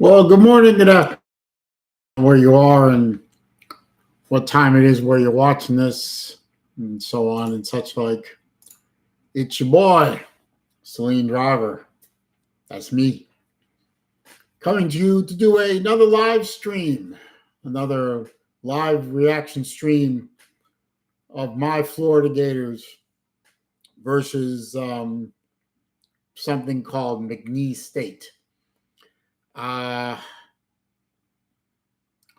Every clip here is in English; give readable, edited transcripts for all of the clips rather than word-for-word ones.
Well, good morning, good afternoon, where you are and what time it is where you're watching this, and so on and such like. It's your boy, Celine Driver. That's me. Coming to you to do another live stream, another live reaction stream of my Florida Gators versus something called McNeese State. Uh,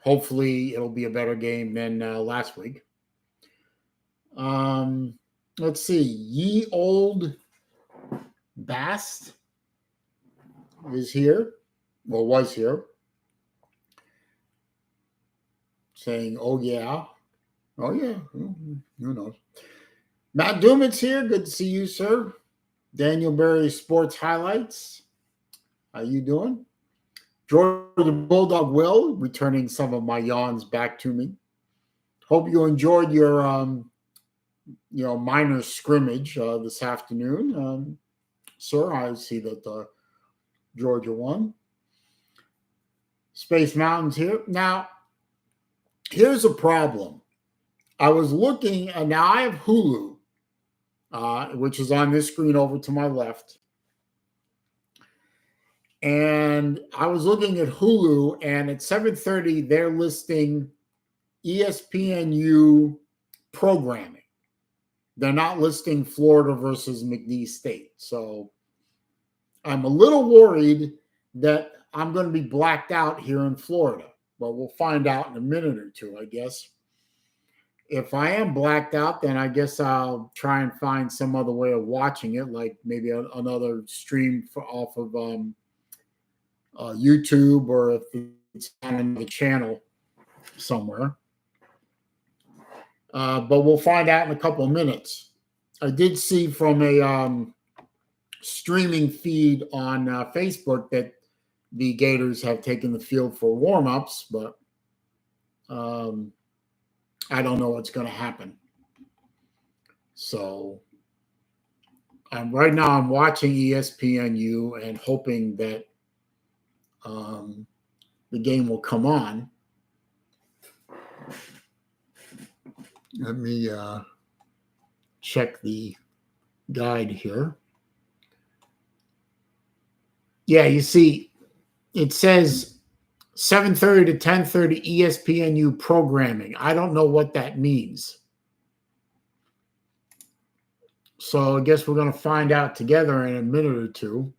Hopefully, it'll be a better game than last week. Um, let's see. Ye Old Bast is here, or was here, saying, "Oh yeah, oh yeah." Who knows? Matt Dumit's here. Good to see you, sir. Daniel Berry Sports Highlights. How you doing? Georgia Bulldog Will returning some of my yawns back to me. Hope you enjoyed your minor scrimmage this afternoon, sir. I see that Georgia won. Space Mountains here. Now, here's a problem. I was looking, and now I have Hulu, which is on this screen over to my left. And I was looking at Hulu, and at 7:30, they're listing ESPNU programming. They're not listing Florida versus McNeese State. So I'm a little worried that I'm going to be blacked out here in Florida. But we'll find out in a minute or two, I guess. If I am blacked out, then I guess I'll try and find some other way of watching it, like maybe another stream off of YouTube, or if it's on another channel somewhere. But we'll find out in a couple of minutes. I did see from a streaming feed on Facebook that the Gators have taken the field for warm-ups, but I don't know what's going to happen. So right now I'm watching ESPNU and hoping that the game will come on. Let me check the guide here. Yeah, you see, it says 7:30 to 10:30 ESPNU programming. I don't know what that means. So I guess we're going to find out together in a minute or two.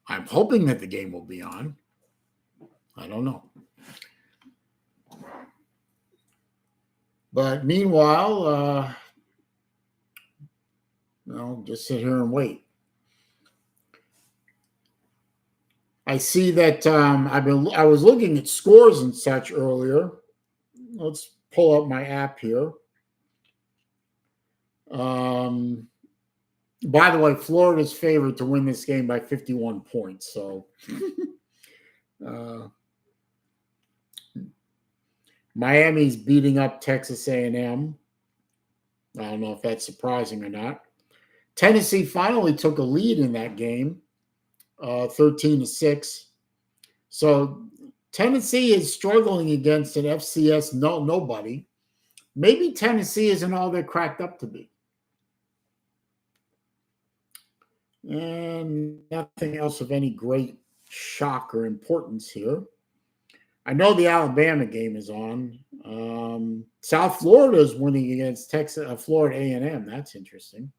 I'm hoping that the game will be on. I don't know. But meanwhile, just sit here and wait. I see that I was looking at scores and such earlier. Let's pull up my app here. By the way, Florida's favored to win this game by 51 points. So Miami's beating up Texas A&M. I don't know if that's surprising or not. Tennessee finally took a lead in that game, 13-6. So Tennessee is struggling against an FCS nobody. Maybe Tennessee isn't all they're cracked up to be. And nothing else of any great shock or importance here. I know the Alabama game is on. South Florida is winning against Florida A&M. That's interesting.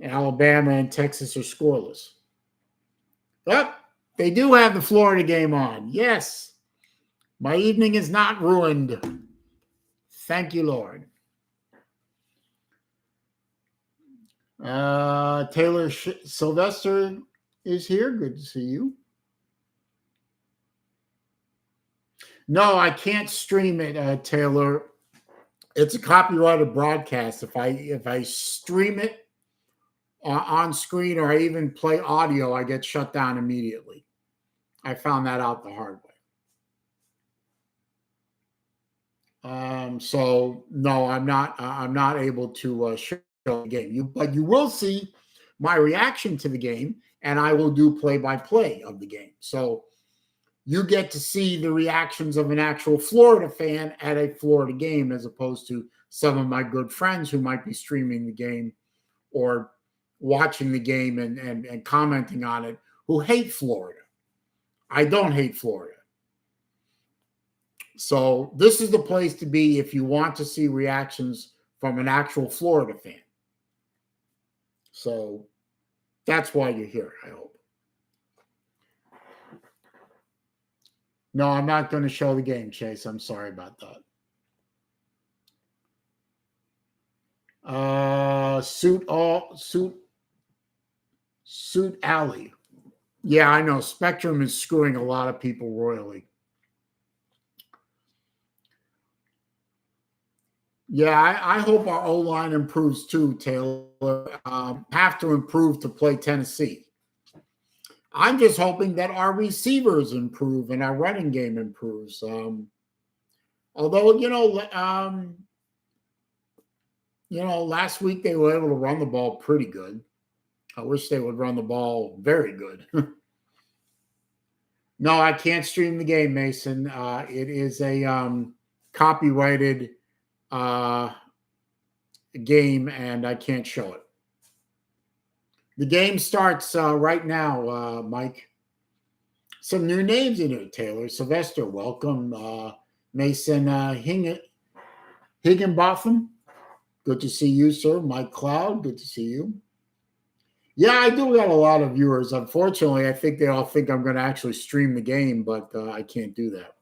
Alabama and Texas are scoreless. But they do have the Florida game on. Yes. My evening is not ruined. Thank you, Lord. Taylor Sylvester is here. Good to see you. No, I can't stream it, Taylor. It's a copyrighted broadcast. If I stream it on screen, or I even play audio, I get shut down immediately. I found that out the hard way. So no, I'm not. I'm not able to show the game. But you will see my reaction to the game, and I will do play-by-play of the game. So you get to see the reactions of an actual Florida fan at a Florida game, as opposed to some of my good friends who might be streaming the game or watching the game and commenting on it, who hate Florida. I don't hate Florida. So this is the place to be if you want to see reactions from an actual Florida fan. So that's why you're here, I hope. No, I'm not going to show the game, Chase. I'm sorry about that. Suit Alley. Yeah, I know. Spectrum is screwing a lot of people royally. Yeah, I hope our O-line improves too, Taylor. Have to improve to play Tennessee. I'm just hoping that our receivers improve and our running game improves. Although, last week they were able to run the ball pretty good. I wish they would run the ball very good. No, I can't stream the game, Mason. It is a copyrighted game, and I can't show it. The game starts right now, Mike. Some new names in here, Taylor. Sylvester, welcome. Mason Higginbotham, good to see you, sir. Mike Cloud, good to see you. Yeah, I do got a lot of viewers. Unfortunately, I think they all think I'm going to actually stream the game, but I can't do that.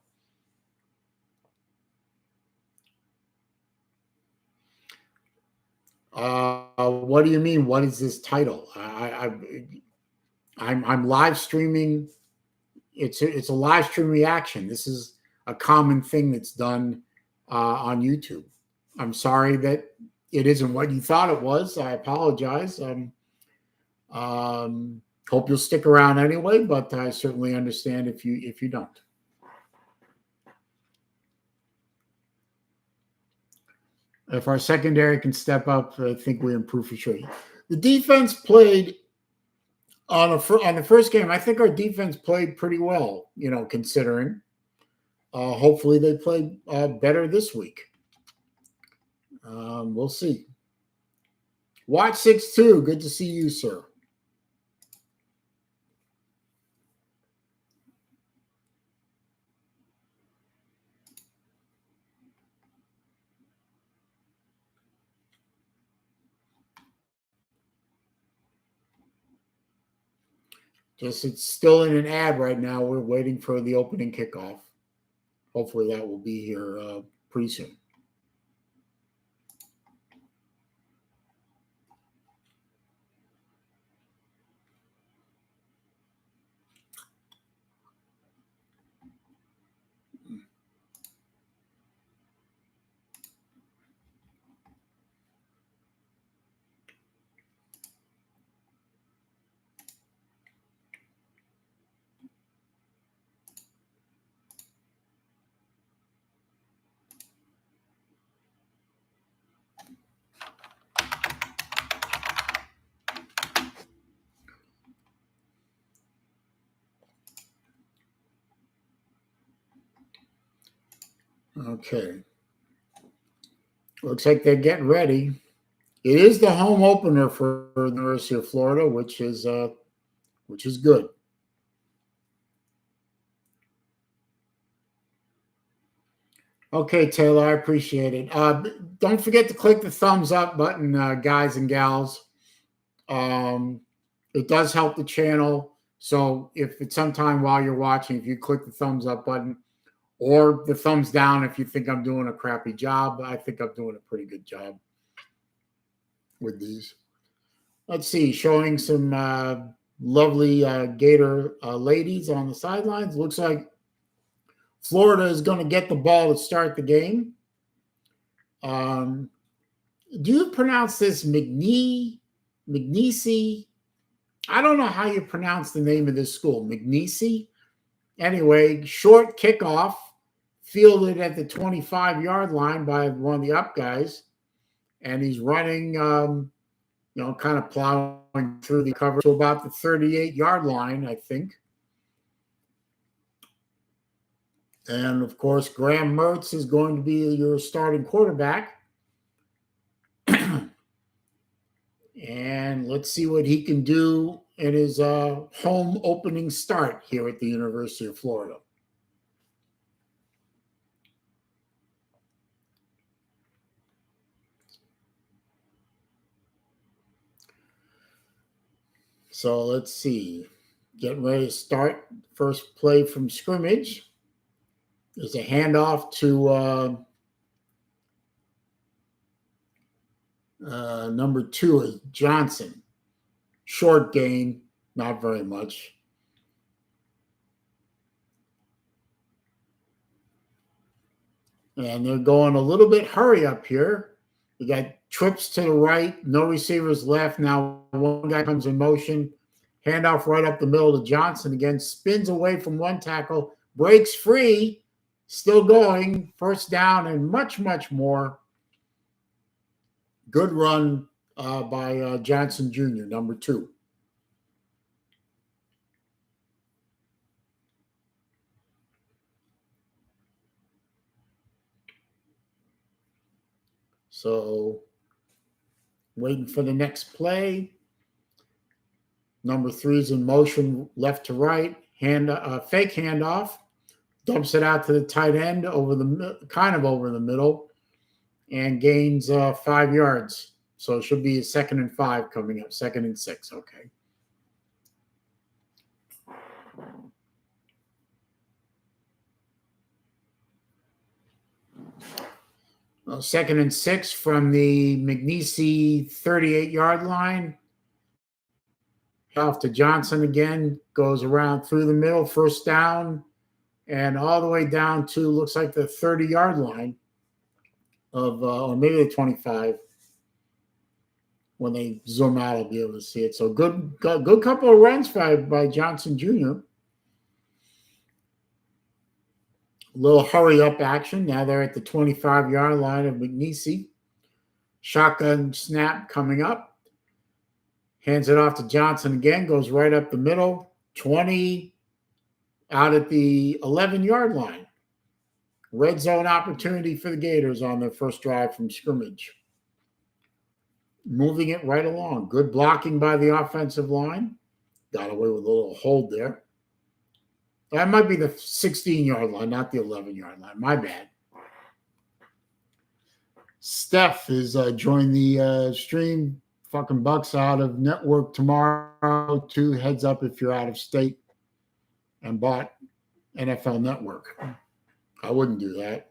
What do you mean? What is this title? I'm live streaming. It's a live stream reaction. This is a common thing that's done on YouTube. I'm sorry that it isn't what you thought it was. I apologize. Hope you'll stick around anyway, but I certainly understand if you don't. If our secondary can step up, I think we improve for sure. The defense played on the first game. I think our defense played pretty well, considering. Hopefully they play better this week. We'll see. Watch 6-2. Good to see you, sir. Just it's still in an ad right now. We're waiting for the opening kickoff. Hopefully that will be here pretty soon. Okay. Looks like they're getting ready. It is the home opener for the University of Florida, which is good. Okay, Taylor, I appreciate it. Don't forget to click the thumbs up button, guys and gals. It does help the channel. So if it's sometime while you're watching, if you click the thumbs up button or the thumbs down, if you think I'm doing a crappy job, I think I'm doing a pretty good job with these. Let's see, showing some lovely Gator ladies on the sidelines. Looks like Florida is going to get the ball to start the game. Do you pronounce this McNeese? I don't know how you pronounce the name of this school. McNeese? Anyway, short kickoff, fielded at the 25-yard line by one of the up guys, and he's running, kind of plowing through the cover to about the 38-yard line, I think. And, of course, Graham Mertz is going to be your starting quarterback. And let's see what he can do in his home opening start here at the University of Florida. So let's see. Getting ready to start. First play from scrimmage. There's a handoff to number 2 is Johnson. Short gain, not very much. And they're going a little bit hurry up here. We got trips to the right, no receivers left. Now one guy comes in motion. Handoff right up the middle to Johnson again. Spins away from one tackle. Breaks free. Still going. First down and much, much more. Good run by Johnson Jr., number 2. So waiting for the next play. Number 3 is in motion left to right. Fake handoff. Dumps it out to the tight end over the middle, and gains 5 yards. So it should be a 2nd and 5 coming up. 2nd and 6. Okay. Well, 2nd and 6 from the McNeese 38-yard line. Off to Johnson again. Goes around through the middle. First down. And all the way down to, looks like the 30-yard line of, or maybe the 25. When they zoom out, I'll be able to see it. So good couple of runs by Johnson Jr. A little hurry-up action. Now they're at the 25-yard line of McNeese. Shotgun snap coming up. Hands it off to Johnson again. Goes right up the middle. 20 out at the 11-yard line. Red zone opportunity for the Gators on their first drive from scrimmage. Moving it right along. Good blocking by the offensive line. Got away with a little hold there. That might be the 16-yard line, not the 11-yard line. My bad. Steph is joining the stream. Fucking Bucks out of network tomorrow. 2 heads up if you're out of state and bought NFL Network. I wouldn't do that.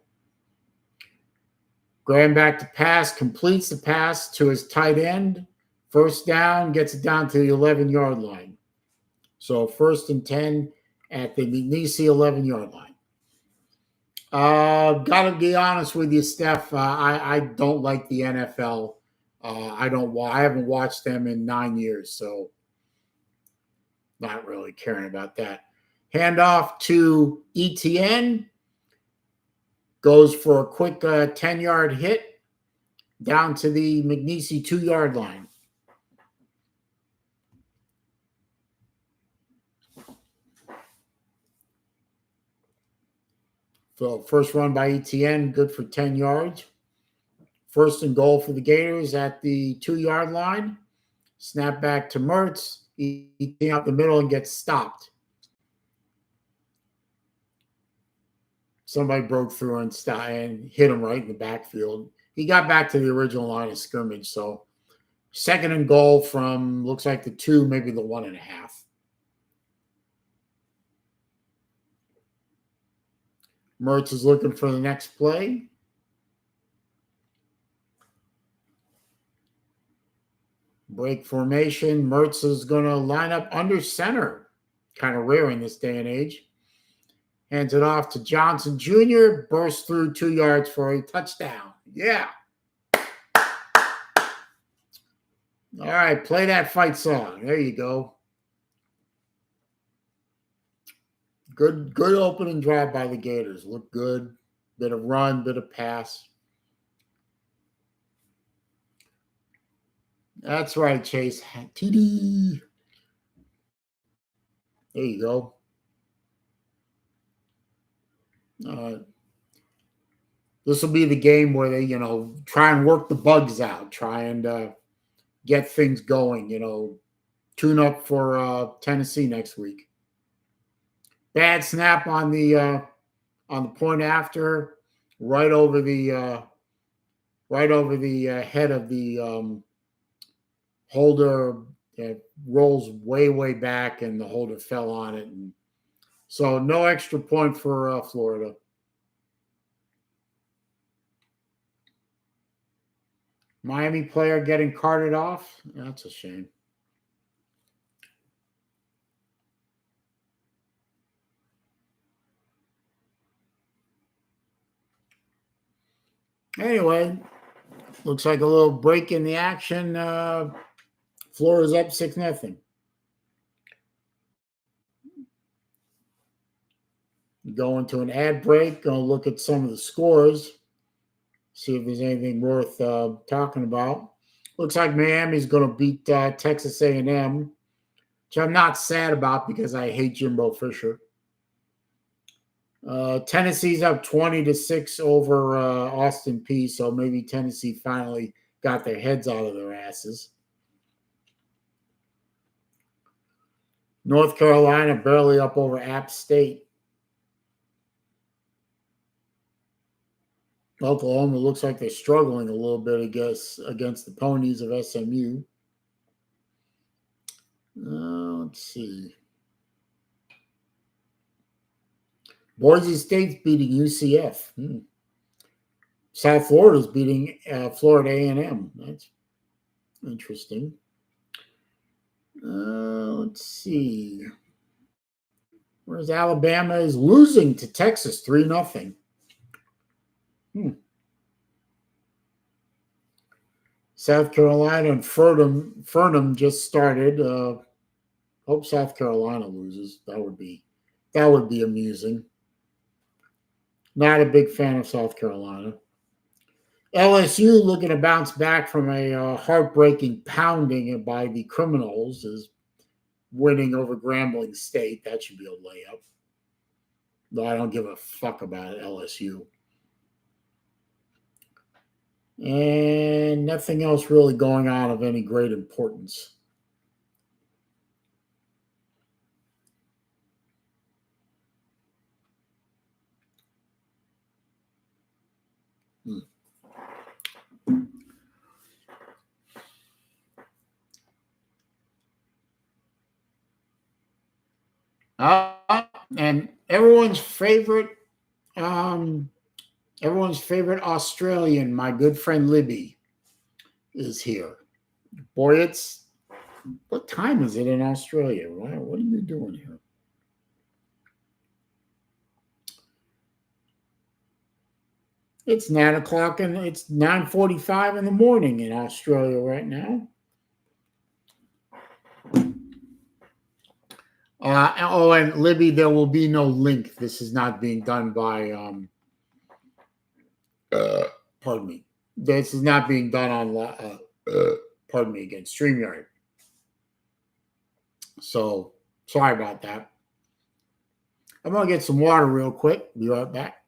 Graham back to pass, completes the pass to his tight end. First down, gets it down to the 11-yard line. So 1st and 10 at the McNeese 11-yard line. Gotta be honest with you, Steph. I don't like the NFL. I haven't watched them in 9 years, so not really caring about that. Handoff to ETN. Goes for a quick 10-yard hit down to the McNeese 2-yard line. So first run by ETN, good for 10 yards. 1st and goal for the Gators at the 2-yard line. Snap back to Mertz. ETN out the middle and gets stopped. Somebody broke through and hit him right in the backfield. He got back to the original line of scrimmage. So 2nd and goal from, looks like the 2, maybe the 1.5. Mertz is looking for the next play. Break formation. Mertz is going to line up under center. Kind of rare in this day and age. Hands it off to Johnson Jr. Bursts through 2 yards for a touchdown. Yeah. All right, play that fight song. There you go. Good opening drive by the Gators. Look good. Bit of run, bit of pass. That's right, Chase. TD. There you go. This will be the game where they, try and work the bugs out, try and get things going, tune up for Tennessee next week. Bad snap on the point after, right over the head of the holder. It rolls way back, and the holder fell on it, and so no extra point for Florida. Miami player getting carted off. That's a shame. Anyway, looks like a little break in the action. Florida's up 6-0. Go into an ad break. Go look at some of the scores. See if there's anything worth talking about. Looks like Miami's going to beat Texas A&M, which I'm not sad about because I hate Jimbo Fisher. Tennessee's up 20-6 over Austin Peay, so maybe Tennessee finally got their heads out of their asses. North Carolina barely up over App State. Oklahoma looks like they're struggling a little bit against the ponies of SMU. Let's see. Boise State's beating UCF. South Florida's beating Florida A&M. That's interesting. Let's see. Whereas Alabama is losing to Texas 3-0. South Carolina and Furnham just started. Hope South Carolina loses. That would be amusing. Not a big fan of South Carolina. LSU looking to bounce back from a heartbreaking pounding by the Criminals is winning over Grambling State. That should be a layup. Though I don't give a fuck about LSU. And nothing else really going on of any great importance. And everyone's favorite Australian, my good friend Libby, is here. Boy, what time is it in Australia? What are you doing here? It's 9 o'clock and it's 9:45 in the morning in Australia right now. And Libby, there will be no link. This is not being done by pardon me. This is not being done on pardon me again, StreamYard. So sorry about that. I'm gonna get some water real quick. Be right back.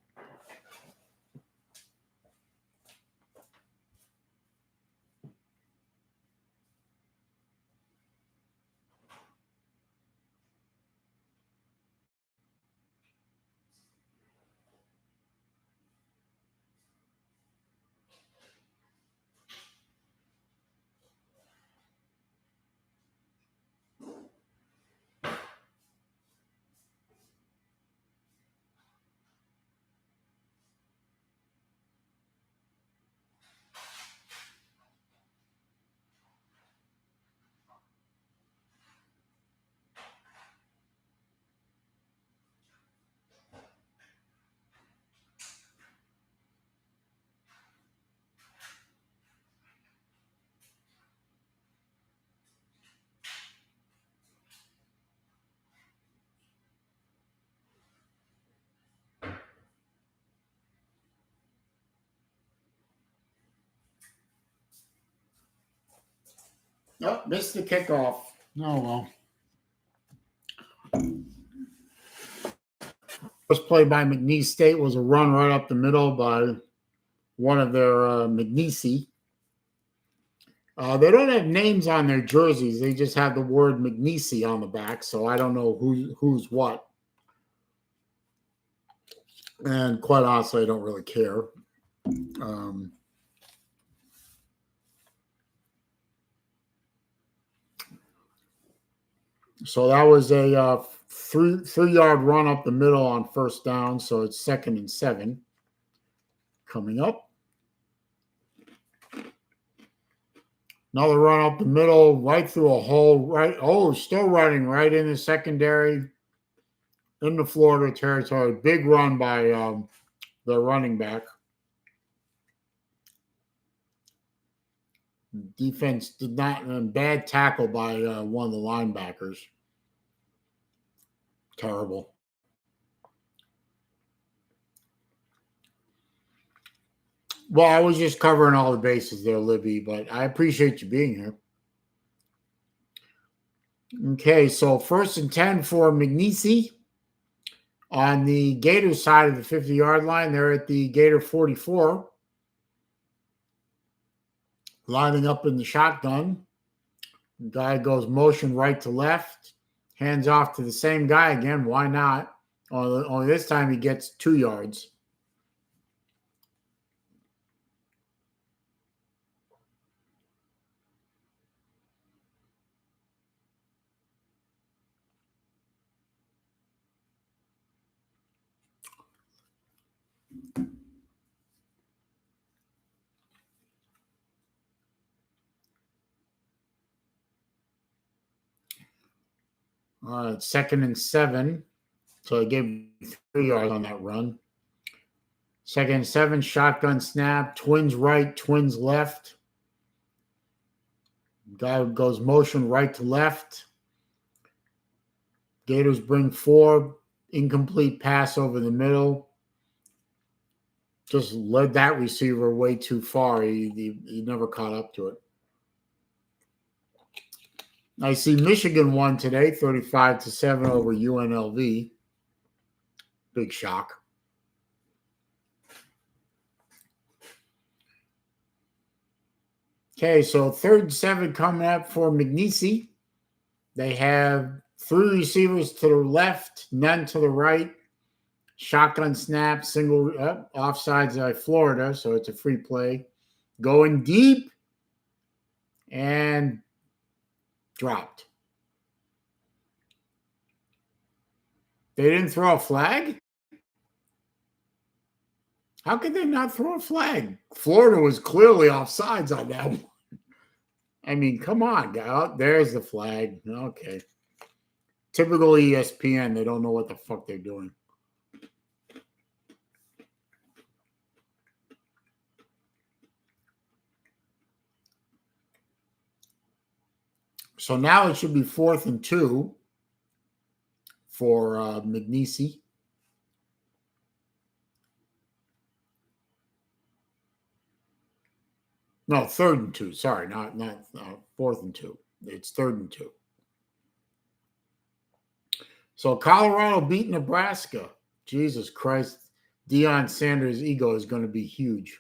Oh, missed the kickoff. Oh, well. First play by McNeese State was a run right up the middle by one of their McNeese. They don't have names on their jerseys. They just have the word McNeese on the back, so I don't know who's what. And quite honestly, I don't really care. So that was a 3-yard run up the middle on first down. So it's 2nd and 7 coming up. Another run up the middle, right through a hole. Right. Oh, still running right in the secondary in the Florida territory. Big run by the running back. Defense did not. Bad tackle by one of the linebackers. Terrible. Well, I was just covering all the bases there, Libby, but I appreciate you being here. Okay, so 1st and 10 for McNeese. On the Gator side of the 50-yard line, they're at the Gator 44. Lining up in the shotgun. The guy goes motion right to left. Hands off to the same guy again. Why not? Only this time he gets 2 yards. All right, 2nd and 7. So I gave 3 yards on that run. 2nd and 7, shotgun snap, twins right, twins left. Guy goes motion right to left. Gators bring 4, incomplete pass over the middle. Just led that receiver way too far. He never caught up to it. I see Michigan won today, 35-7 over UNLV. Big shock. Okay, so 3rd and 7 coming up for McNeese. They have 3 receivers to the left, none to the right. Shotgun snap, single offsides by Florida, so it's a free play. Going deep and dropped. They didn't throw a flag? How could they not throw a flag? Florida was clearly offsides on that one. I mean, come on, guy. There's the flag. Okay. Typical ESPN. They don't know what the fuck they're doing. So now it should be 4th and 2 for McNeese. No, 3rd and 2. Sorry, not 4th and 2. It's 3rd and 2. So Colorado beat Nebraska. Jesus Christ. Deion Sanders' ego is going to be huge.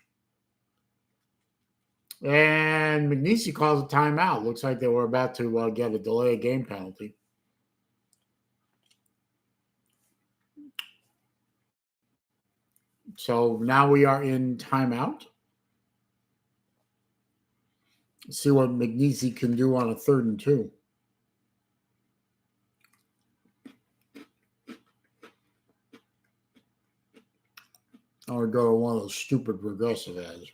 And McNeese calls a timeout. Looks like they were about to get a delay of game penalty. So now we are in timeout. See what McNeese can do on a 3rd and 2. Or go to one of those stupid progressive ads.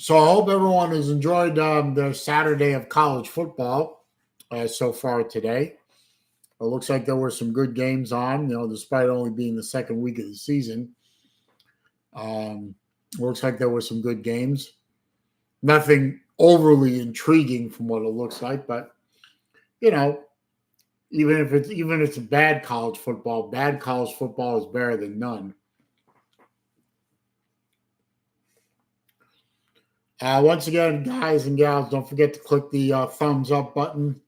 So I hope everyone has enjoyed their Saturday of college football so far today. It looks like there were some good games on, despite only being the 2nd week of the season. Looks like there were some good games. Nothing overly intriguing from what it looks like, but even if it's bad college football is better than none. Once again, guys and gals, don't forget to click the thumbs up button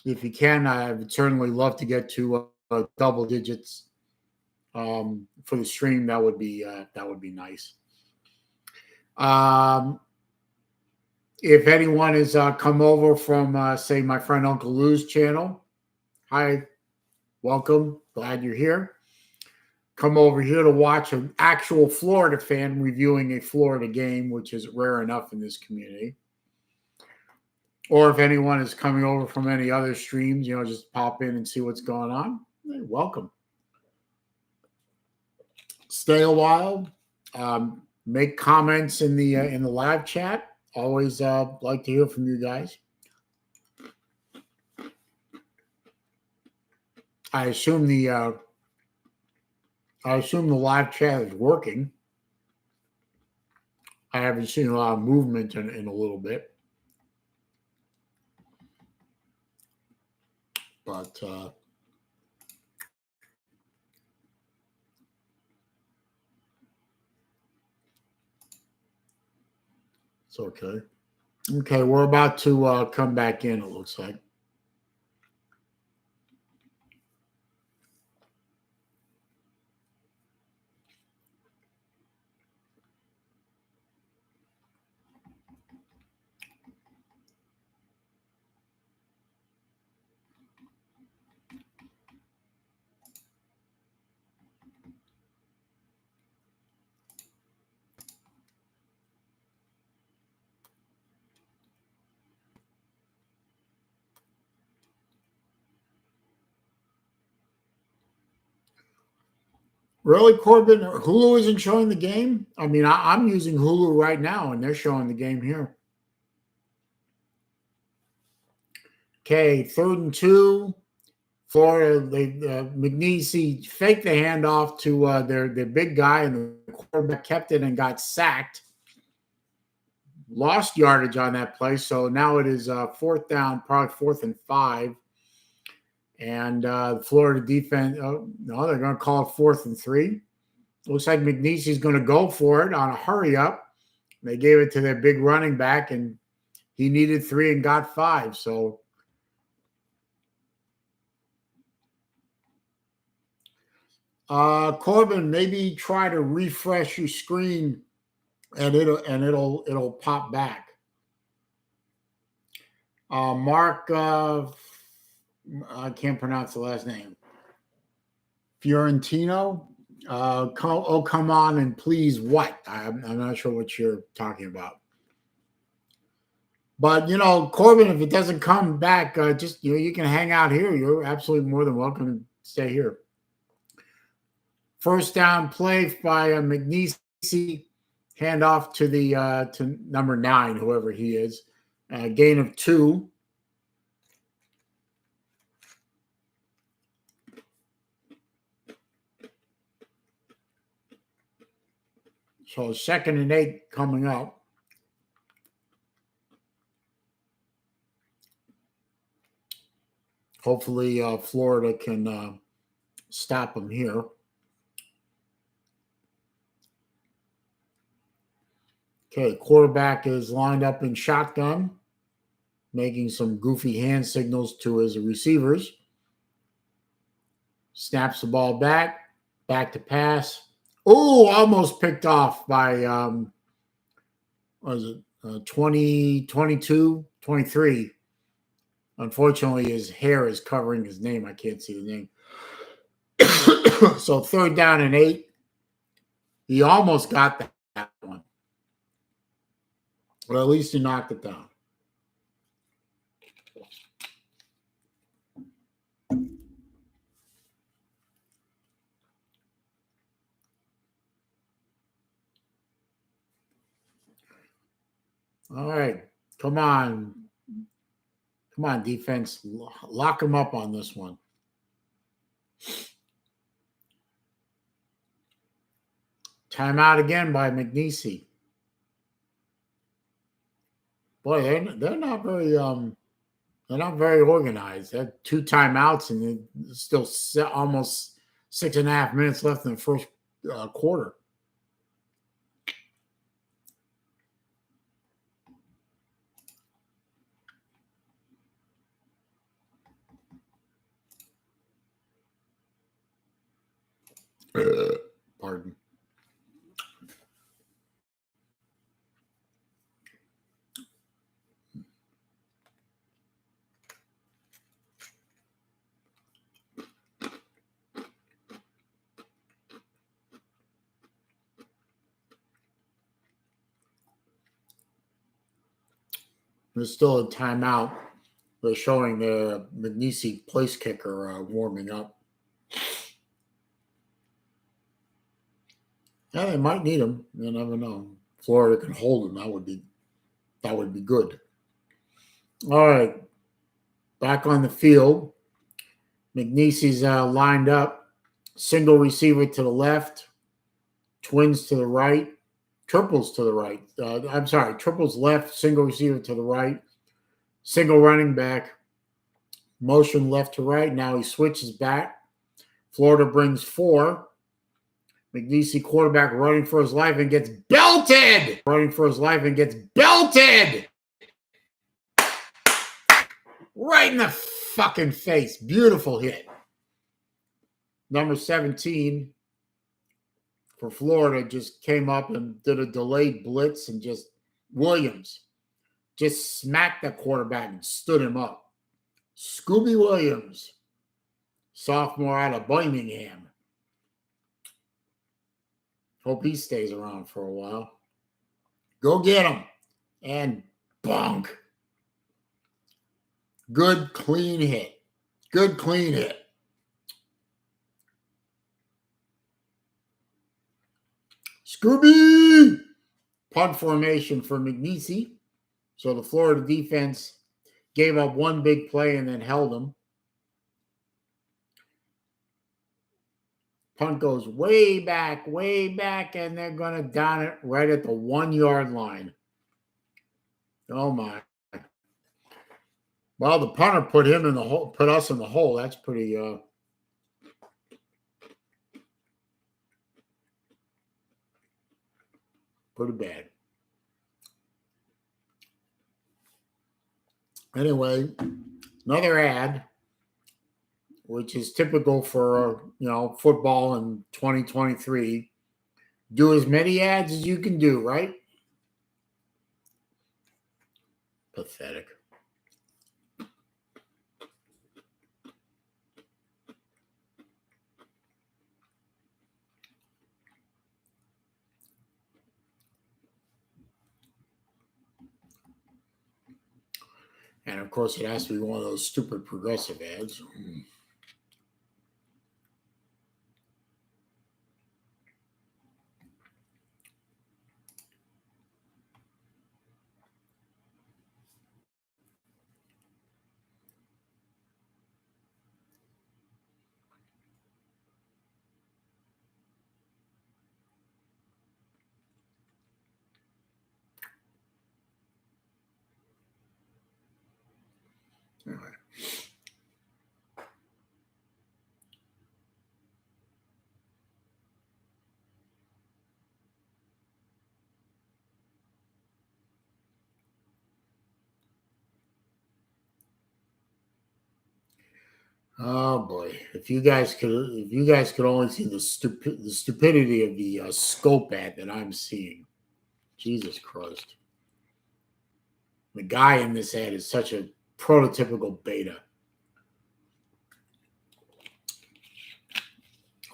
if you can. I would certainly love to get to double digits for the stream. That would be nice. If anyone has come over from, say, my friend Uncle Lou's channel, hi, welcome. Glad you're here. Come over here to watch an actual Florida fan reviewing a Florida game, which is rare enough in this community. Or if anyone is coming over from any other streams, just pop in and see what's going on. Hey, welcome. Stay a while. Make comments in the live chat. Always like to hear from you guys. I assume the live chat is working. I haven't seen a lot of movement in a little bit, but it's okay. Okay, we're about to come back in, it looks like. Really, Corbin? Hulu isn't showing the game? I mean, I'm using Hulu right now, and they're showing the game here. Okay, 3rd and 2. Florida, McNeese faked the handoff to their big guy, and the quarterback kept it and got sacked. Lost yardage on that play, so now it is 4th down, probably 4th and 5. And the Florida defense, no, they're going to call it 4th and 3. Looks like McNeese is going to go for it on a hurry up. They gave it to their big running back, and he needed 3 and got 5. So Corbin, maybe try to refresh your screen, and it'll pop back. Mark, I can't pronounce the last name. Fiorentino. Come on and please what? I'm not sure what you're talking about. But Corbin, if it doesn't come back, just you can hang out here. You're absolutely more than welcome to stay here. 1st down play by McNeese. Handoff to the to number 9, whoever he is. Gain of 2. So 2nd and 8 coming up. Hopefully Florida can stop them here. Okay, quarterback is lined up in shotgun, making some goofy hand signals to his receivers. Snaps the ball back to pass. Oh, almost picked off by, what was it, 20, 22, 23. Unfortunately, his hair is covering his name. I can't see the name. So 3rd down and 8. He almost got that one. But at least he knocked it down. All right. Come on. Come on, defense. Lock him up on this one. Timeout again by McNeese. Boy, they're not very organized. They had 2 timeouts, and there's still almost 6.5 minutes left in the first quarter. There's still a timeout. They're showing the McNeese place kicker warming up. Yeah, they might need him. You never know. Florida can hold him. That would be good. All right, back on the field. McNeese's lined up. Single receiver to the left. Twins to the right. Triples to the right. Triples left. Single receiver to the right. Single running back. Motion left to right. Now he switches back. Florida brings 4. McNeese quarterback running for his life and gets belted. Right in the fucking face. Beautiful hit. Number 17 for Florida just came up and did a delayed blitz and Williams just smacked the quarterback and stood him up. Scooby Williams, sophomore out of Birmingham. Hope he stays around for a while. Go get him. And bonk. Good, clean hit. Scooby! Punt formation for McNeese. So the Florida defense gave up one big play and then held them. Punt goes way back, and they're going to down it right at the 1 yard line. Oh, my. Well, the punter put him in the hole, put us in the hole. That's pretty bad. Anyway, another ad, which is typical for, football in 2023. Do as many ads as you can do, right? Pathetic. And, of course, it has to be one of those stupid progressive ads. All right. Oh boy! If you guys could only see the stupidity of the scope ad that I'm seeing. Jesus Christ! The guy in this ad is such a prototypical beta.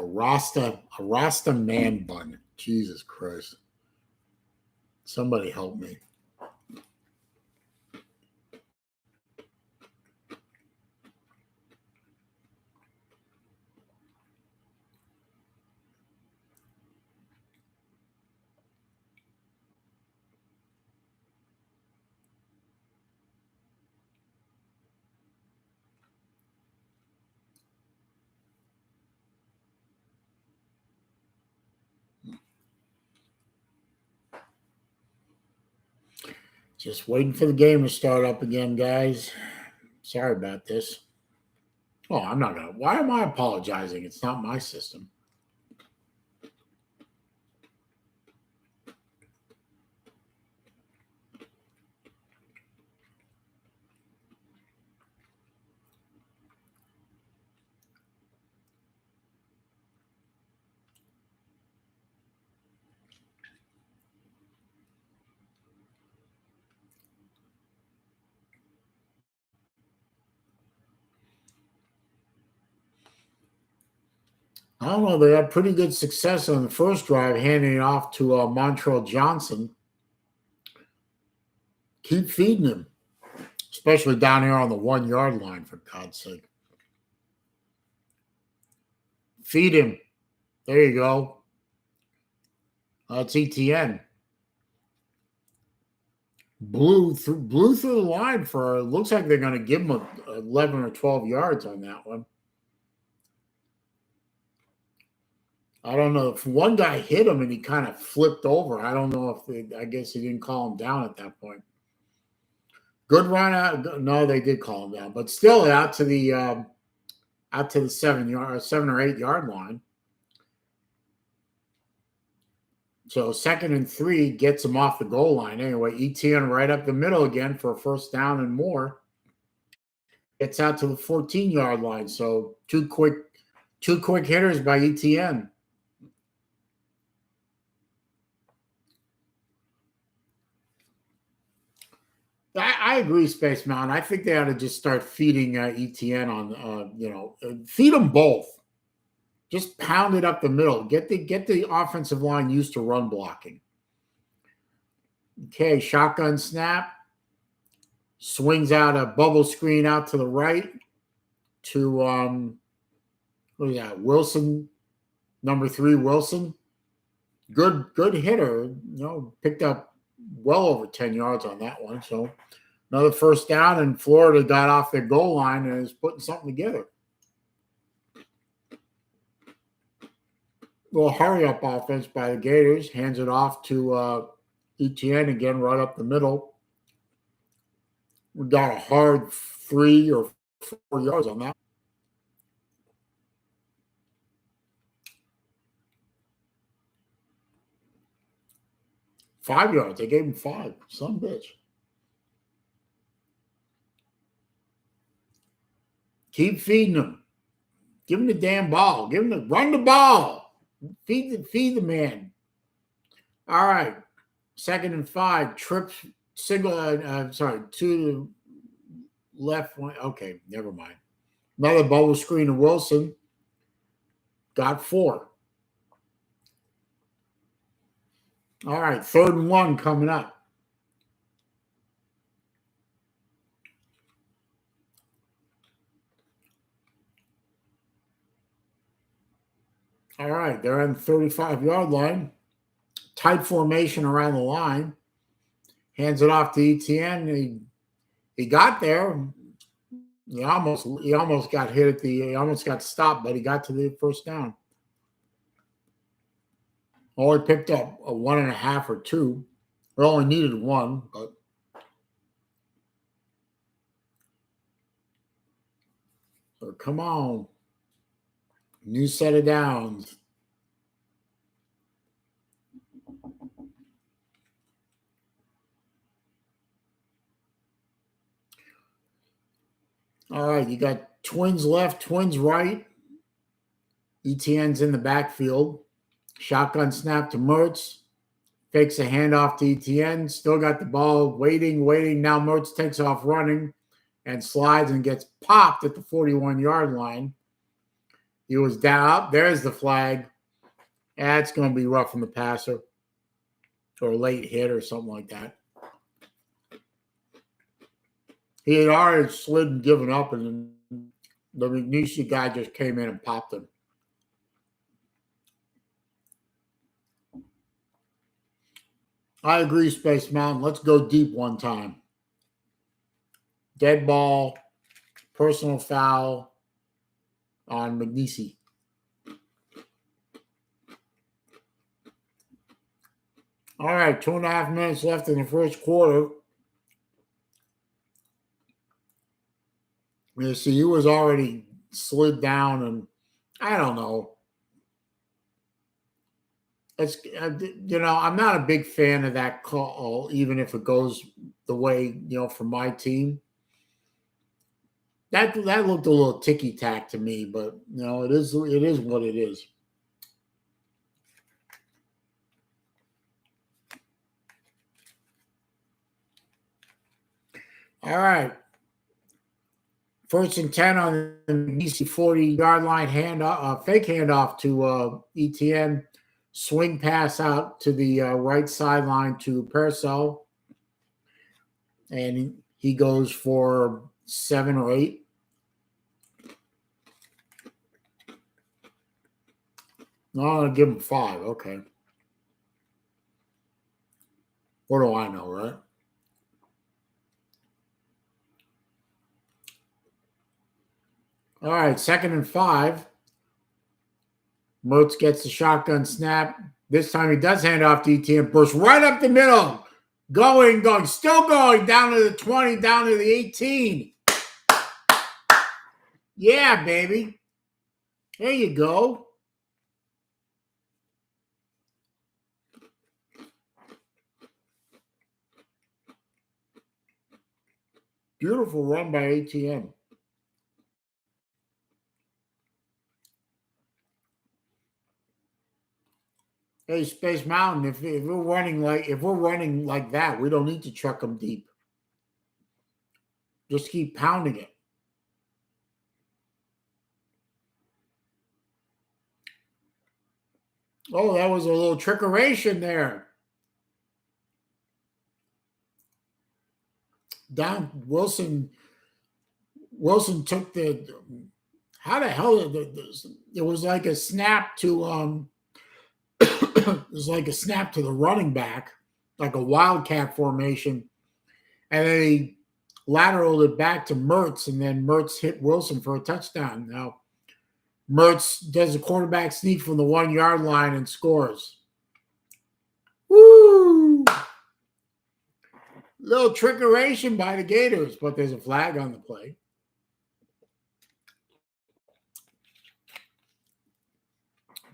A Rasta man bun. Jesus Christ! Somebody help me. Just waiting for the game to start up again, guys. Sorry about this. Oh, I'm not gonna. Why am I apologizing? It's not my system. I don't know. They had pretty good success on the first drive, handing it off to Montrell Johnson. Keep feeding him. especially down here on the 1 yard line, for God's sake. Feed him. There you go. It's ETN. Blew through the line for, looks like they're going to give him 11 or 12 yards on that one. I don't know if one guy hit him and he kind of flipped over. I don't know if I guess he didn't call him down at that point. Good run out. No, they did call him down, but still out to the 7 or 8 yard line. So 2nd and 3 gets him off the goal line. Anyway, ETN right up the middle again for a first down and more. Gets out to the 14 yard line. So two quick hitters by ETN. I agree, Space Mountain. I think they ought to just start feeding ETN on, feed them both. Just pound it up the middle. Get the offensive line used to run blocking. Okay, shotgun snap. Swings out a bubble screen out to the right to what is that? Wilson, number 3, Wilson. Good hitter. Picked up well over 10 yards on that one. So another first down, and Florida got off their goal line and is putting something together. Little hurry-up offense by the Gators. Hands it off to ETN again, right up the middle. We got a hard 3 or 4 yards on that. $5 yards. They gave him 5. Some bitch. Keep feeding them. Give him the damn ball. Run the ball. Feed the man. All right. 2nd and 5. Trips single. To the left one. Okay, never mind. Another bubble screen to Wilson. Got 4. All right, 3rd and 1 coming up. All right, they're on the 35-yard line. Tight formation around the line. Hands it off to ETN. He got there. He almost got hit he almost got stopped, but he got to the first down. Only picked up a 1.5 or 2. We only needed 1, but so come on. New set of downs. All right, you got Twins left, Twins right. ETN's in the backfield. Shotgun snap to Mertz. Fakes a handoff to ETN. Still got the ball. Waiting. Now Mertz takes off running and slides and gets popped at the 41-yard line. He was down up. There's the flag. That's going to be rough on the passer or a late hit or something like that. He had already slid and given up, and the McNeese guy just came in and popped him. I agree, Space Mountain. Let's go deep one time. Dead ball, personal foul on McNeese. All right, 2.5 minutes left in the first quarter. You see, he was already slid down, and I don't know. It's I'm not a big fan of that call, even if it goes the way for my team. That looked a little ticky tack to me, but it is what it is. All right. 1st and 10 on the DC 40-yard line fake handoff to ETN. Swing pass out to the right sideline to Purcell. And he goes for 7 or 8. No, I'm going to give him 5. Okay. What do I know, right? All right, 2nd and 5. Mertz gets the shotgun snap. This time he does hand off to ETN. Bursts right up the middle. Going, still going. Down to the 20, down to the 18. Yeah, baby. There you go. Beautiful run by ATM. Hey, Space Mountain, if we're running like that, we don't need to truck them deep. Just keep pounding it. Oh, that was a little trickeration there. Down Wilson took the. How the hell it was like a snap to it was like a snap to the running back, like a wildcat formation, and then he lateraled it back to Mertz, and then Mertz hit Wilson for a touchdown. Now Mertz does a quarterback sneak from the 1-yard line and scores. Woo! Little trickeration by the Gators, but there's a flag on the play.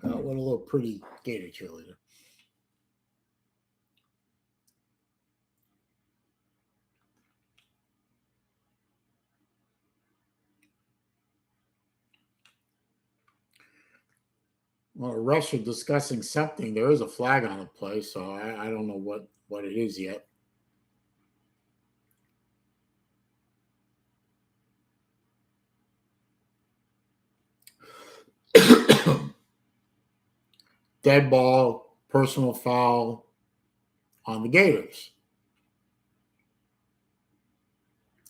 What a little pretty Gator cheerleader. Well, Rush are discussing something. There is a flag on the play, so I don't know what it is yet. Dead ball, personal foul on the Gators.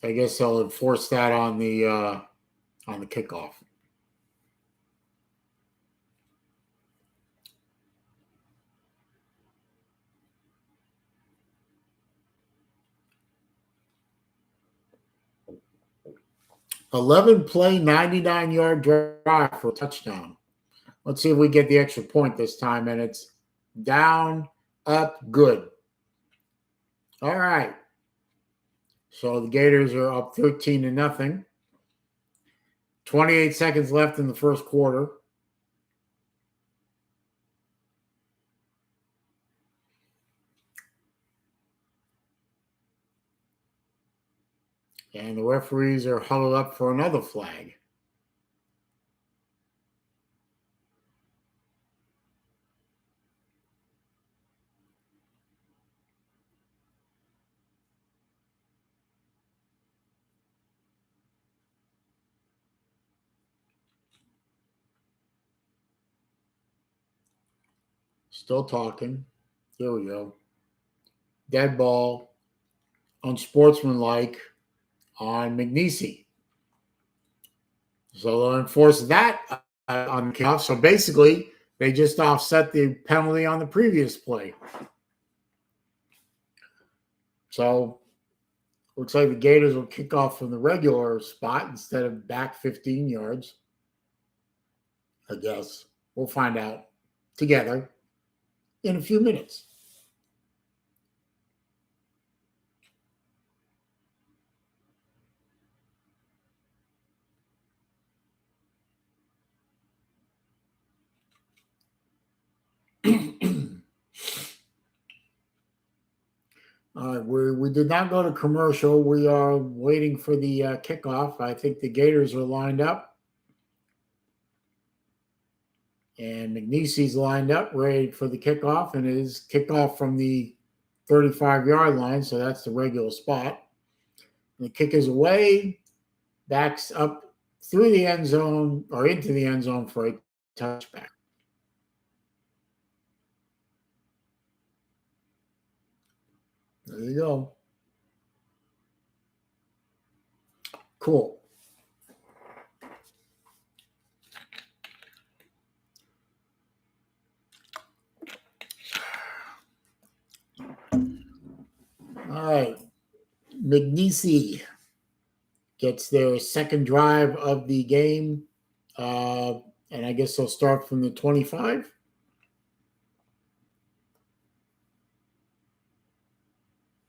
I guess they'll enforce that on the kickoff. $11-play, 99-yard drive for a touchdown. Let's see if we get the extra point this time, and it's down, up, good. All right. So the Gators are up 13-0. 28 seconds left in the first quarter. And the referees are huddled up for another flag. Still talking. Here we go. Dead ball, unsportsmanlike on McNeese. So they'll enforce that on the kickoff. So basically, they just offset the penalty on the previous play. So looks like the Gators will kick off from the regular spot instead of back 15 yards. I guess we'll find out together in a few minutes. All right, we did not go to commercial. We are waiting for the kickoff. I think the Gators are lined up. And McNeese's lined up, ready for the kickoff, and it is kickoff from the 35-yard line, so that's the regular spot. And the kick is away, backs up through the end zone or into the end zone for a touchback. There you go. Cool. All right. McNeese gets their second drive of the game. And I guess they'll start from the 25.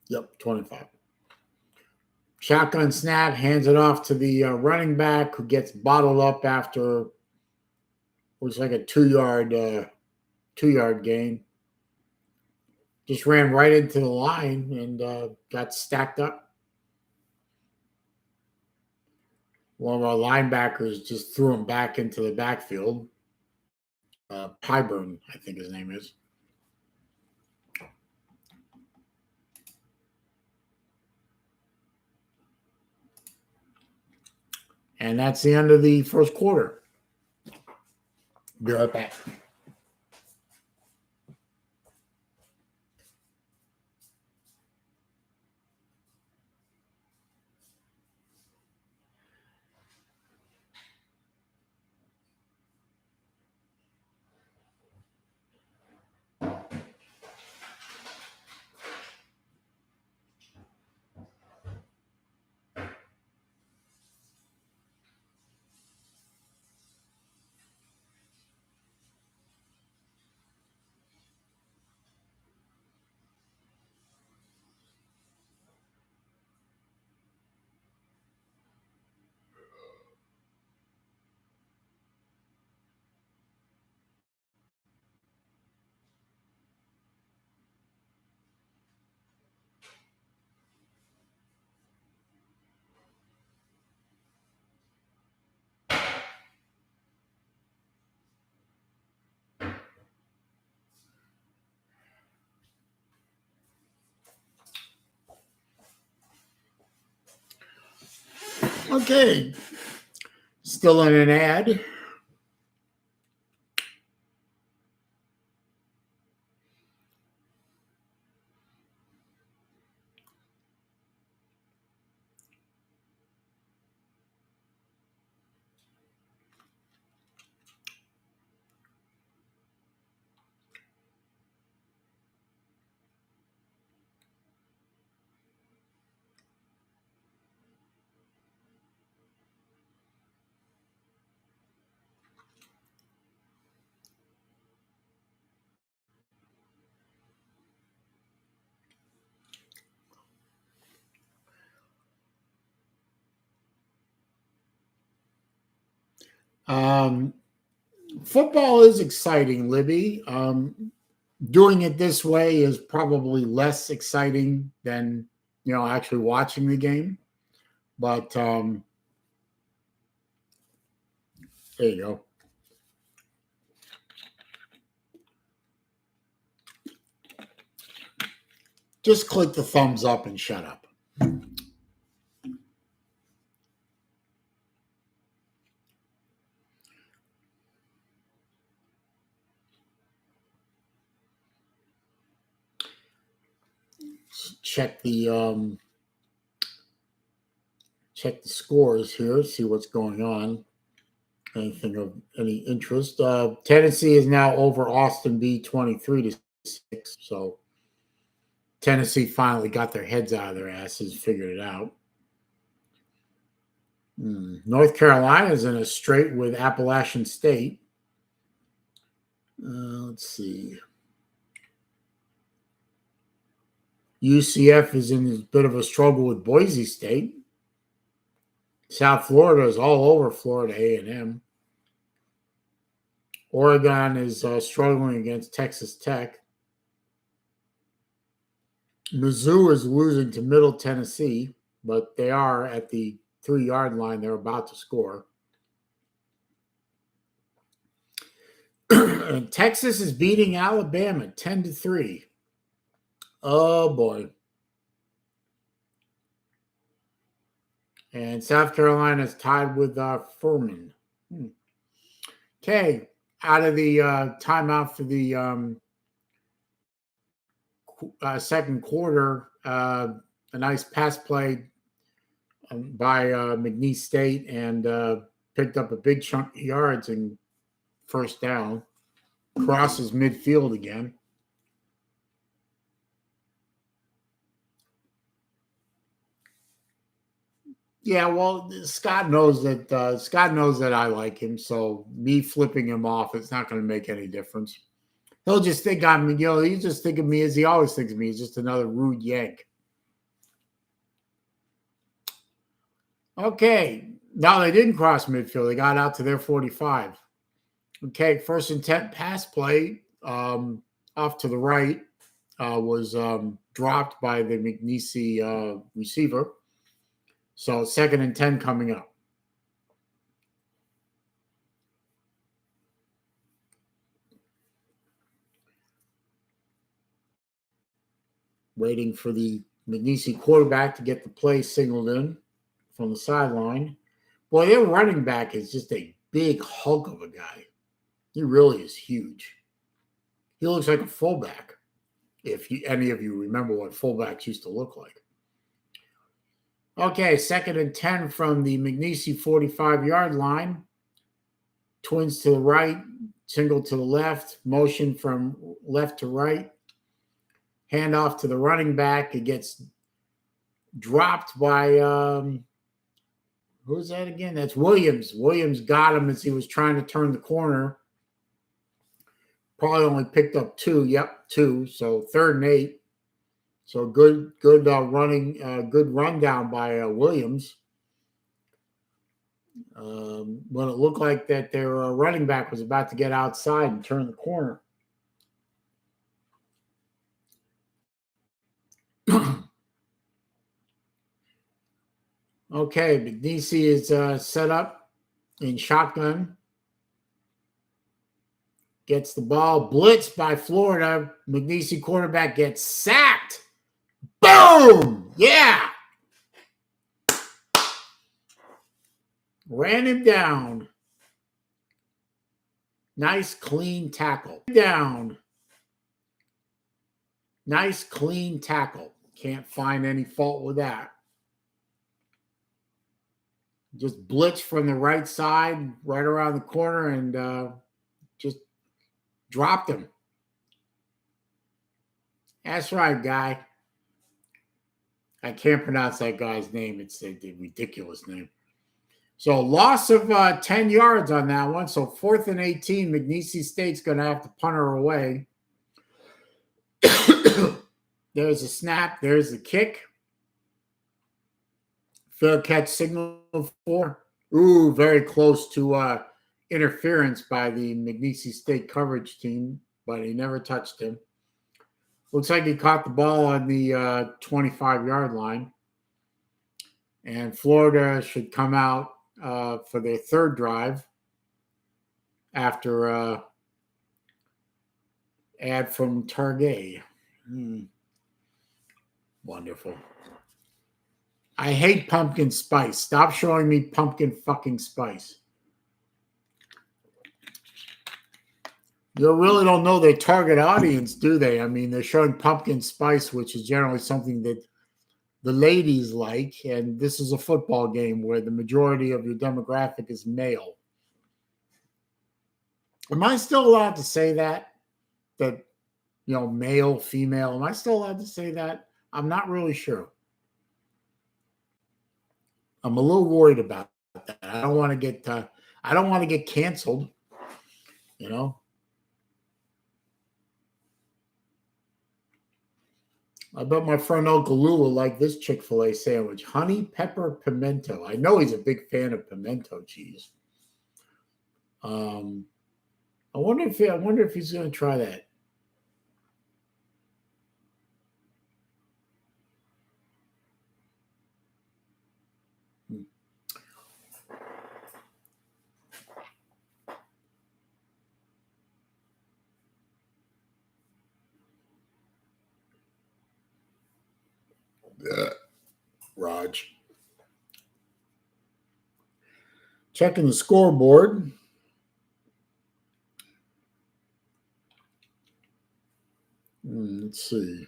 Yep, 25. Shotgun snap, hands it off to the running back who gets bottled up after was like a 2-yard gain. Just ran right into the line and got stacked up. One of our linebackers just threw him back into the backfield. Pyburn, I think his name is. And that's the end of the first quarter. Be right back. Okay. Still in an ad. Football is exciting, Libby. Doing it this way is probably less exciting than actually watching the game. But there you go. Just click the thumbs up and shut up. Check the scores here, see what's going on. Anything of any interest. Tennessee is now over Austin B 23-6. So Tennessee finally got their heads out of their asses, figured it out. North Carolina is in a straight with Appalachian State. Let's see. UCF is in a bit of a struggle with Boise State. South Florida is all over Florida A&M. Oregon is struggling against Texas Tech. Mizzou is losing to Middle Tennessee, but they are at the 3-yard line. They're about to score. And Texas is beating Alabama 10-3. Oh, boy. And South Carolina is tied with Furman. Okay, out of the timeout for the second quarter, a nice pass play by McNeese State and picked up a big chunk of yards and first down. Crosses midfield again. Yeah, well, Scott knows that I like him, so me flipping him off, it's not going to make any difference. He'll just think I'm, he just think of me as he always thinks of me, as just another rude Yank. Okay, no, they didn't cross midfield. They got out to their 45. Okay, first and 10 pass play off to the right was dropped by the McNeese receiver. So second and 10 coming up. Waiting for the McNeese quarterback to get the play signaled in from the sideline. Boy, their running back is just a big hunk of a guy. He really is huge. He looks like a fullback, if any of you remember what fullbacks used to look like. Okay, second and 10 from the McNeese 45-yard line. Twins to the right, single to the left, motion from left to right. Handoff to the running back. It gets dropped by, who's that again? That's Williams. Williams got him as he was trying to turn the corner. Probably only picked up 2. Yep, 2. So 3rd and 8. So good running, good rundown by Williams. When it looked like that their running back was about to get outside and turn the corner. Okay, McNeese is set up in shotgun. Gets the ball blitzed by Florida. McNeese quarterback gets sacked. Boom! Yeah. Ran him down. Nice clean tackle. Down. Nice clean tackle. Can't find any fault with that. Just blitzed from the right side, right around the corner, and just dropped him. That's right, guy. I can't pronounce that guy's name. It's a ridiculous name. So loss of 10 yards on that one. So 4th and 18, McNeese State's going to have to punt her away. There's a snap. There's the kick. Fair catch signal for. Ooh, very close to interference by the McNeese State coverage team, but he never touched him. Looks like he caught the ball on the 25-yard line. And Florida should come out for their 3rd drive after ad from Target. Wonderful. I hate pumpkin spice. Stop showing me pumpkin fucking spice. You really don't know their target audience, do they? I mean, they're showing pumpkin spice, which is generally something that the ladies like, and this is a football game where the majority of your demographic is male. Am I still allowed to say that? That, male, female. Am I still allowed to say that? I'm not really sure. I'm a little worried about that. I don't want to get canceled, I bet my friend Uncle Lou will like this Chick-fil-A sandwich. Honey pepper pimento. I know he's a big fan of pimento cheese. I wonder if he's going to try that. Raj. Checking the scoreboard. Let's see.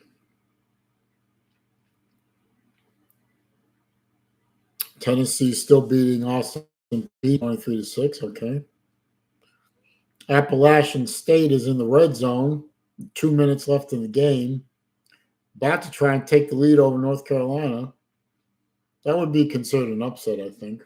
Tennessee still beating Austin 23-6. Okay. Appalachian State is in the red zone. 2 minutes left in the game. About to try and take the lead over North Carolina. That would be considered an upset, I think.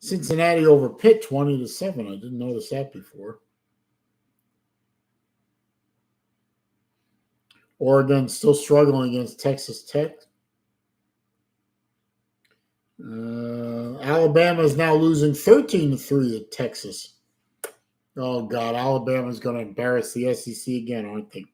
Cincinnati over Pitt 20-7. I didn't notice that before. Oregon still struggling against Texas Tech. Alabama is now losing 13-3 to Texas. Oh, God. Alabama is going to embarrass the SEC again, aren't they?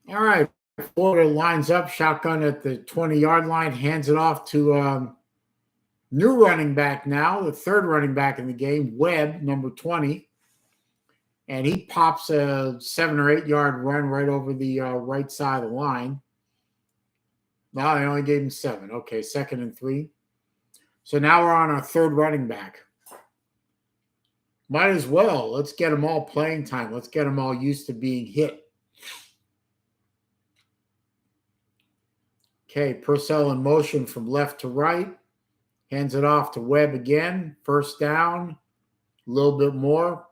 All right. Florida lines up, shotgun at the 20-yard line, hands it off to new running back now, the third running back in the game, Webb, number 20. And he pops a 7 or 8 yard run right over the right side of the line. No, they only gave him 7. Okay, 2nd and 3. So now we're on our third running back. Might as well. Let's get them all playing time. Let's get them all used to being hit. Okay, Purcell in motion from left to right. Hands it off to Webb again. First down. A little bit more.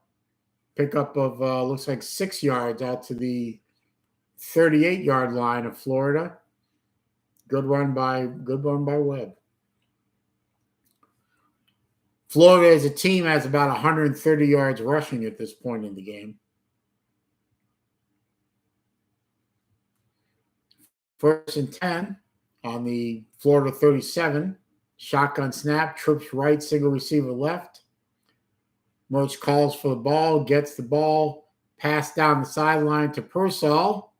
Pickup of looks like 6 yards out to the 38-yard line of Florida. Good run by Webb. Florida as a team has about 130 yards rushing at this point in the game. First and 10 on the Florida 37. Shotgun snap, trips right, single receiver left. Mertz calls for the ball, gets the ball, pass down the sideline to Purcell.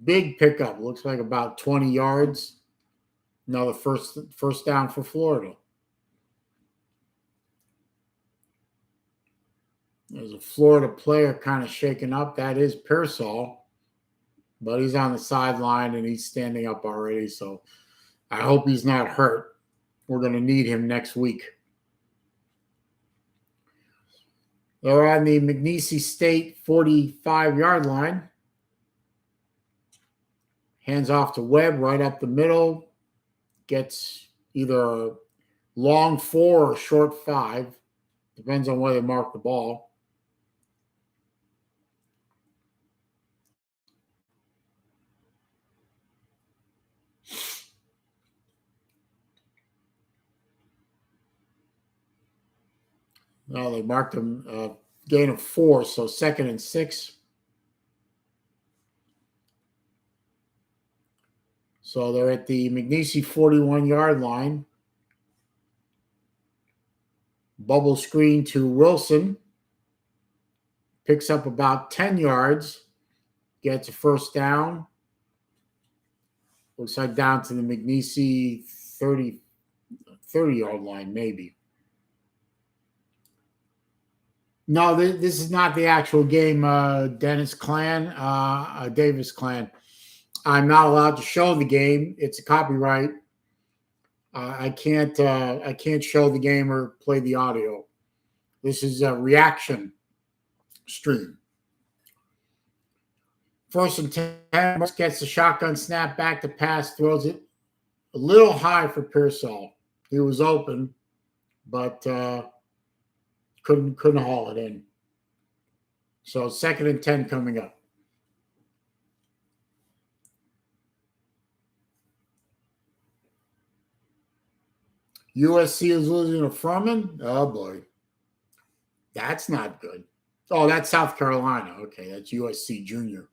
Big pickup, looks like about 20 yards. Another first down for Florida. There's a Florida player kind of shaken up. That is Purcell. But he's on the sideline and he's standing up already. So I hope he's not hurt. We're going to need him next week. They're on the McNeese State 45-yard line. Hands off to Webb right up the middle. Gets either a long 4 or a short 5. Depends on where they mark the ball. No, they marked him gain of 4, so 2nd and 6. So they're at the McNeese 41-yard line. Bubble screen to Wilson. Picks up about 10 yards. Gets a first down. Looks like down to the McNeese 30-yard line, maybe. No, this is not the actual game, Davis Clan. I'm not allowed to show the game. It's a copyright. I can't show the game or play the audio. This is a reaction stream. First and 10, gets the shotgun snap back to pass, throws it a little high for Purcell. He was open, but couldn't haul it in. So 2nd and 10 coming up. USC is losing to Furman. Oh boy, that's not good. Oh, that's South Carolina. Okay, that's USC Junior.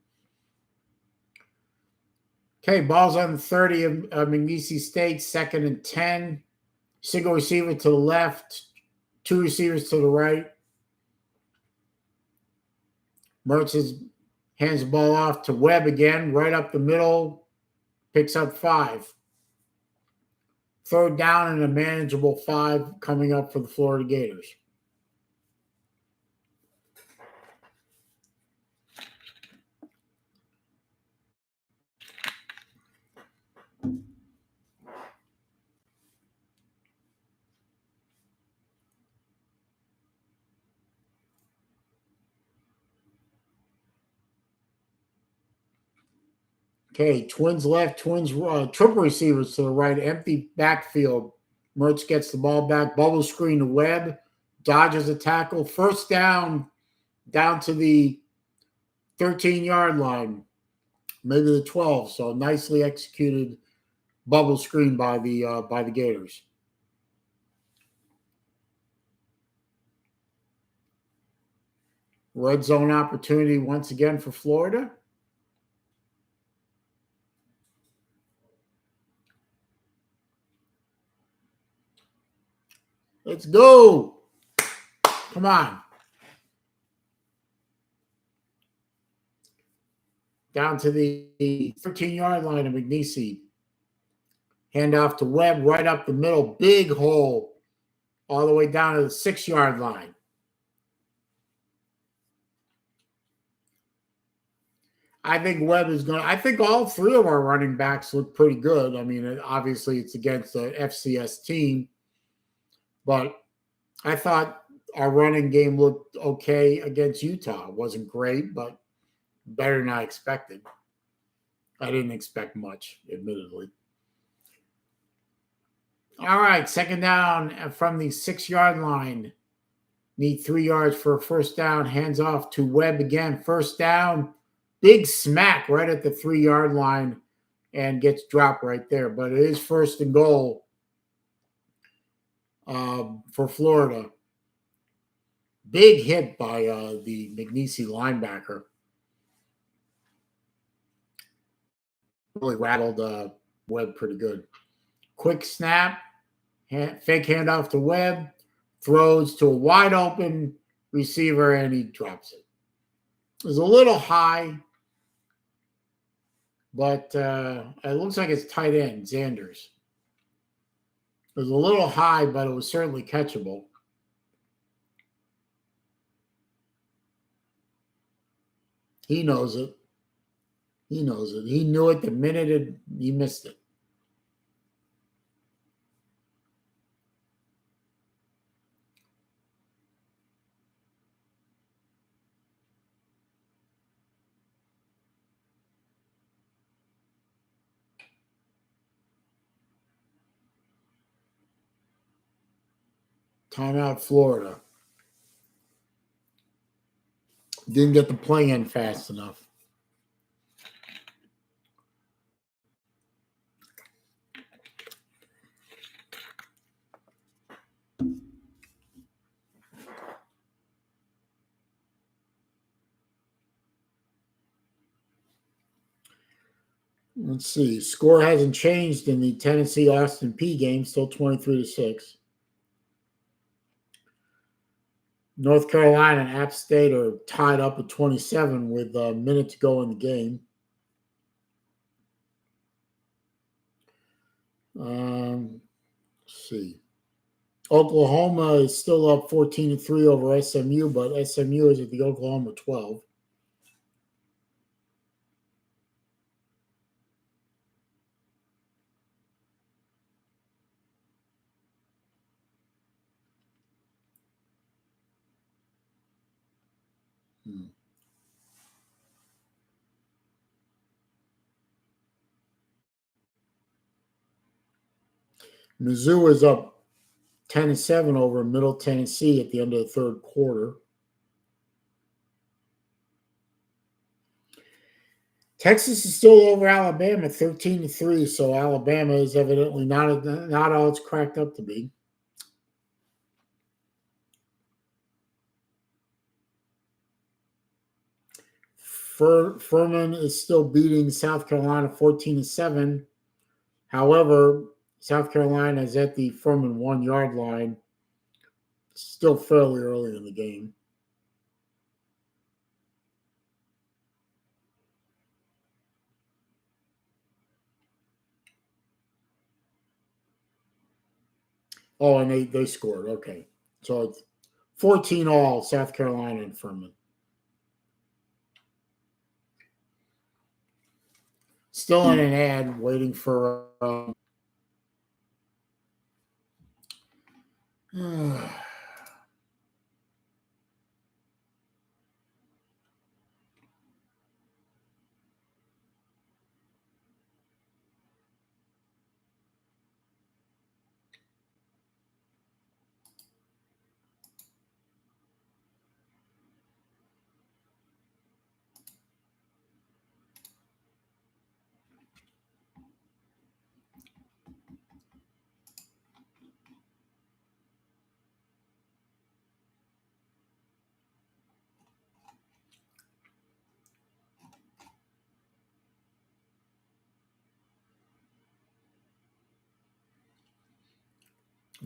Okay, ball's on the 30 of McNeese State, 2nd and 10. Single receiver to the left, 2 receivers to the right. Mertz hands the ball off to Webb again, right up the middle, picks up 5. 3rd down and a manageable 5 coming up for the Florida Gators. Okay, Twins left, Twins triple receivers to the right, empty backfield. Mertz gets the ball back, bubble screen to Webb, dodges a tackle, first down to the 13-yard line, maybe the 12. So nicely executed bubble screen by the Gators. Red zone opportunity once again for Florida. Let's go. Come on. Down to the 13-yard line of McNeese. Handoff to Webb right up the middle. Big hole all the way down to the 6-yard line. I think Webb is going to – I think all three of our running backs look pretty good. I mean, obviously it's against the FCS team. But I thought our running game looked okay against Utah. It wasn't great, but better than I expected. I didn't expect much, admittedly. All right, second down from the 6-yard line. Need 3 yards for a first down. Hands off to Webb again. First down. Big smack right at the 3-yard line and gets dropped right there. But it is first and goal for Florida. Big hit by the McNeese linebacker. Really rattled Webb pretty good. Quick snap. Fake handoff to Webb. Throws to a wide open receiver, and he drops it. It was a little high, but it looks like it's tight end, Xanders. It was a little high, but it was certainly catchable. He knows it. He knows it. He knew it the minute he missed it. Timeout, Florida. Didn't get the play in fast enough. Let's see. Score hasn't changed in the Tennessee-Austin Peay game. Still 23-6. North Carolina and App State are tied up at 27 with a minute to go in the game. Let's see. Oklahoma is still up 14-3 over SMU, but SMU is at the Oklahoma 12. Mizzou is up 10-7 over Middle Tennessee at the end of the third quarter. Texas is still over Alabama 13-3, so Alabama is evidently not all it's cracked up to be. Furman is still beating South Carolina 14-7. However, South Carolina is at the Furman 1-yard line. Still fairly early in the game. Oh, and they scored. Okay. So it's 14 all, South Carolina and Furman. Still in an ad, waiting for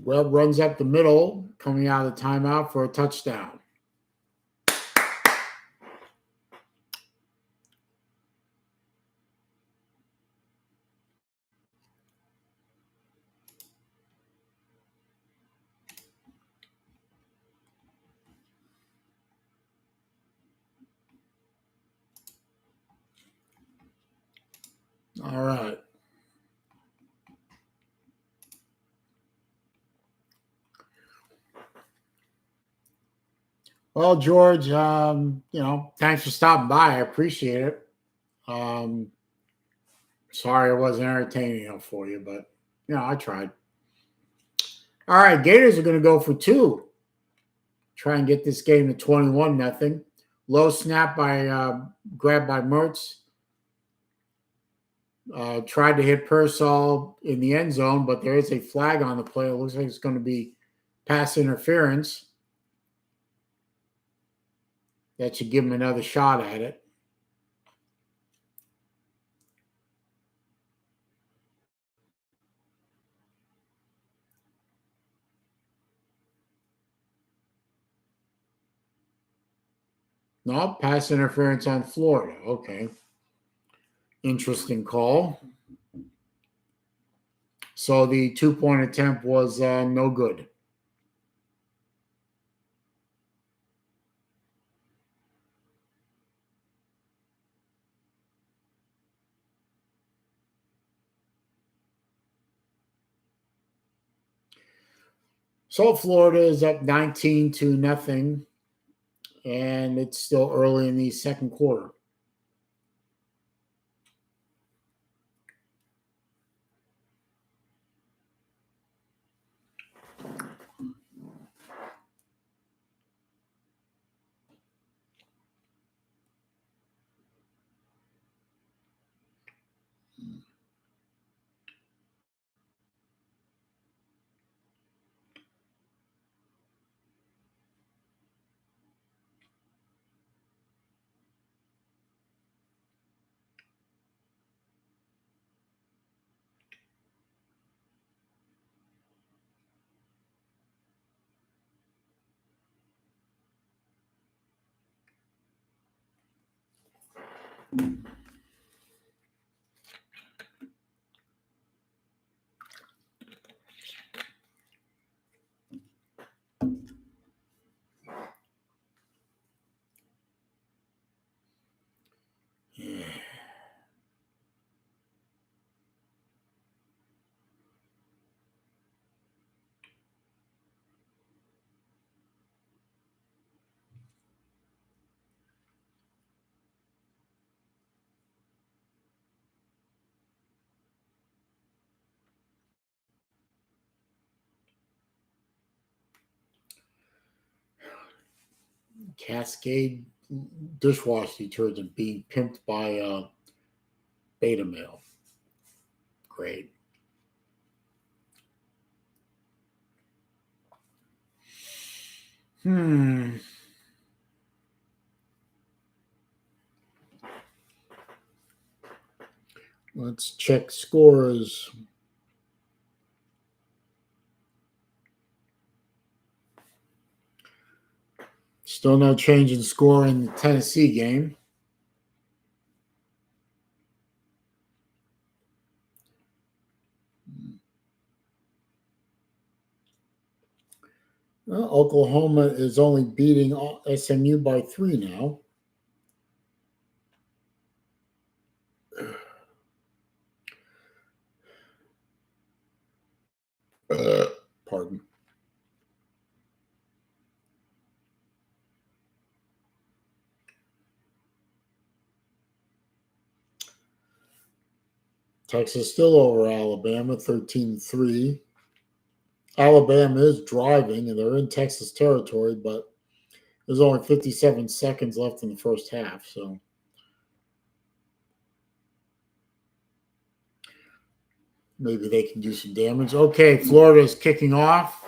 Webb runs up the middle, coming out of the timeout for a touchdown. All right. Well, George, thanks for stopping by. I appreciate it. Um, Sorry it wasn't entertaining enough for you, but I tried. All right, Gators are going to go for two. Try and get this game to 21-0. Low snap by grab by Mertz. Tried to hit Pearsall in the end zone, but there is a flag on the play. It looks like it's going to be pass interference. That should give him another shot at it. No, pass interference on Florida. Okay. Interesting call. So the 2-point attempt was no good. So Florida is up 19-0, and it's still early in the second quarter. Yeah. Cascade dishwasher detergent being pimped by Beta Male. Great. Let's check scores. Still no change in score in the Tennessee game. Well, Oklahoma is only beating SMU by 3 now. Pardon. Texas still over Alabama, 13-3. Alabama is driving, and they're in Texas territory, but there's only 57 seconds left in the first half, so maybe they can do some damage. Okay, Florida is kicking off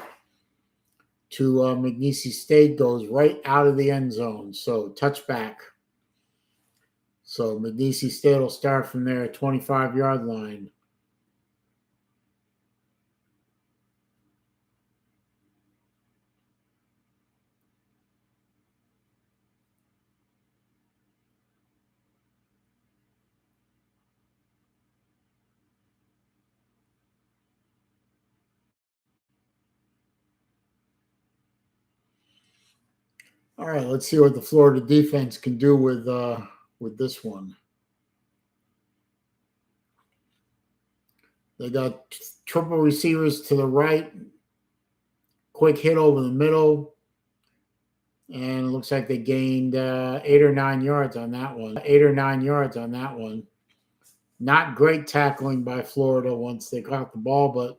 to McNeese State, goes right out of the end zone, so touchback. So McNeese State will start from their 25-yard line. All right, let's see what the Florida defense can do with this one. They got triple receivers to the right, quick hit over the middle, and it looks like they gained 8 or 9 yards on that one. 8 or 9 yards on that one. Not great tackling by Florida once they got the ball, but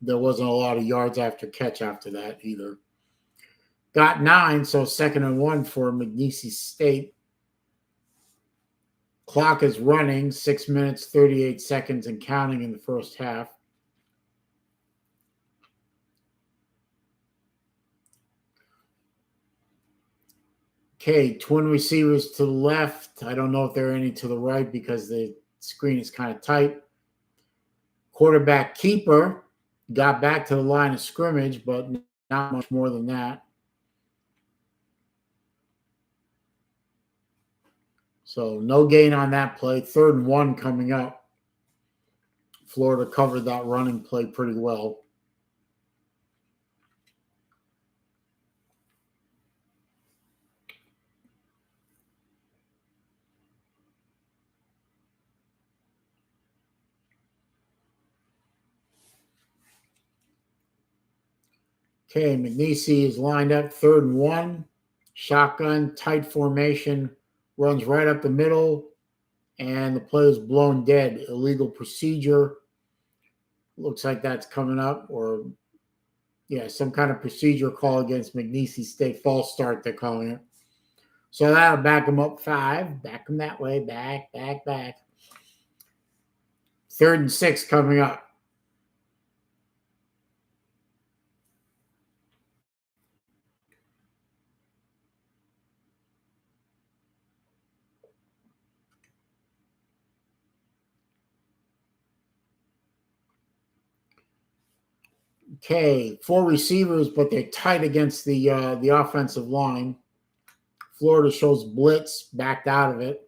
there wasn't a lot of yards after catch after that either. Got 9, so 2nd and 1 for McNeese State. Clock is running, 6 minutes, 38 seconds and counting in the first half. Okay, twin receivers to the left. I don't know if there are any to the right because the screen is kind of tight. Quarterback keeper got back to the line of scrimmage, but not much more than that. So no gain on that play. 3rd and 1 coming up. Florida covered that running play pretty well. Okay, McNeese is lined up 3rd and 1. Shotgun, tight formation, runs right up the middle, and the play is blown dead. Illegal procedure. Looks like that's coming up, or some kind of procedure call against McNeese State. False start, they're calling it. So that'll back them up 5. Back them that way. Back. 3rd and 6 coming up. Okay, 4 receivers, but they're tight against the offensive line. Florida shows blitz, backed out of it.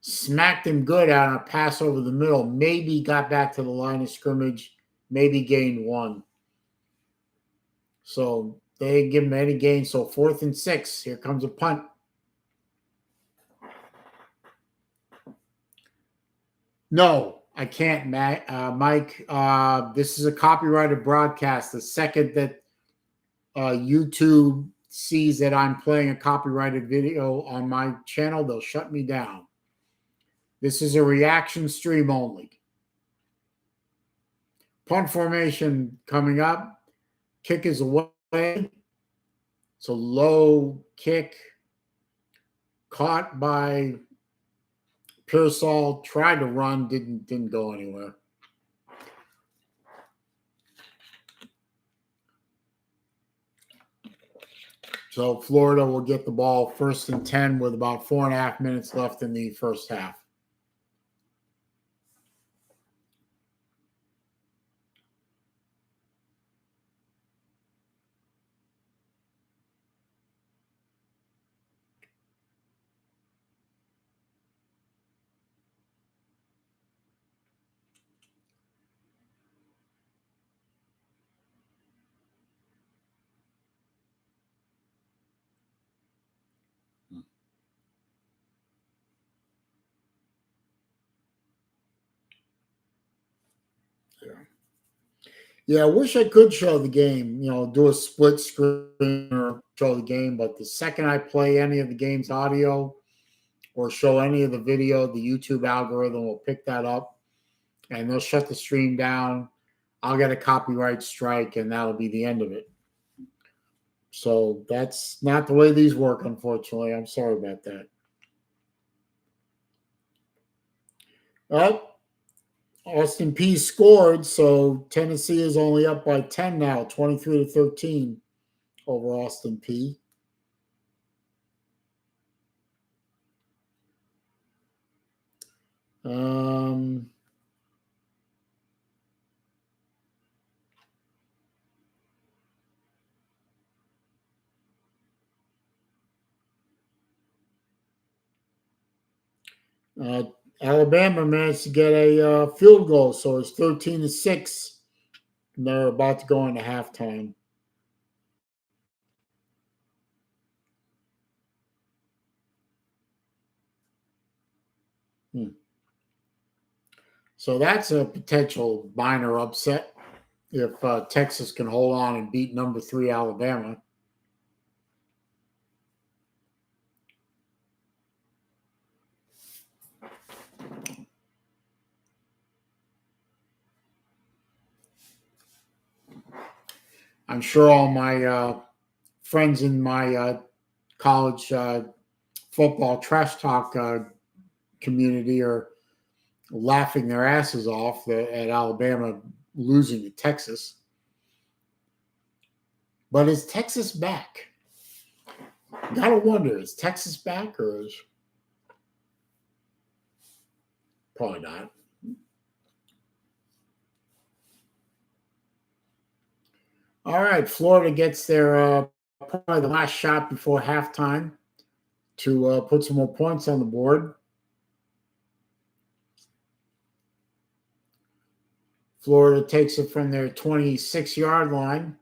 Smacked him good on a pass over the middle. Maybe got back to the line of scrimmage. Maybe gained 1. So they didn't give him any gain. So 4th and 6. Here comes a punt. No, I can't, Mike. This is a copyrighted broadcast. The second that YouTube sees that I'm playing a copyrighted video on my channel, they'll shut me down. This is a reaction stream only. Punt formation coming up. Kick is away. It's a low kick. Caught by Pearsall. Tried to run. Didn't go anywhere. So Florida will get the ball 1st and 10 with about 4.5 minutes left in the first half. Yeah, I wish I could show the game, do a split screen or show the game. But the second I play any of the game's audio or show any of the video, the YouTube algorithm will pick that up and they'll shut the stream down. I'll get a copyright strike and that'll be the end of it. So that's not the way these work, unfortunately. I'm sorry about that. Well, Austin Peay scored, so Tennessee is only up by 10 now, 23-13 over Austin Peay. Alabama managed to get a field goal, so it's 13-6. And they're about to go into halftime. So that's a potential minor upset if Texas can hold on and beat number 3 Alabama. I'm sure all my friends in my college football trash talk community are laughing their asses off at Alabama losing to Texas. But is Texas back? Gotta wonder, is Texas back or is probably not? All right, Florida gets their probably the last shot before halftime to put some more points on the board. Florida takes it from their 26-yard line.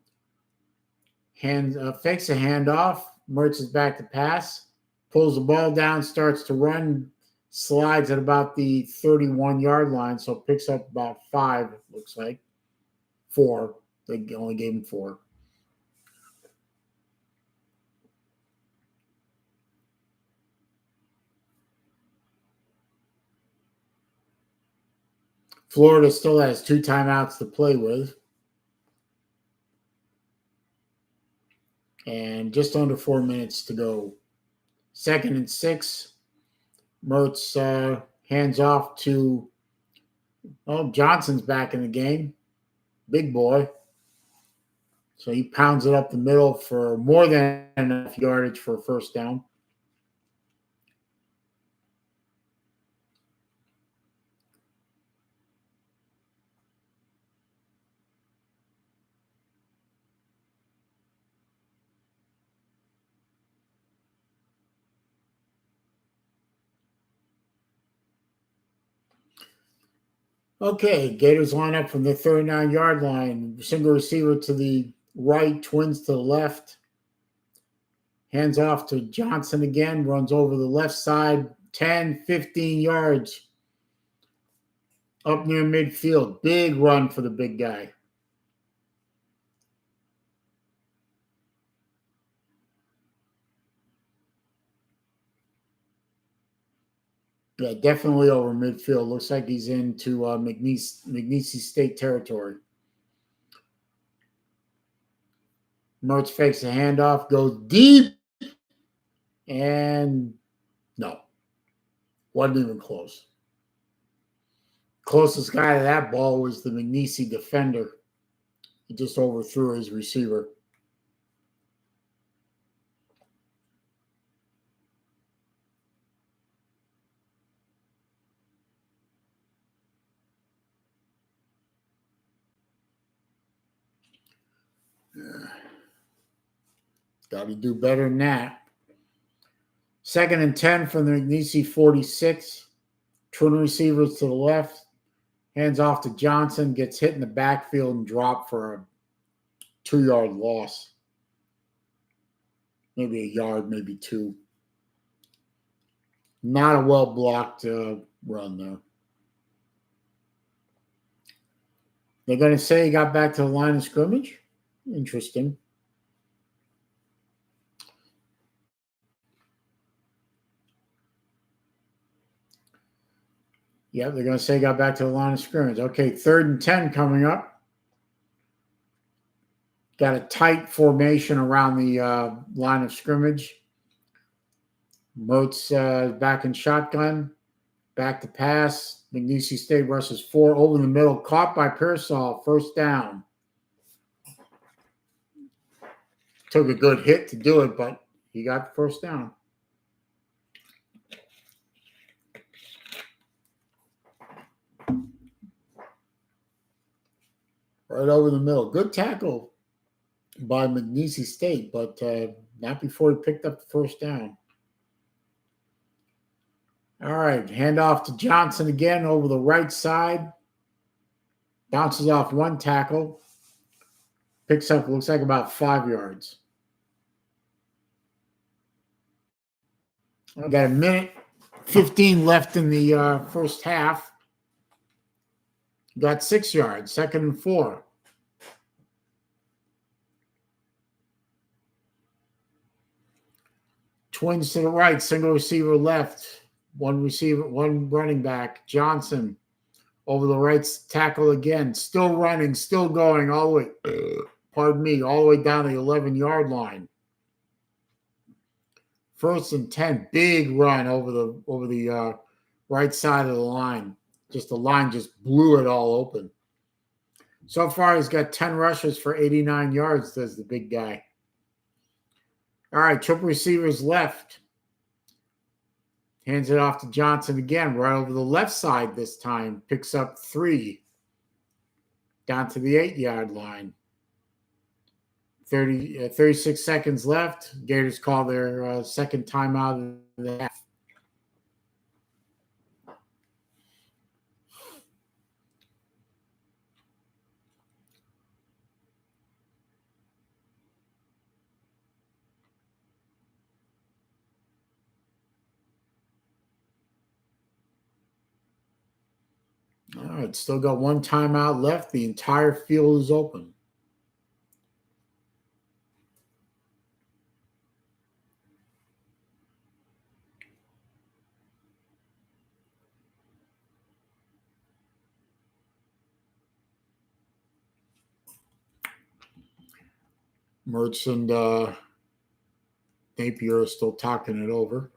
Fakes a handoff. Mertz is back to pass. Pulls the ball down, starts to run, slides at about the 31-yard line, so picks up about 5, it looks like. 4. They only gave him 4. Florida still has 2 timeouts to play with. And just under 4 minutes to go. 2nd and 6. Mertz hands off to, Johnson's back in the game. Big boy. So he pounds it up the middle for more than enough yardage for a first down. Okay, Gators line up from the 39-yard line. Single receiver to the right, twins to the left. Hands off to Johnson again, runs over the left side, 10, 15 yards up near midfield. Big run for the big guy. Yeah, definitely over midfield. Looks like he's into McNeese State territory. Mertz fakes a handoff, goes deep, and no, wasn't even close. Closest guy to that ball was the McNeese defender. He just overthrew his receiver. Got to do better than that. 2nd and 10 from the McNeese 46. Twin receivers to the left. Hands off to Johnson. Gets hit in the backfield and dropped for a 2-yard loss. Maybe a yard, maybe 2. Not a well-blocked run there. They're going to say he got back to the line of scrimmage. Interesting. Yeah, they're going to say he got back to the line of scrimmage. Okay, 3rd and 10 coming up. Got a tight formation around the line of scrimmage. Mertz back in shotgun. Back to pass. McNeese State rushes 4 over the middle. Caught by Pearsall. First down. Took a good hit to do it, but he got the first down. Right over the middle. Good tackle by McNeese State, but not before he picked up the first down. All right, handoff to Johnson again over the right side. Bounces off 1 tackle. Picks up, looks like about 5 yards. I got a minute 15 left in the first half. Got 6 yards, 2nd and 4. Twins to the right, single receiver left. One receiver, one running back. Johnson over the right tackle again. Still running, still going all the way, pardon me, all the way down the 11-yard line. 1st and 10, big run over the right side of the line. Just the line just blew it all open. So far, he's got 10 rushes for 89 yards, does the big guy. All right, triple receivers left. Hands it off to Johnson again, right over the left side this time. Picks up 3. Down to the 8-yard line. 36 seconds left. Gators call their second timeout of the half. All right, still got one timeout left. The entire field is open. Mertz and Napier are still talking it over.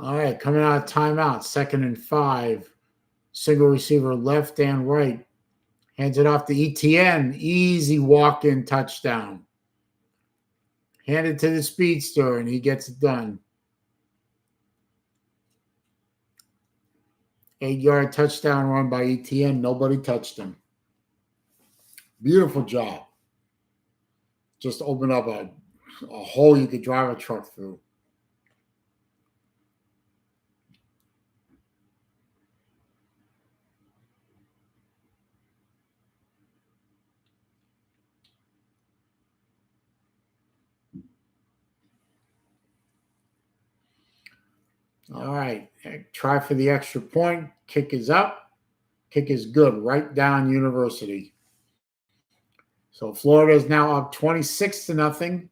All right, coming out of timeout, 2nd and 5. Single receiver left and right. Hands it off to ETN. Easy walk-in touchdown. Hand it to the speedster, and he gets it done. 8-yard touchdown run by ETN. Nobody touched him. Beautiful job. Just open up a hole you could drive a truck through. All right, try for the extra point. Kick is up. Kick is good. Right down University. So Florida is now up 26-0.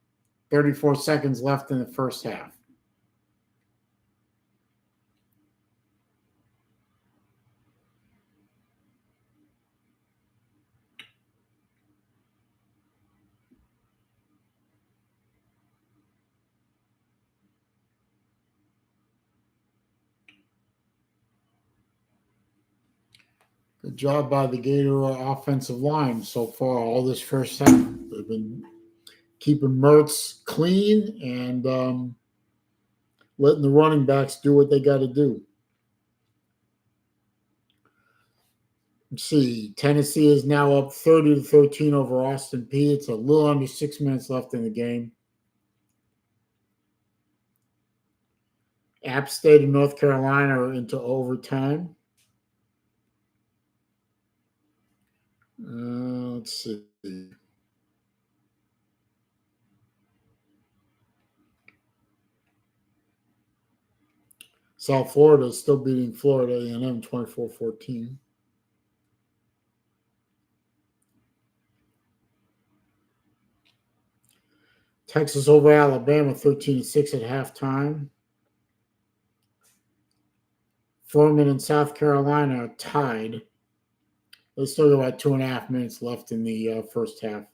34 seconds left in the first half. Good job by the Gator offensive line so far. All this first half, they've been keeping Mertz clean and letting the running backs do what they got to do. Let's see, Tennessee is now up 30-13 over Austin Peay. It's a little under 6 minutes left in the game. App State and North Carolina are into overtime. Let's see. South Florida is still beating Florida A&M 24-14. Texas over Alabama 13-6 at halftime. Furman and South Carolina are tied. There's still about 2.5 minutes left in the first half.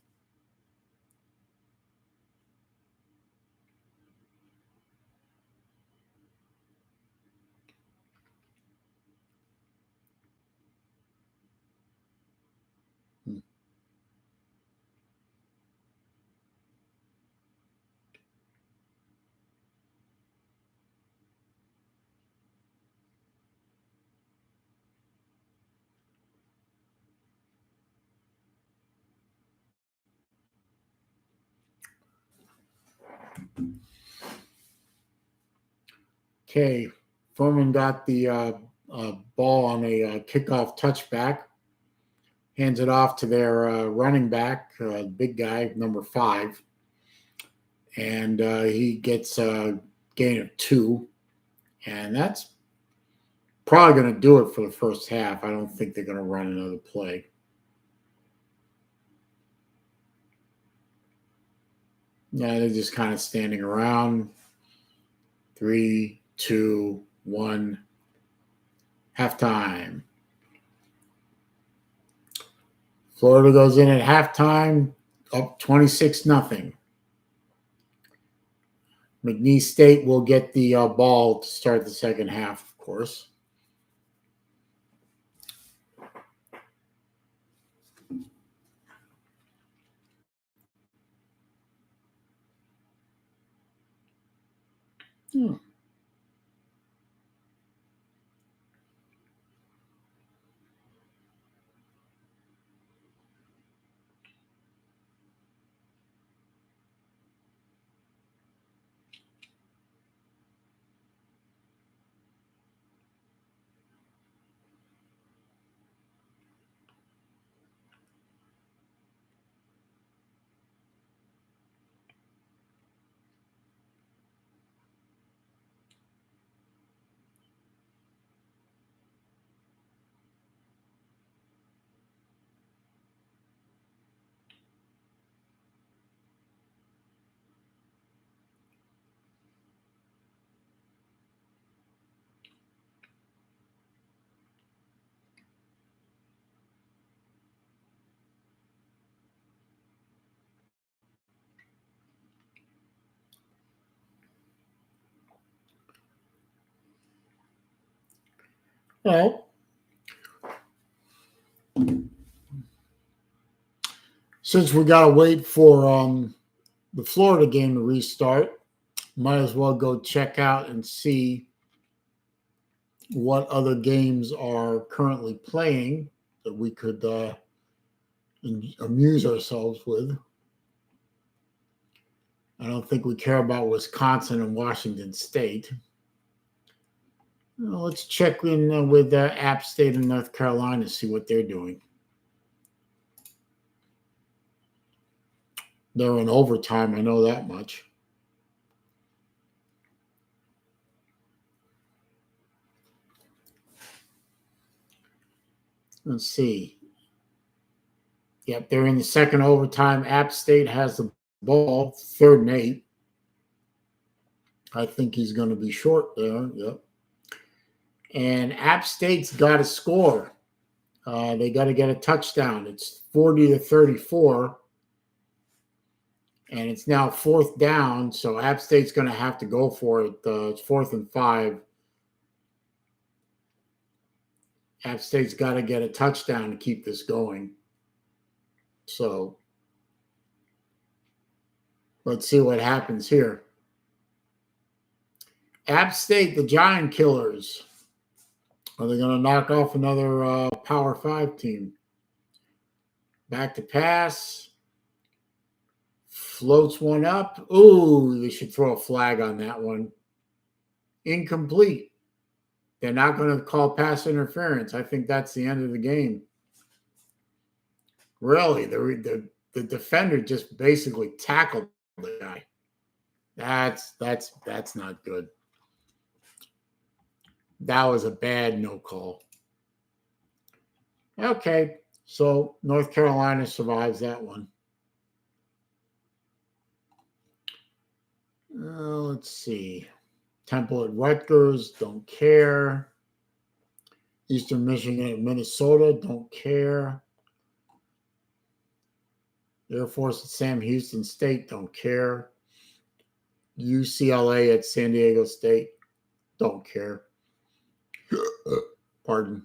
Okay, Furman got the ball on a kickoff touchback, hands it off to their running back, big guy, number 5, and he gets a gain of 2, and that's probably going to do it for the first half. I don't think they're going to run another play. Yeah, they're just kind of standing around. 3, 2, 1, halftime. Florida goes in at halftime, up 26-0. McNeese State will get the ball to start the second half, of course. Well, since we got to wait for the Florida game to restart, might as well go check out and see what other games are currently playing that we could amuse ourselves with. I don't think we care about Wisconsin and Washington State. Well, let's check in with App State and North Carolina, see what they're doing. They're in overtime, I know that much. Let's see. Yep, they're in the second overtime. App State has the ball, 3rd and 8. I think he's going to be short there. Yep. And App State's got to score. They got to get a touchdown. It's 40-34. And it's now 4th down. So App State's going to have to go for it. It's 4th and 5. App State's got to get a touchdown to keep this going. So let's see what happens here. App State, the Giant Killers. Are they going to knock off another Power 5 team? Back to pass. Floats one up. Ooh, they should throw a flag on that one. Incomplete. They're not going to call pass interference. I think that's the end of the game. Really, the defender just basically tackled the guy. That's not good. That was a bad no call. Okay, so North Carolina survives that one. Let's see. Temple at Rutgers, don't care. Eastern Michigan at Minnesota, don't care. Air Force at Sam Houston State, don't care. UCLA at San Diego State, don't care. Pardon.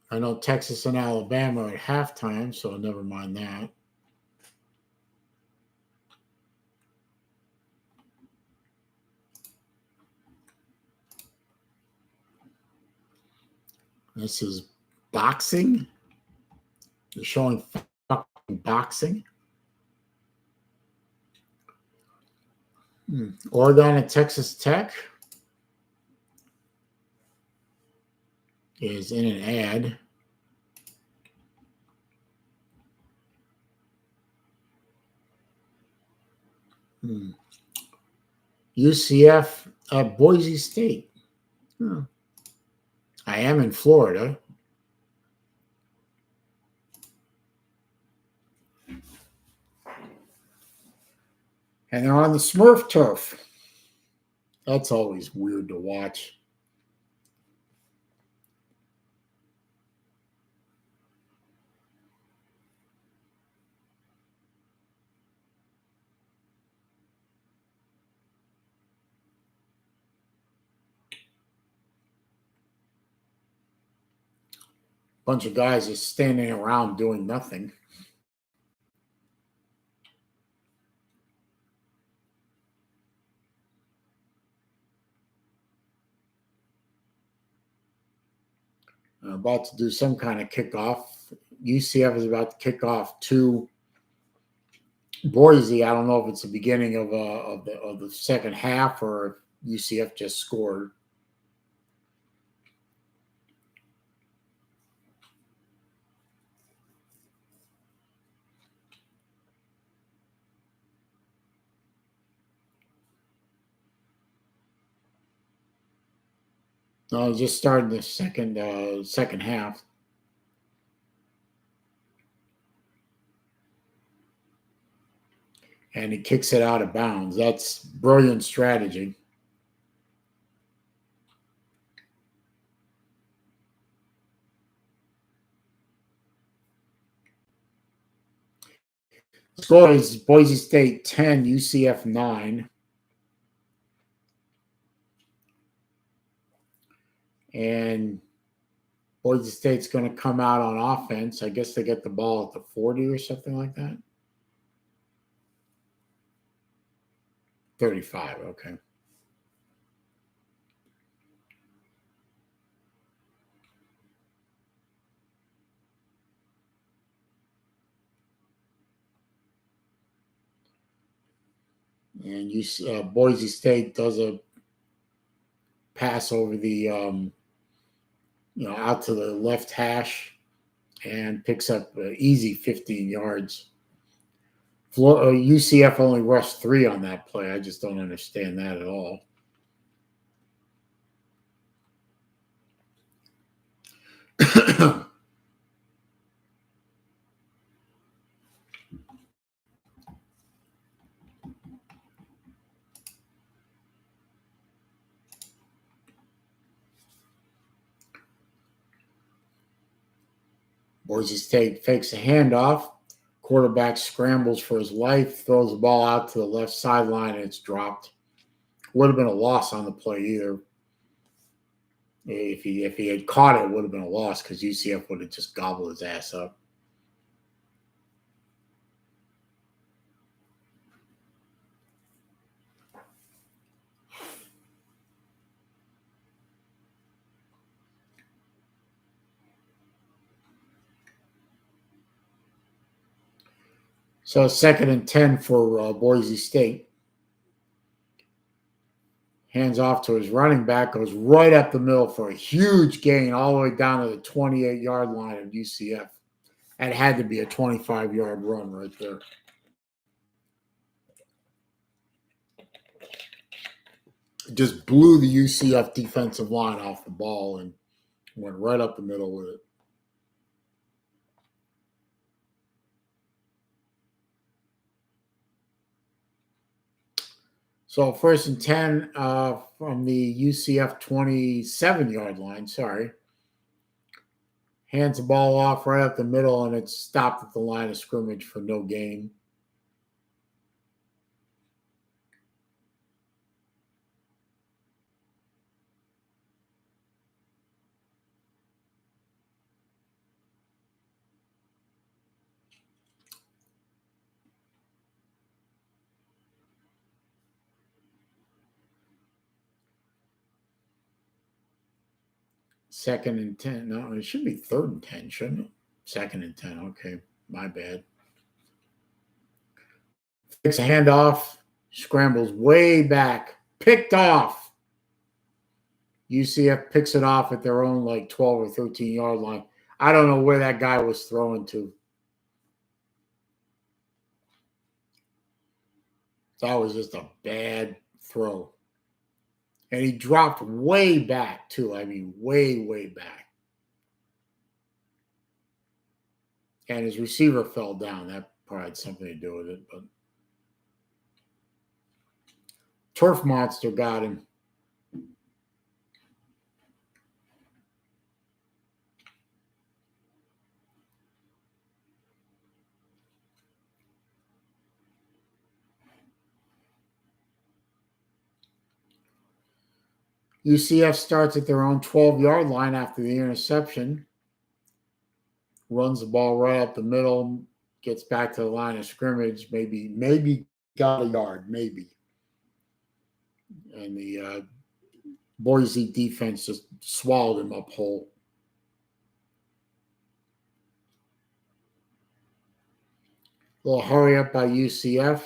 I know Texas and Alabama at halftime, so never mind that. This is boxing. They're showing boxing. Oregon and Texas Tech is in an ad. UCF at Boise State. I am in Florida. And they're on the Smurf turf. That's always weird to watch. Bunch of guys just standing around doing nothing. About to do some kind of kickoff. UCF is about to kick off to Boise. I don't know if it's the beginning of the second half or if UCF just scored. No, just starting the second half. And he kicks it out of bounds. That's brilliant strategy. Score is Boise State 10, UCF 9. And Boise State's going to come out on offense. I guess they get the ball at the 40 or something like that. 35, okay. And Boise State does a pass over the, out to the left hash and picks up easy 15 yards. UCF only rushed 3 on that play. I just don't understand that at all. Boise State fakes a handoff. Quarterback scrambles for his life, throws the ball out to the left sideline, and it's dropped. Would have been a loss on the play either. If he had caught it, it would have been a loss because UCF would have just gobbled his ass up. So 2nd and 10 for Boise State. Hands off to his running back, goes right up the middle for a huge gain all the way down to the 28-yard line of UCF. That had to be a 25-yard run right there. It just blew the UCF defensive line off the ball and went right up the middle with it. So 1st and 10 from the UCF 27-yard line. Sorry. Hands the ball off right up the middle, and it's stopped at the line of scrimmage for no gain. Second and 10. No, it should be 3rd and 10, shouldn't it? 2nd and 10. Okay, my bad. takes a handoff, scrambles way back, picked off. UCF picks it off at their own like 12 or 13-yard line. I don't know where that guy was throwing to. That was just a bad throw. And he dropped way back, too. I mean, way, way back. And his receiver fell down. That probably had something to do with it. But Turf Monster got him. UCF starts at their own 12-yard line after the interception. Runs the ball right up the middle, gets back to the line of scrimmage, maybe got a yard, maybe. And the Boise defense just swallowed him up whole. A little hurry up by UCF.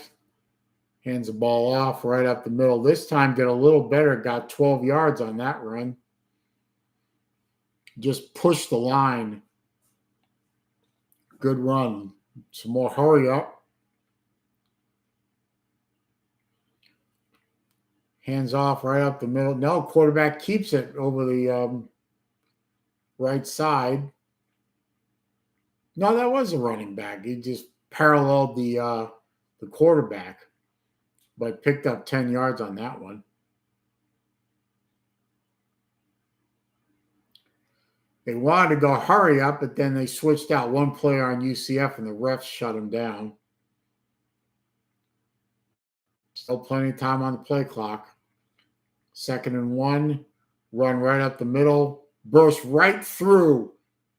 Hands the ball off right up the middle. This time did a little better, got 12 yards on that run. Just pushed the line. Good run. Some more hurry up. Hands off right up the middle. No, quarterback keeps it over the right side. No, that was a running back. He just paralleled the quarterback, but picked up 10 yards on that one. They wanted to go hurry up, but then they switched out one player on UCF, and the refs shut him down. Still plenty of time on the play clock. 2nd and 1, run right up the middle, burst right through,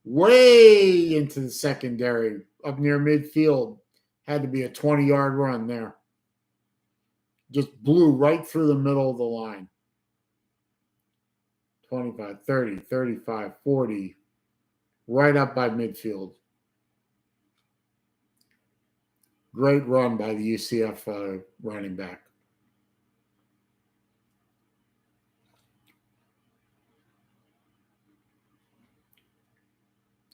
way into the secondary, up near midfield. Had to be a 20-yard run there. Just blew right through the middle of the line. 25, 30, 35, 40, right up by midfield. Great run by the UCF running back.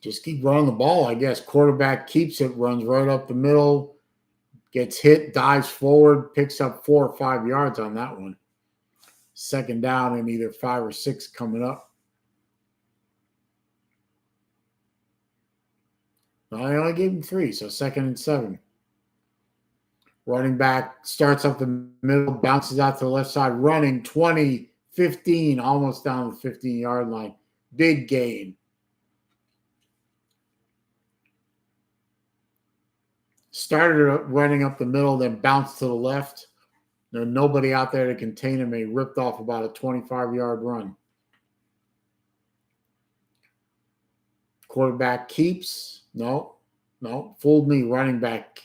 Just keep running the ball, I guess. Quarterback keeps it, runs right up the middle, gets hit, dives forward, picks up 4 or 5 yards on that one. 2nd down and either 5 or 6 coming up. No, I only gave him 3, so 2nd and 7. Running back starts up the middle, bounces out to the left side, running 20, 15, almost down the 15-yard line. Big gain. Started running up the middle, then bounced to the left. There was nobody out there to contain him. He ripped off about a 25-yard run. Quarterback keeps. No, fooled me. Running back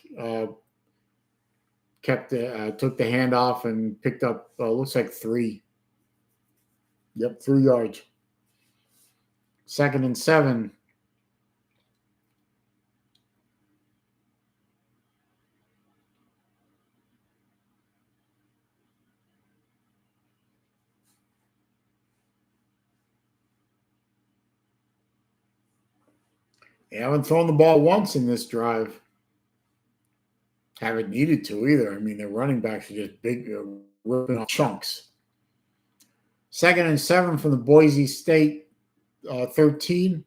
took the handoff and picked up, looks like 3. Yep, 3 yards. 2nd and 7. They haven't thrown the ball once in this drive. Haven't needed to either. I mean, their running backs are just big, ripping off chunks. 2nd and 7 from the Boise State 13.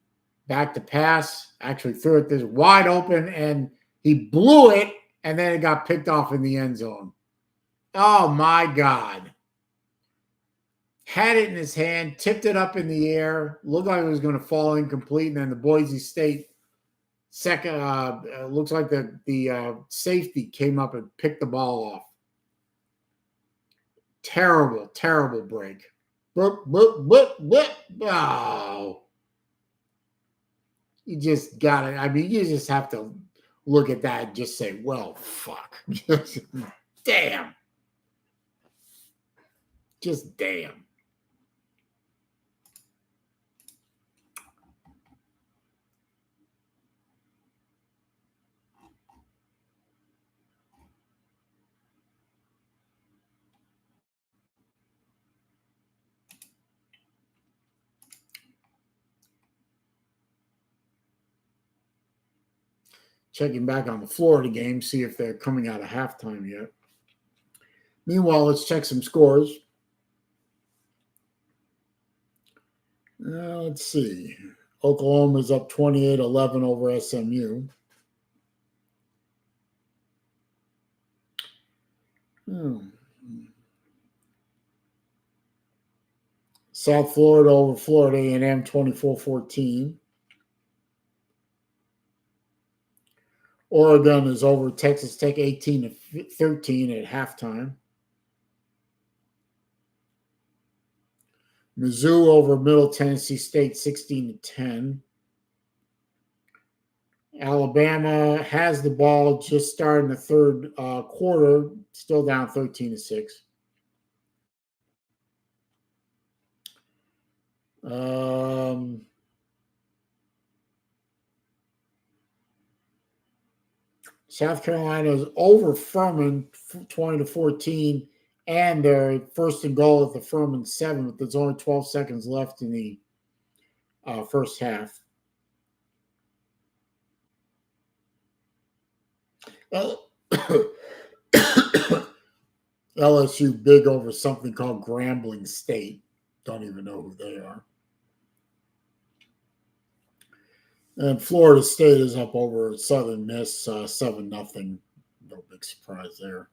Back to pass. Actually threw it this wide open, and he blew it, and then it got picked off in the end zone. Oh, my God. Had it in his hand, tipped it up in the air, looked like it was going to fall incomplete, and then the Boise State second, looks like the safety came up and picked the ball off. Terrible, terrible break. Oh. You just got it. I mean, you just have to look at that and just say, well, fuck. Damn. Just damn. checking back on the Florida game, see if they're coming out of halftime yet. Meanwhile, let's check some scores. Let's see. Oklahoma's up 28-11 over SMU. South Florida over Florida A&M 24-14. Oregon is over Texas Tech 18-13 at halftime. Mizzou over Middle Tennessee State 16-10. Alabama has the ball just starting the third quarter, still down 13-6. South Carolina is over Furman 20-14, and they're first and goal at the Furman 7, but there's only 12 seconds left in the first half. LSU big over something called Grambling State. Don't even know who they are. And Florida State is up over Southern Miss 7-0. No big surprise there.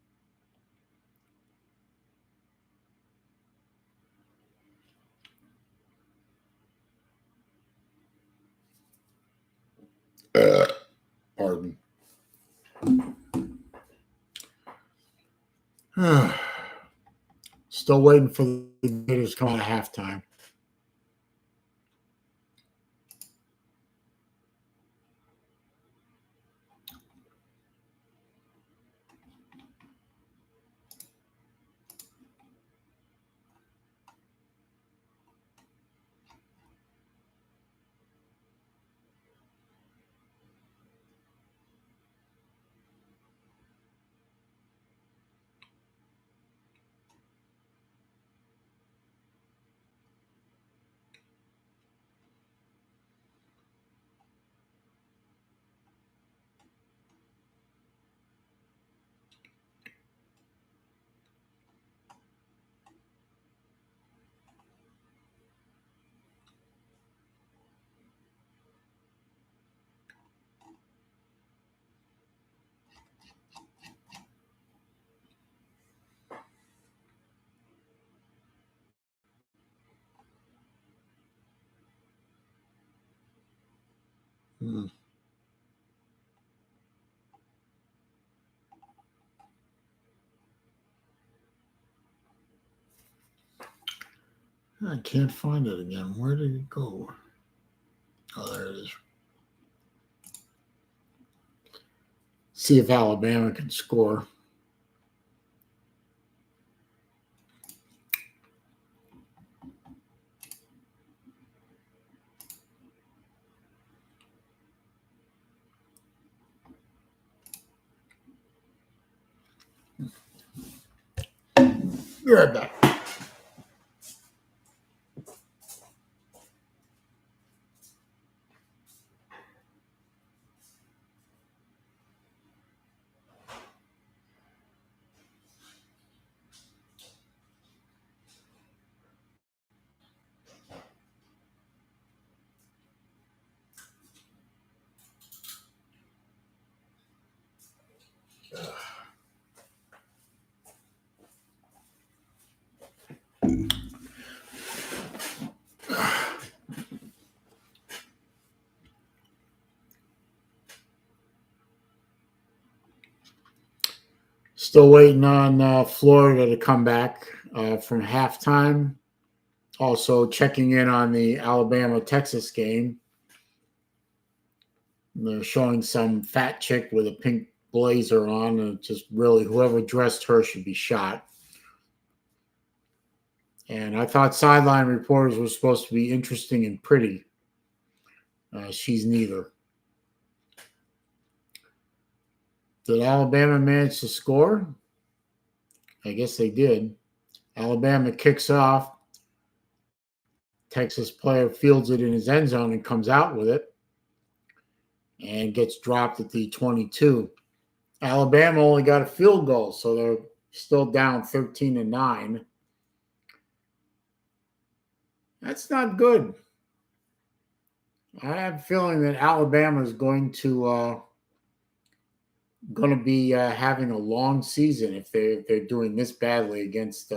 Pardon. Still waiting for the Gators to come out of halftime. I can't find it again. Where did it go? Oh, there it is. See if Alabama can score. Be right back. Still waiting on Florida to come back from halftime. Also checking in on the Alabama-Texas game. They're showing some fat chick with a pink blazer on, and just really whoever dressed her should be shot. And I thought sideline reporters were supposed to be interesting and pretty. She's neither. Did Alabama manage to score? I guess they did. Alabama kicks off. Texas player fields it in his end zone and comes out with it. and gets dropped at the 22. Alabama only got a field goal, so they're still down 13-9. That's not good. I have a feeling that Alabama is going to be having a long season if they're doing this badly against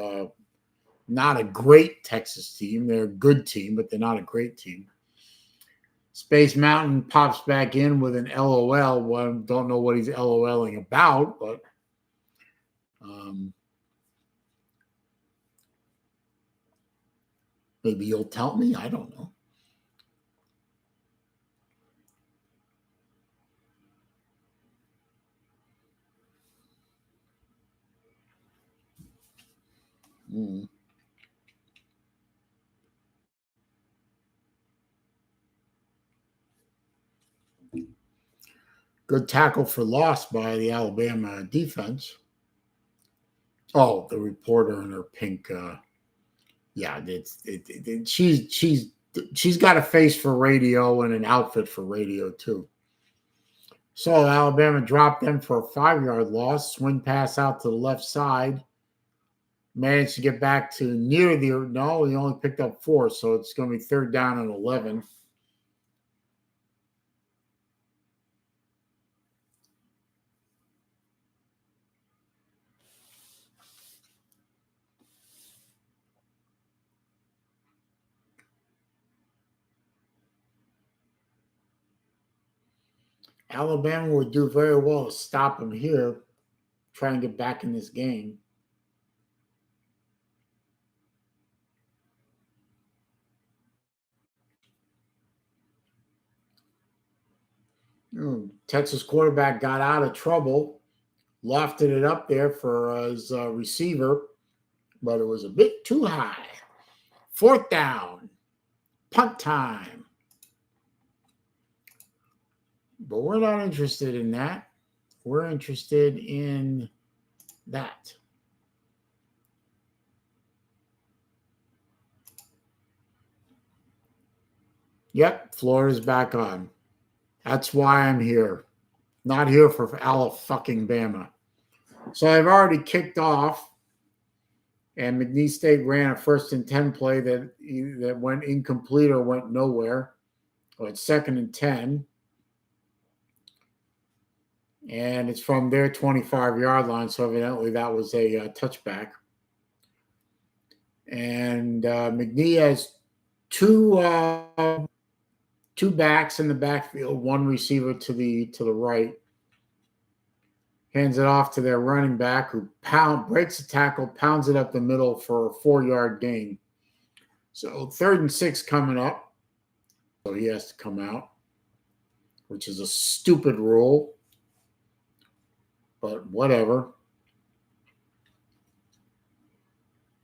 not a great Texas team. They're a good team, but they're not a great team. Space Mountain pops back in with an LOL. Well, don't know what he's LOLing about, but maybe you'll tell me. I don't know. Mm. Good tackle for loss by the Alabama defense. Oh, the reporter in her pink. Yeah, she's got a face for radio and an outfit for radio too. So Alabama dropped them for a 5-yard loss. Swing pass out to the left side. Managed to get back to near the. No, he only picked up 4, so it's going to be 3rd down and 11. Alabama would do very well to stop him here, try and get back in this game. Texas quarterback got out of trouble, lofted it up there for his receiver, but it was a bit too high. 4th down, punt time. But we're not interested in that. We're interested in that. Yep, Florida's back on. That's why I'm here. Not here for Alabama. So I've already kicked off, and McNeese State ran a 1st and 10 play that went incomplete or went nowhere. So it's 2nd and 10. And it's from their 25-yard line, so evidently that was a touchback. And McNeese has two backs in the backfield, one receiver to the right. Hands it off to their running back, who breaks the tackle, pounds it up the middle for a 4-yard gain. So 3rd and 6 coming up. So he has to come out, which is a stupid rule, but whatever.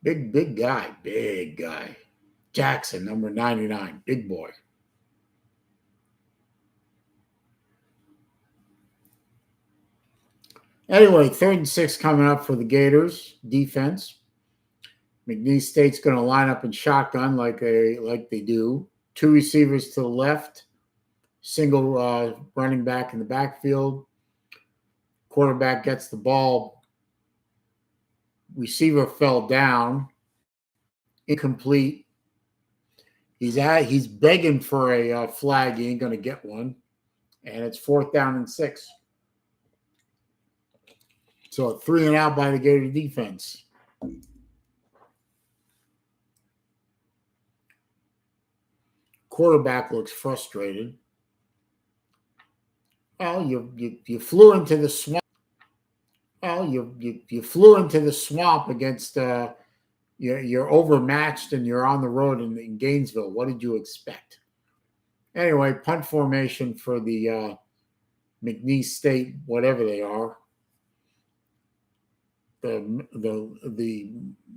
Big guy. Jackson, number 99, big boy. Anyway, 3rd and 6 coming up for the Gators defense. McNeese State's going to line up in shotgun like they do. 2 receivers to the left, single running back in the backfield. Quarterback gets the ball. Receiver fell down. Incomplete. He's begging for a flag. He ain't going to get one. And it's 4th down and 6. So a 3 and out by the Gator defense. Quarterback looks frustrated. Well, you flew into the swamp. Well, you flew into the swamp against you're overmatched and you're on the road in Gainesville. What did you expect? Anyway, punt formation for the McNeese State, whatever they are. The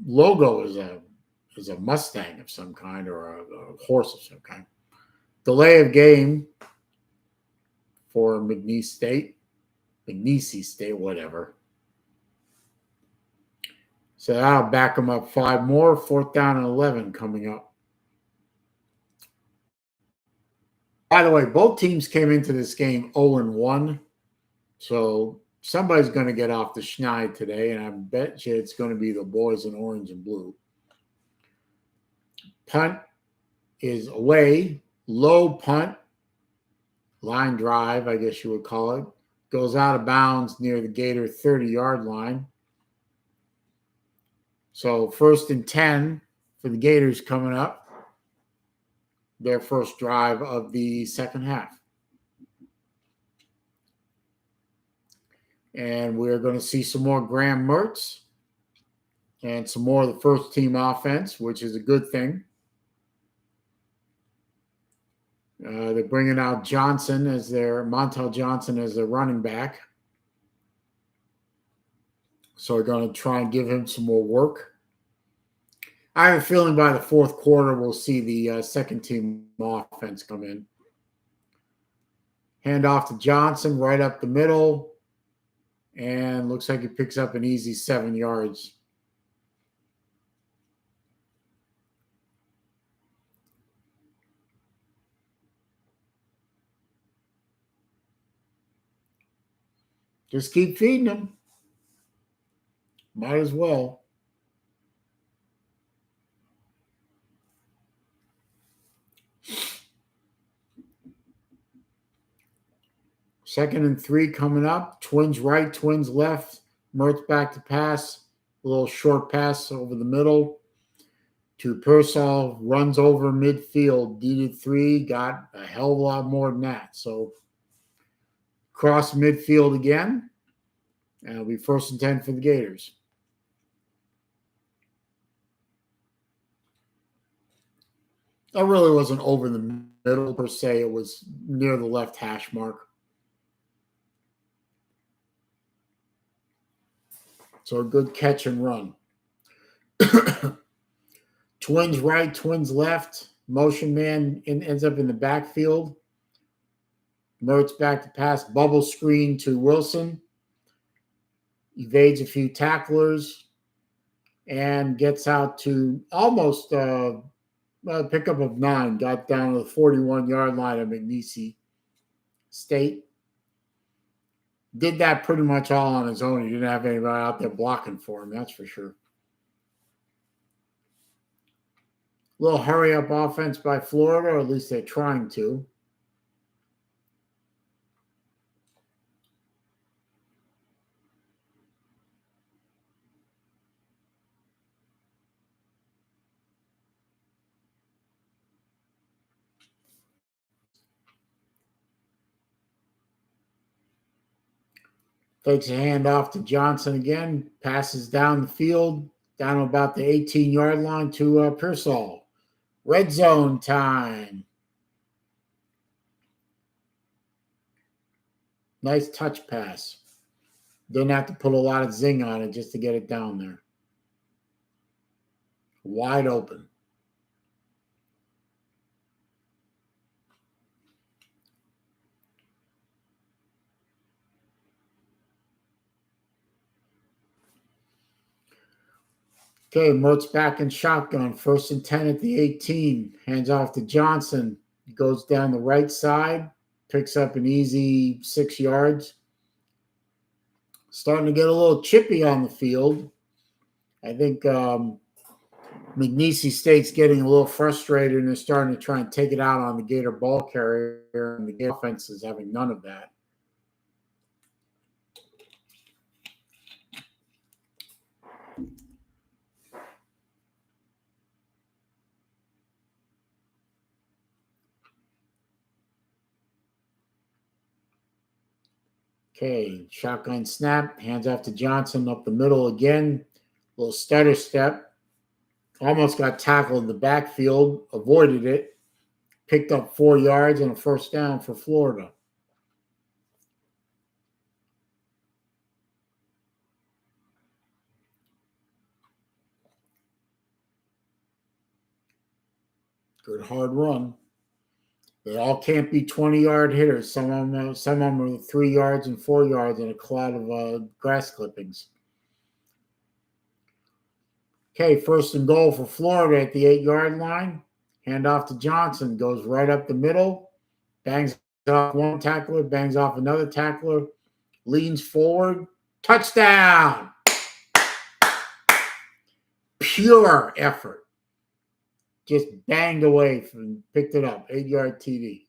logo is a Mustang of some kind or a horse of some kind. Delay of game for McNeese State, whatever. So that'll back them up 5 more. 4th down and 11 coming up. By the way, both teams came into this game 0-1. So somebody's going to get off the schneid today, and I bet you it's going to be the boys in orange and blue. Punt is away. Low punt. Line drive, I guess you would call it. Goes out of bounds near the Gator 30-yard line. So 1st and 10 for the Gators coming up. Their first drive of the second half. And we're going to see some more Graham Mertz and some more of the first team offense, which is a good thing. They're bringing out Montel Johnson as their running back. So we're going to try and give him some more work. I have a feeling by the fourth quarter we'll see the second team offense come in. Hand off to Johnson right up the middle. And looks like he picks up an easy 7 yards. Just keep feeding him. Might as well. Second and 3 coming up. Twins right, twins left. Mertz back to pass. A little short pass over the middle to Pearsall. Runs over midfield. Needed 3. Got a hell of a lot more than that. So cross midfield again. And it'll be 1st and 10 for the Gators. That really wasn't over the middle per se. It was near the left hash mark. So a good catch and run. Twins right, twins left. Motion man ends up in the backfield. Mertz back to pass. Bubble screen to Wilson. Evades a few tacklers. And gets out to almost a pickup of 9. Got down to the 41-yard line of McNeese State. Did that pretty much all on his own. He didn't have anybody out there blocking for him, that's for sure. A little hurry-up offense by Florida, or at least they're trying to. Takes a handoff to Johnson again. Passes down the field, down about the 18-yard line to Pearsall. Red zone time. Nice touch pass. Didn't have to put a lot of zing on it just to get it down there. Wide open. Okay, Mertz back in shotgun. 1st and 10 at the 18. Hands off to Johnson. Goes down the right side. Picks up an easy 6 yards. Starting to get a little chippy on the field. I think McNeese State's getting a little frustrated and they're starting to try and take it out on the Gator ball carrier. And the Gator offense is having none of that. Okay, shotgun snap, hands off to Johnson up the middle again. Little stutter step. Almost got tackled in the backfield, avoided it. Picked up 4 yards and a 1st down for Florida. Good hard run. They all can't be 20-yard hitters. Some of them are 3 yards and 4 yards in a cloud of grass clippings. Okay, 1st and goal for Florida at the 8-yard line. Hand off to Johnson. Goes right up the middle. Bangs off one tackler, bangs off another tackler, leans forward, touchdown. Pure effort. Just banged away from, picked it up, 8-yard TD.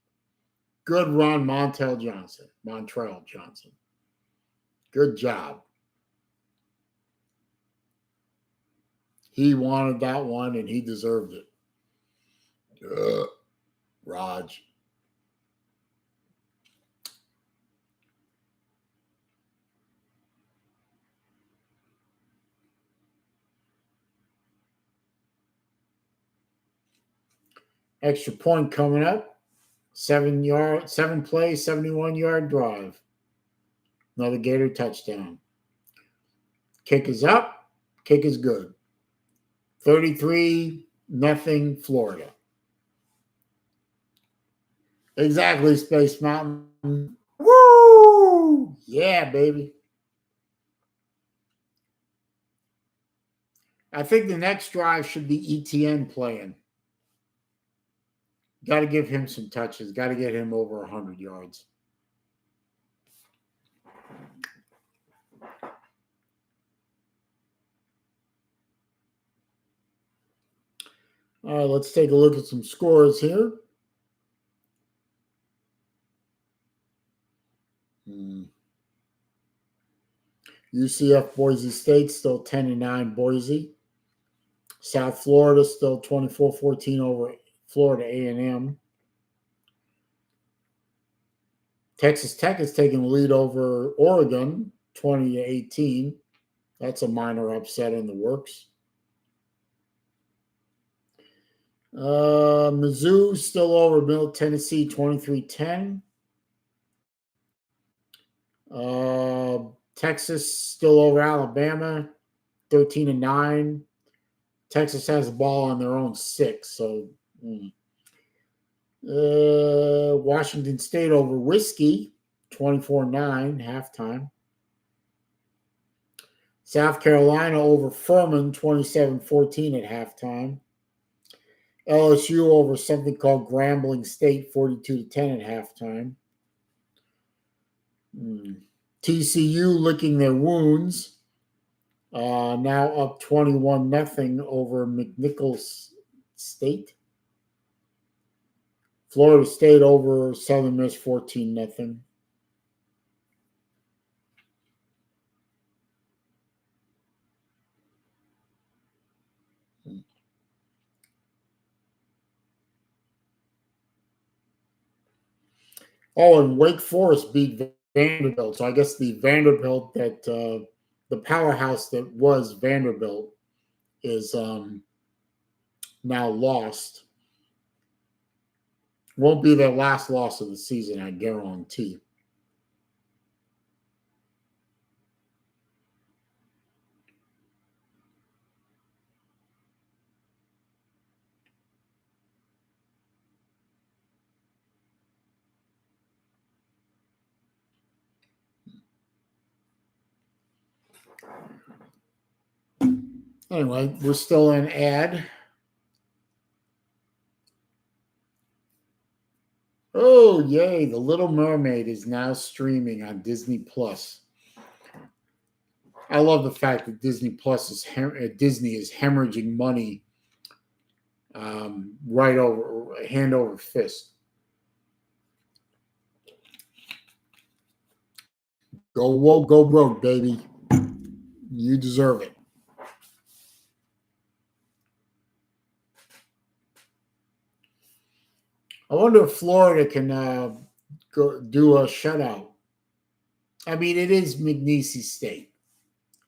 Good run, Montrell Johnson. Good job. He wanted that one, and he deserved it. Raj. Extra point coming up. 7 play, 71-yard drive. Another Gator touchdown. Kick is up. Kick is good. 33-0 Florida. Exactly, Space Mountain. Woo! Yeah, baby. I think the next drive should be ETN playing. Got to give him some touches. Got to get him over 100 yards. All right, let's take a look at some scores here. UCF Boise State still 10-9 Boise. South Florida still 24-14 over Florida A&M. Texas Tech is taking the lead over Oregon 20-18. That's a minor upset in the works. Mizzou still over Middle Tennessee 23-10. Texas still over Alabama 13-9. Texas has the ball on their own 6. So Washington State over Whiskey 24-9 halftime. South Carolina over Furman 27-14 at halftime. LSU over something called Grambling State 42-10 at halftime. TCU licking their wounds. Now up 21-0 over McNichols State. Florida State over Southern Miss 14-0. Oh, and Wake Forest beat Vanderbilt. So I guess the Vanderbilt that the powerhouse that was Vanderbilt is now lost. Won't be their last loss of the season, I guarantee. Anyway, we're still in ad. Oh, yay. The Little Mermaid is now streaming on Disney Plus. I love the fact that Disney Plus is Disney is hemorrhaging money right over hand over fist. Go woke, go broke, baby. You deserve it. I wonder if Florida can go do a shutout. I mean, it is McNeese State.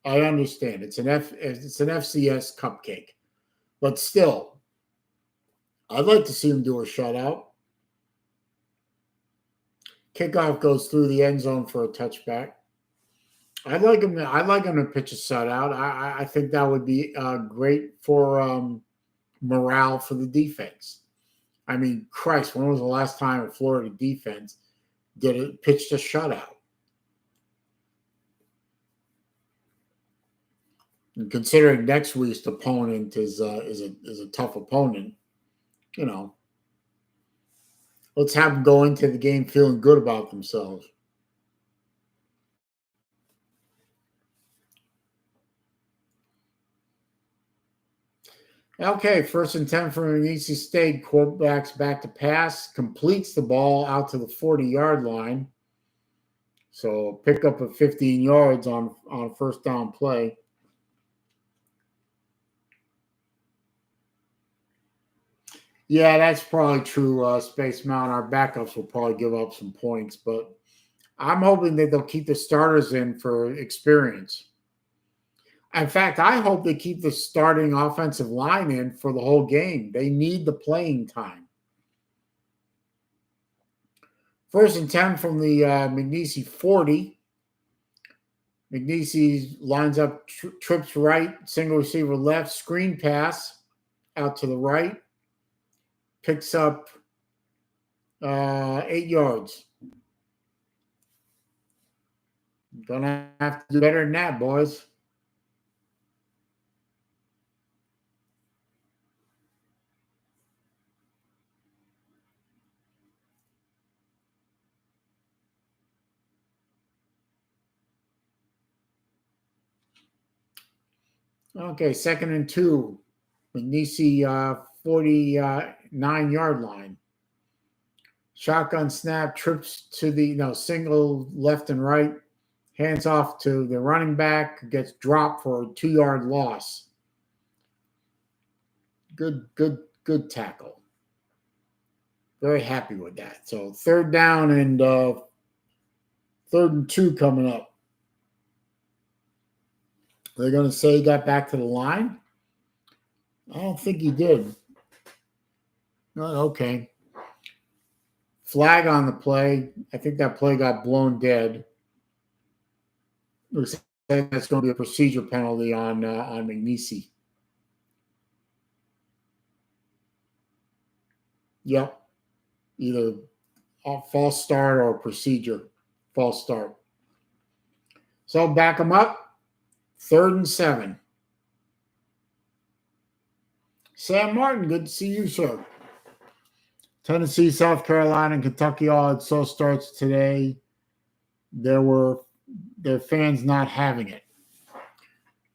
I understand it's an FCS cupcake, but still, I'd like to see them do a shutout. Kickoff goes through the end zone for a touchback. I'd like him to pitch a shutout. I think that would be great for morale for the defense. I mean, Christ, when was the last time a Florida defense pitched a shutout? And considering next week's opponent is a tough opponent, you know. Let's have them go into the game feeling good about themselves. Okay, 1st and 10 from McNeese State. Quarterback's back to pass, completes the ball out to the 40-yard line. So pick up of 15 yards on a first down play. Yeah, that's probably true, Space Mountain. Our backups will probably give up some points, but I'm hoping that they'll keep the starters in for experience. In fact, I hope they keep the starting offensive line in for the whole game. They need the playing time. 1st and 10 from the McNeese 40. McNeese lines up, trips right, single receiver left, screen pass out to the right, picks up 8 yards. Gonna have to do better than that, boys. Okay, 2nd and 2. McNeese 49-yard line. Shotgun snap, trips to the single left and right, hands off to the running back, gets dropped for a 2-yard loss. Good tackle. Very happy with that. So 3rd down and 3rd and 2 coming up. They're going to say he got back to the line. I don't think he did. Okay. Flag on the play. I think that play got blown dead. Looks like that's going to be a procedure penalty on McNeese. Yep. Either a false start or procedure. False start. So back them up. 3rd and 7. Sam Martin, good to see you, sir. Tennessee, South Carolina, and Kentucky all had slow starts today. There were their fans not having it.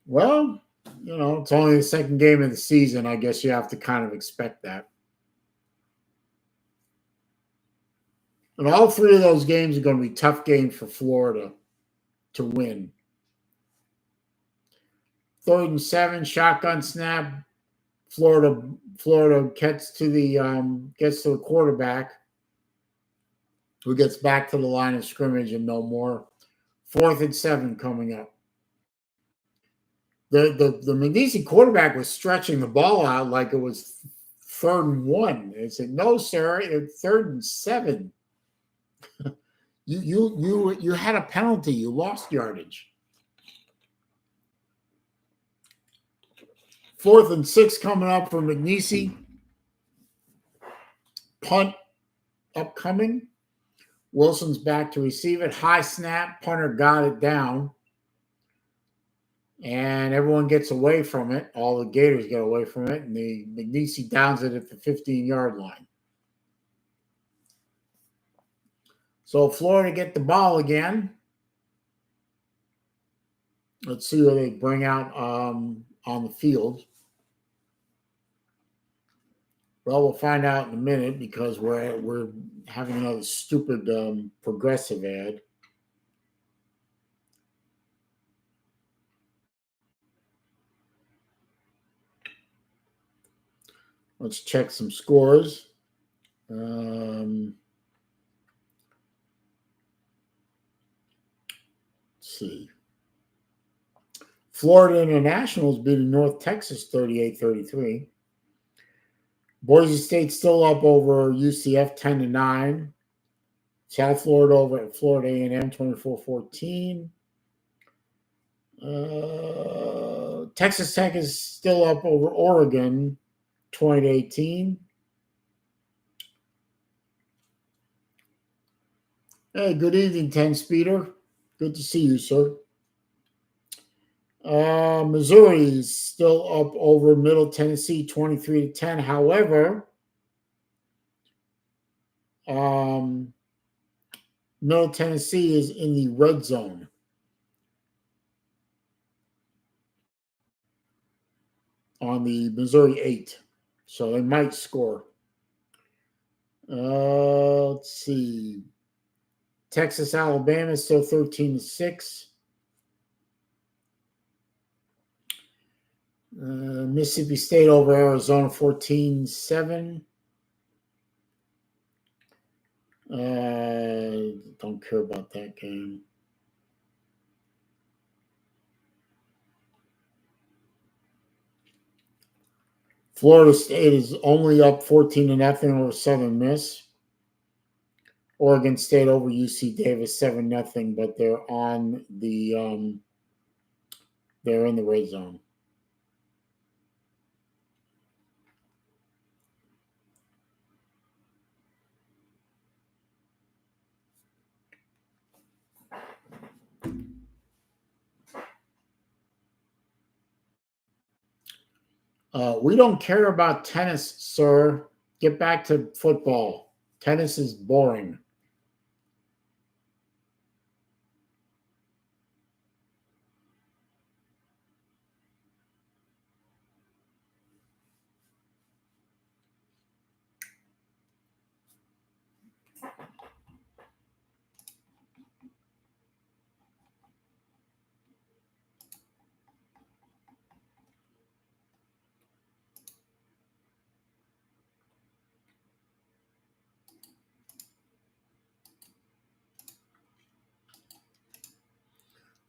Well, it's only the 2nd game of the season. I guess you have to kind of expect that. And all 3 of those games are going to be tough games for Florida to win. 3rd and 7, shotgun snap. Florida gets to the quarterback, who gets back to the line of scrimmage and no more. 4th and 7 coming up. The McNeese quarterback was stretching the ball out like it was 3rd and 1. They said, "No, sir, it's 3rd and 7. You had a penalty. You lost yardage." 4th and 6 coming up for McNeese. Punt upcoming. Wilson's back to receive it. High snap. Punter got it down. And everyone gets away from it. All the Gators get away from it. And the McNeese downs it at the 15-yard line. So Florida get the ball again. Let's see what they bring out on the field. Well, we'll find out in a minute because we're having another stupid progressive ad. Let's check some scores. Let's see. Florida Internationals beating North Texas 38-33. Boise State still up over UCF 10-9. South Florida over at Florida A&M 24-14. Texas Tech is still up over Oregon 20-18. Hey, good evening, 10-speeder. Good to see you, sir. Missouri is still up over Middle Tennessee 23-10. However, Middle Tennessee is in the red zone on the Missouri 8. So they might score. Let's see. Texas, Alabama is still 13-6. Mississippi State over Arizona 14-7. Don't care about that game. Florida State is only up 14-0 over Southern Miss. Oregon State over UC Davis 7-0, but they're on the they're in the red zone. We don't care about tennis, sir. Get back to football. Tennis is boring.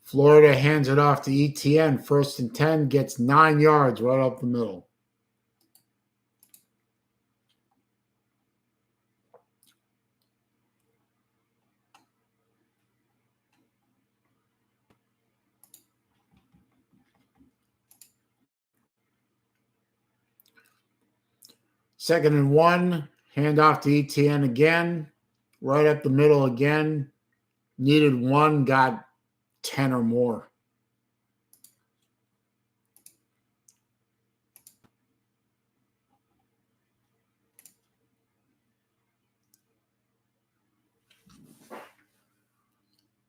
Florida hands it off to ETN. 1st and 10, gets 9 yards right up the middle. Second and 1, hand off to ETN again, right up the middle again. Needed 1, got 10 or more.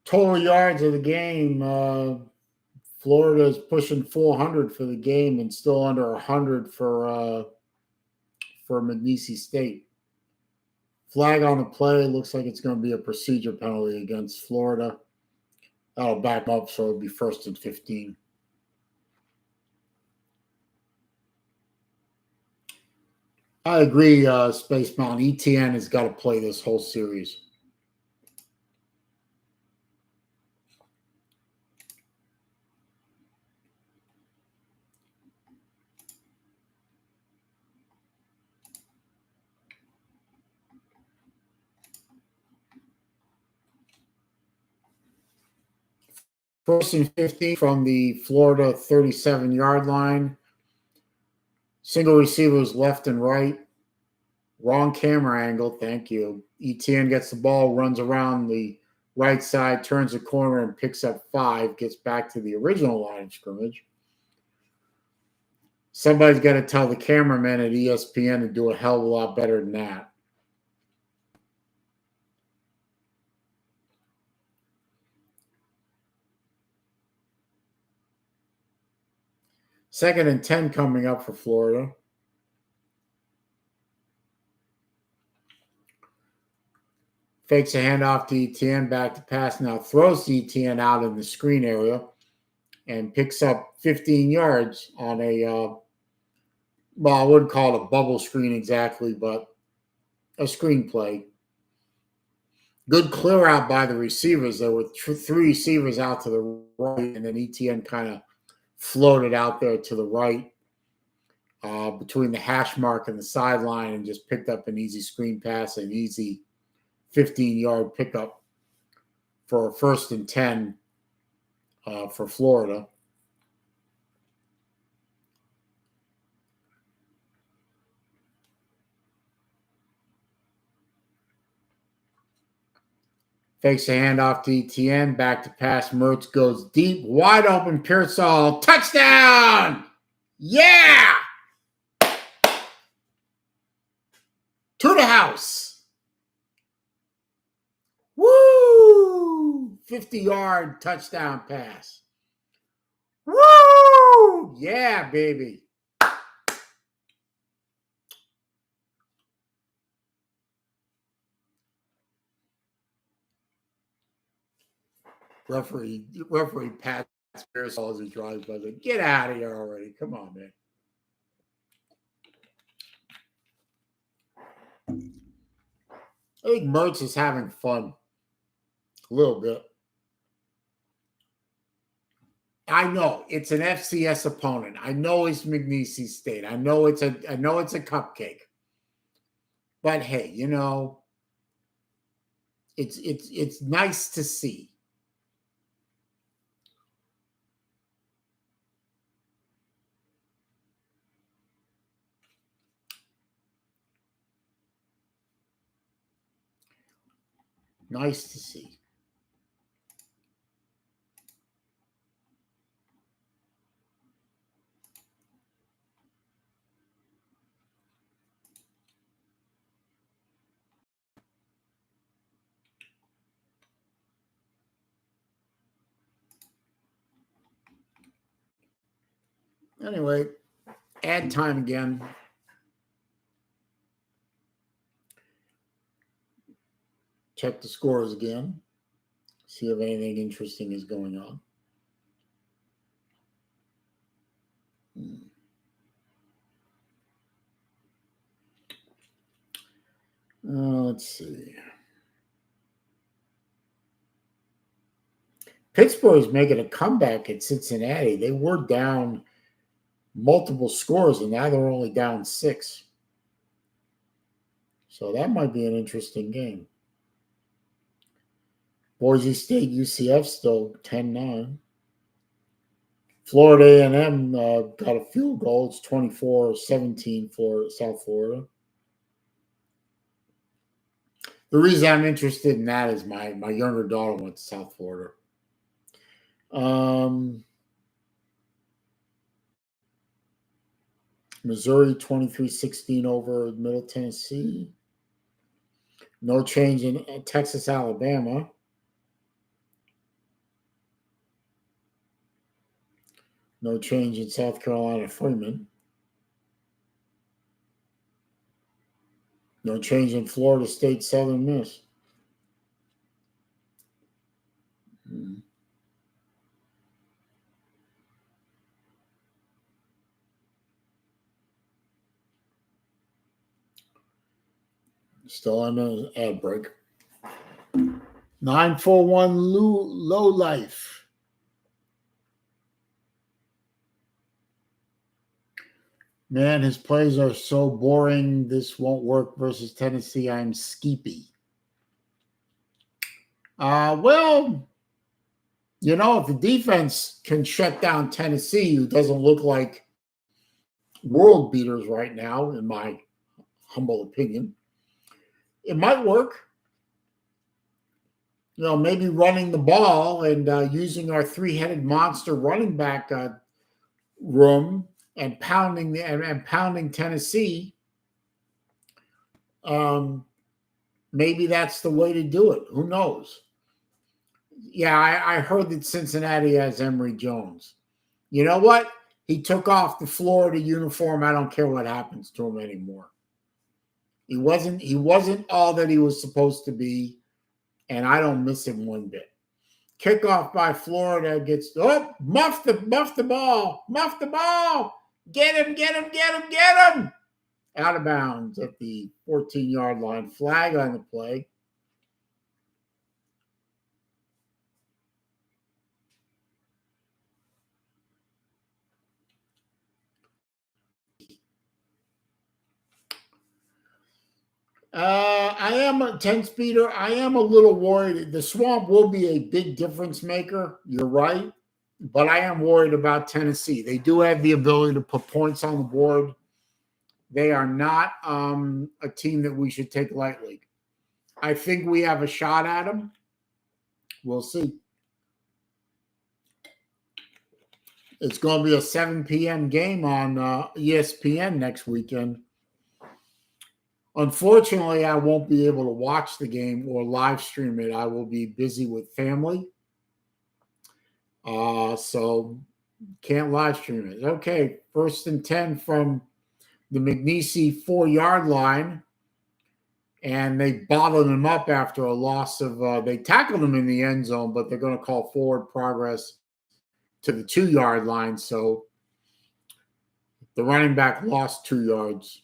Total yards of the game, Florida is pushing 400 for the game and still under 100 for McNeese State. Flag on the play. Looks like it's going to be a procedure penalty against Florida. That'll back up, so it'll be 1st and 15. I agree, Space Mountain. ETN has got to play this whole series. First and 15 from the Florida 37-yard line. Single receivers left and right. Wrong camera angle. Thank you. ETN gets the ball, runs around the right side, turns the corner, and picks up 5. Gets back to the original line of scrimmage. Somebody's got to tell the cameraman at ESPN to do a hell of a lot better than that. Second and 10 coming up for Florida. Fakes a handoff to ETN, back to pass. Now throws to ETN out in the screen area and picks up 15 yards on a, well, I wouldn't call it a bubble screen exactly, but a screen play. Good clear out by the receivers. There were 3 receivers out to the right, and then ETN kind of floated out there to the right between the hash mark and the sideline and just picked up an easy screen pass, an easy 15-yard pickup for a 1st and 10 for Florida. Fakes a handoff to ETN, back to pass. Mertz goes deep, wide open. Pearsall, touchdown! Yeah! To the house. 50-yard touchdown pass. Woo! Yeah, baby. Referee Pat Spears as he drives by. Get out of here already. Come on, man. I think Mertz is having fun. A little bit. I know it's an FCS opponent. I know it's McNeese State. I know it's a cupcake. But hey, it's nice to see. Nice to see. Anyway, ad time again. Check the scores again. See if anything interesting is going on. Let's see. Pittsburgh is making a comeback at Cincinnati. They were down multiple scores, and now they're only down 6. So that might be an interesting game. Boise State, UCF still 10-9. Florida A&M got a field goal. It's 24-17 for South Florida. The reason I'm interested in that is my younger daughter went to South Florida. Missouri 23-16 over Middle Tennessee. No change in Texas, Alabama. No change in South Carolina, Freeman. No change in Florida State, Southern Miss. Still on an ad break. 941 low life. Man, his plays are so boring. This won't work versus Tennessee. I'm skeepy. Well, if the defense can shut down Tennessee, who doesn't look like world beaters right now, in my humble opinion, it might work. Maybe running the ball and using our 3-headed monster running back room and pounding Tennessee. Maybe that's the way to do it. Who knows? Yeah, I heard that Cincinnati has Emory Jones. You know what? He took off the Florida uniform. I don't care what happens to him anymore. He wasn't all that he was supposed to be, and I don't miss him one bit. Kickoff by Florida gets muff the ball. Get him. Out of bounds at the 14-yard line. Flag on the play. I am a 10-speeder. I am a little worried. The swamp will be a big difference maker. You're right. But I am worried about Tennessee. They do have the ability to put points on the board. They are not a team that we should take lightly. I think we have a shot at them. We'll see. It's going to be a 7 p.m. game on ESPN next weekend. Unfortunately, I won't be able to watch the game or live stream it. I will be busy with family. So can't live stream it. Okay, 1st and 10 from the McNeese 4-yard line. And they bottled him up after a loss of, they tackled him in the end zone, but they're going to call forward progress to the 2-yard line. So the running back lost 2 yards.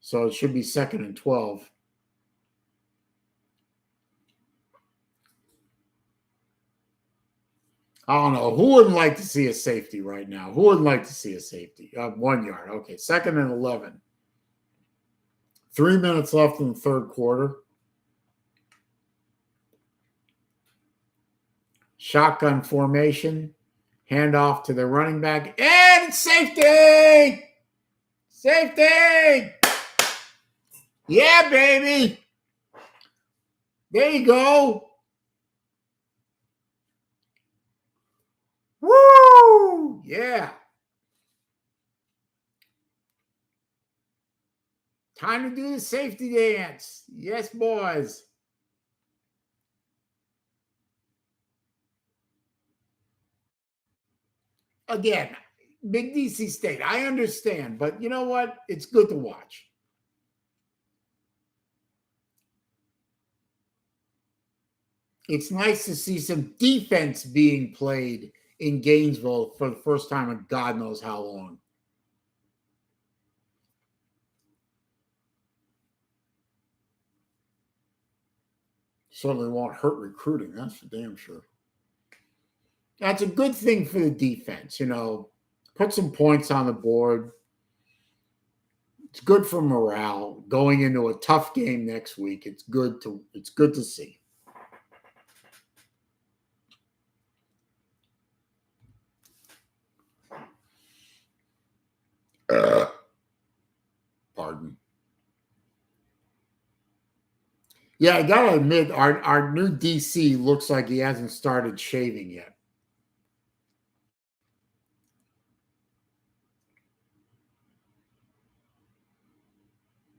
So it should be 2nd and 12. I don't know. Who wouldn't like to see a safety right now? Who wouldn't like to see a safety? 1 yard. Okay, 2nd and 11. 3 minutes left in the third quarter. Shotgun formation. Handoff to the running back. And safety! Safety! Yeah, baby! There you go. Woo! Yeah. Time to do the safety dance. Yes, boys. Again, big DC State. I understand, but you know what? It's good to watch. It's nice to see some defense being played in Gainesville for the first time in God knows how long. Certainly won't hurt recruiting, that's for damn sure. That's a good thing for the defense, put some points on the board. It's good for morale going into a tough game next week. It's good to see. Pardon. Yeah, I gotta admit, our new DC looks like he hasn't started shaving yet.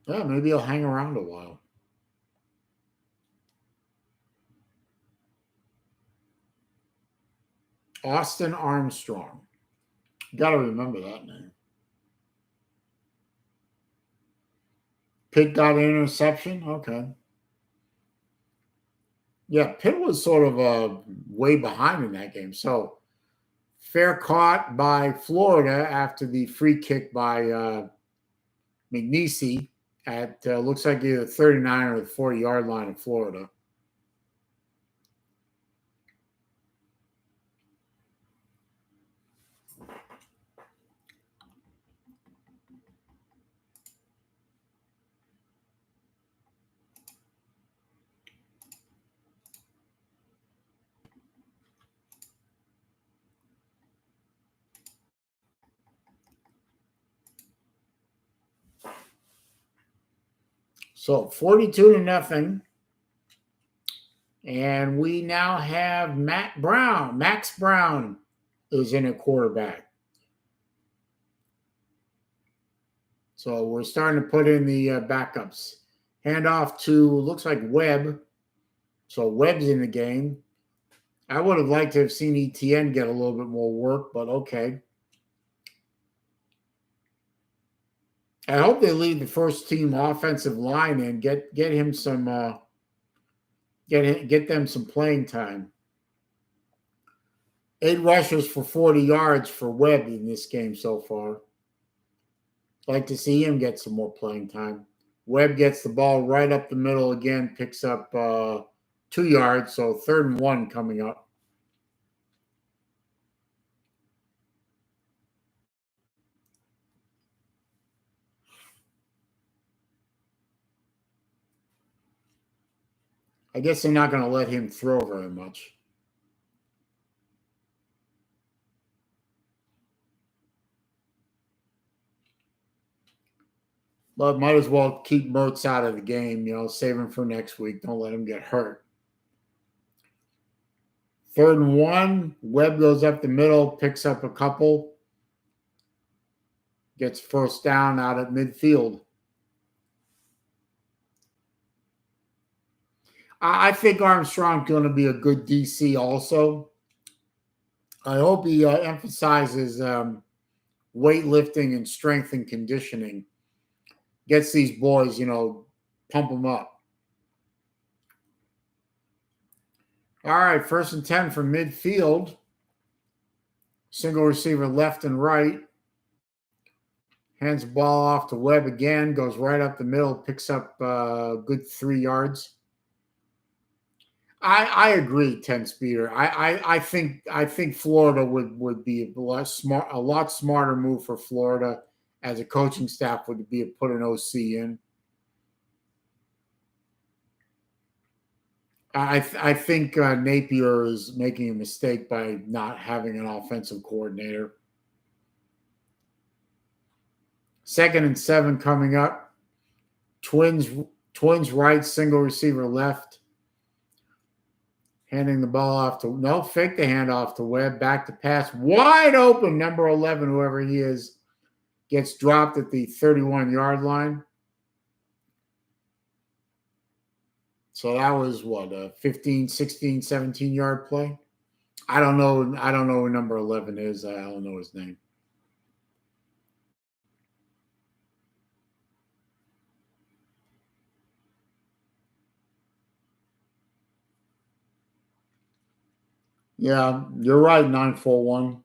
Yeah, maybe he'll hang around a while. Austin Armstrong. Gotta remember that name. Pitt got an interception? Okay. Yeah, Pitt was sort of way behind in that game. So fair caught by Florida after the free kick by McNeese at looks like either 39 or the 40-yard line of Florida. So 42-0. And we now have Max Brown is in a quarterback. So we're starting to put in the backups. Handoff to, looks like Webb. So Webb's in the game. I would have liked to have seen ETN get a little bit more work, but okay. I hope they leave the first team offensive line and get him some get them some playing time. 8 rushes for 40 yards for Webb in this game so far. I'd like to see him get some more playing time. Webb gets the ball right up the middle again, picks up 2 yards, so 3rd-and-1 coming up. I guess they're not going to let him throw very much. But might as well keep Mertz out of the game, save him for next week. Don't let him get hurt. 3rd-and-1, Webb goes up the middle, picks up a couple, gets first down out at midfield. I think Armstrong's going to be a good DC also. I hope he emphasizes weightlifting and strength and conditioning. Gets these boys, pump them up. All right, 1st and 10 from midfield. Single receiver left and right. Hands the ball off to Webb again. Goes right up the middle. Picks up a good 3 yards. I agree, 10-speeder. I think Florida would be a lot smarter move for Florida as a coaching staff would be to put an OC in. I think Napier is making a mistake by not having an offensive coordinator. 2nd and 7 coming up. Twins right, single receiver left. Handing the ball off to fake the handoff to Webb. Back to pass. Wide open. Number 11, whoever he is, gets dropped at the 31-yard line. So that was a 15, 16, 17-yard play. I don't know who number 11 is. I don't know his name. Yeah, you're right, 941.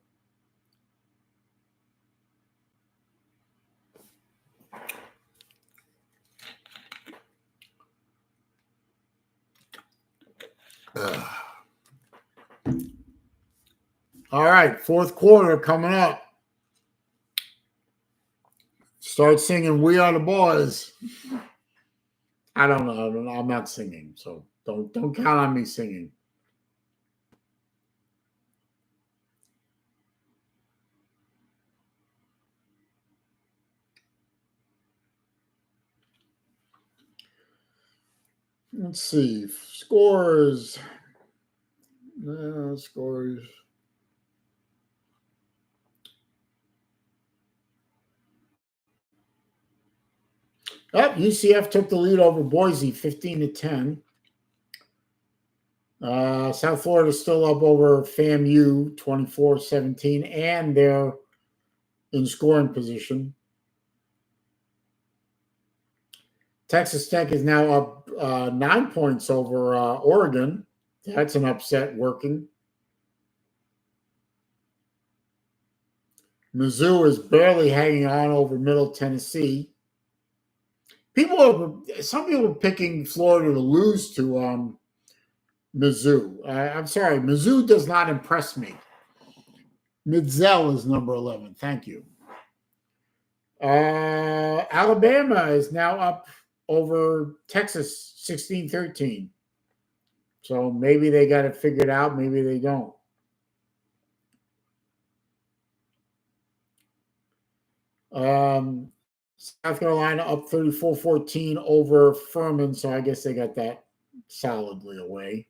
All right, 4th quarter coming up. Start singing "We Are the Boys." I don't know. I'm not singing, so don't count on me singing. Let's see. Scores. Scores. UCF took the lead over Boise, 15-10. South Florida still up over FAMU, 24-17, and they're in scoring position. Texas Tech is now up 9 points over Oregon. That's an upset working. Mizzou is barely hanging on over Middle Tennessee. Some people are picking Florida to lose to Mizzou. I'm sorry, Mizzou does not impress me. Midzel is number 11. Thank you. Alabama is now up over Texas, 16-13. So maybe they got it figured out. Maybe they don't. South Carolina up 34-14 over Furman. So I guess they got that solidly away.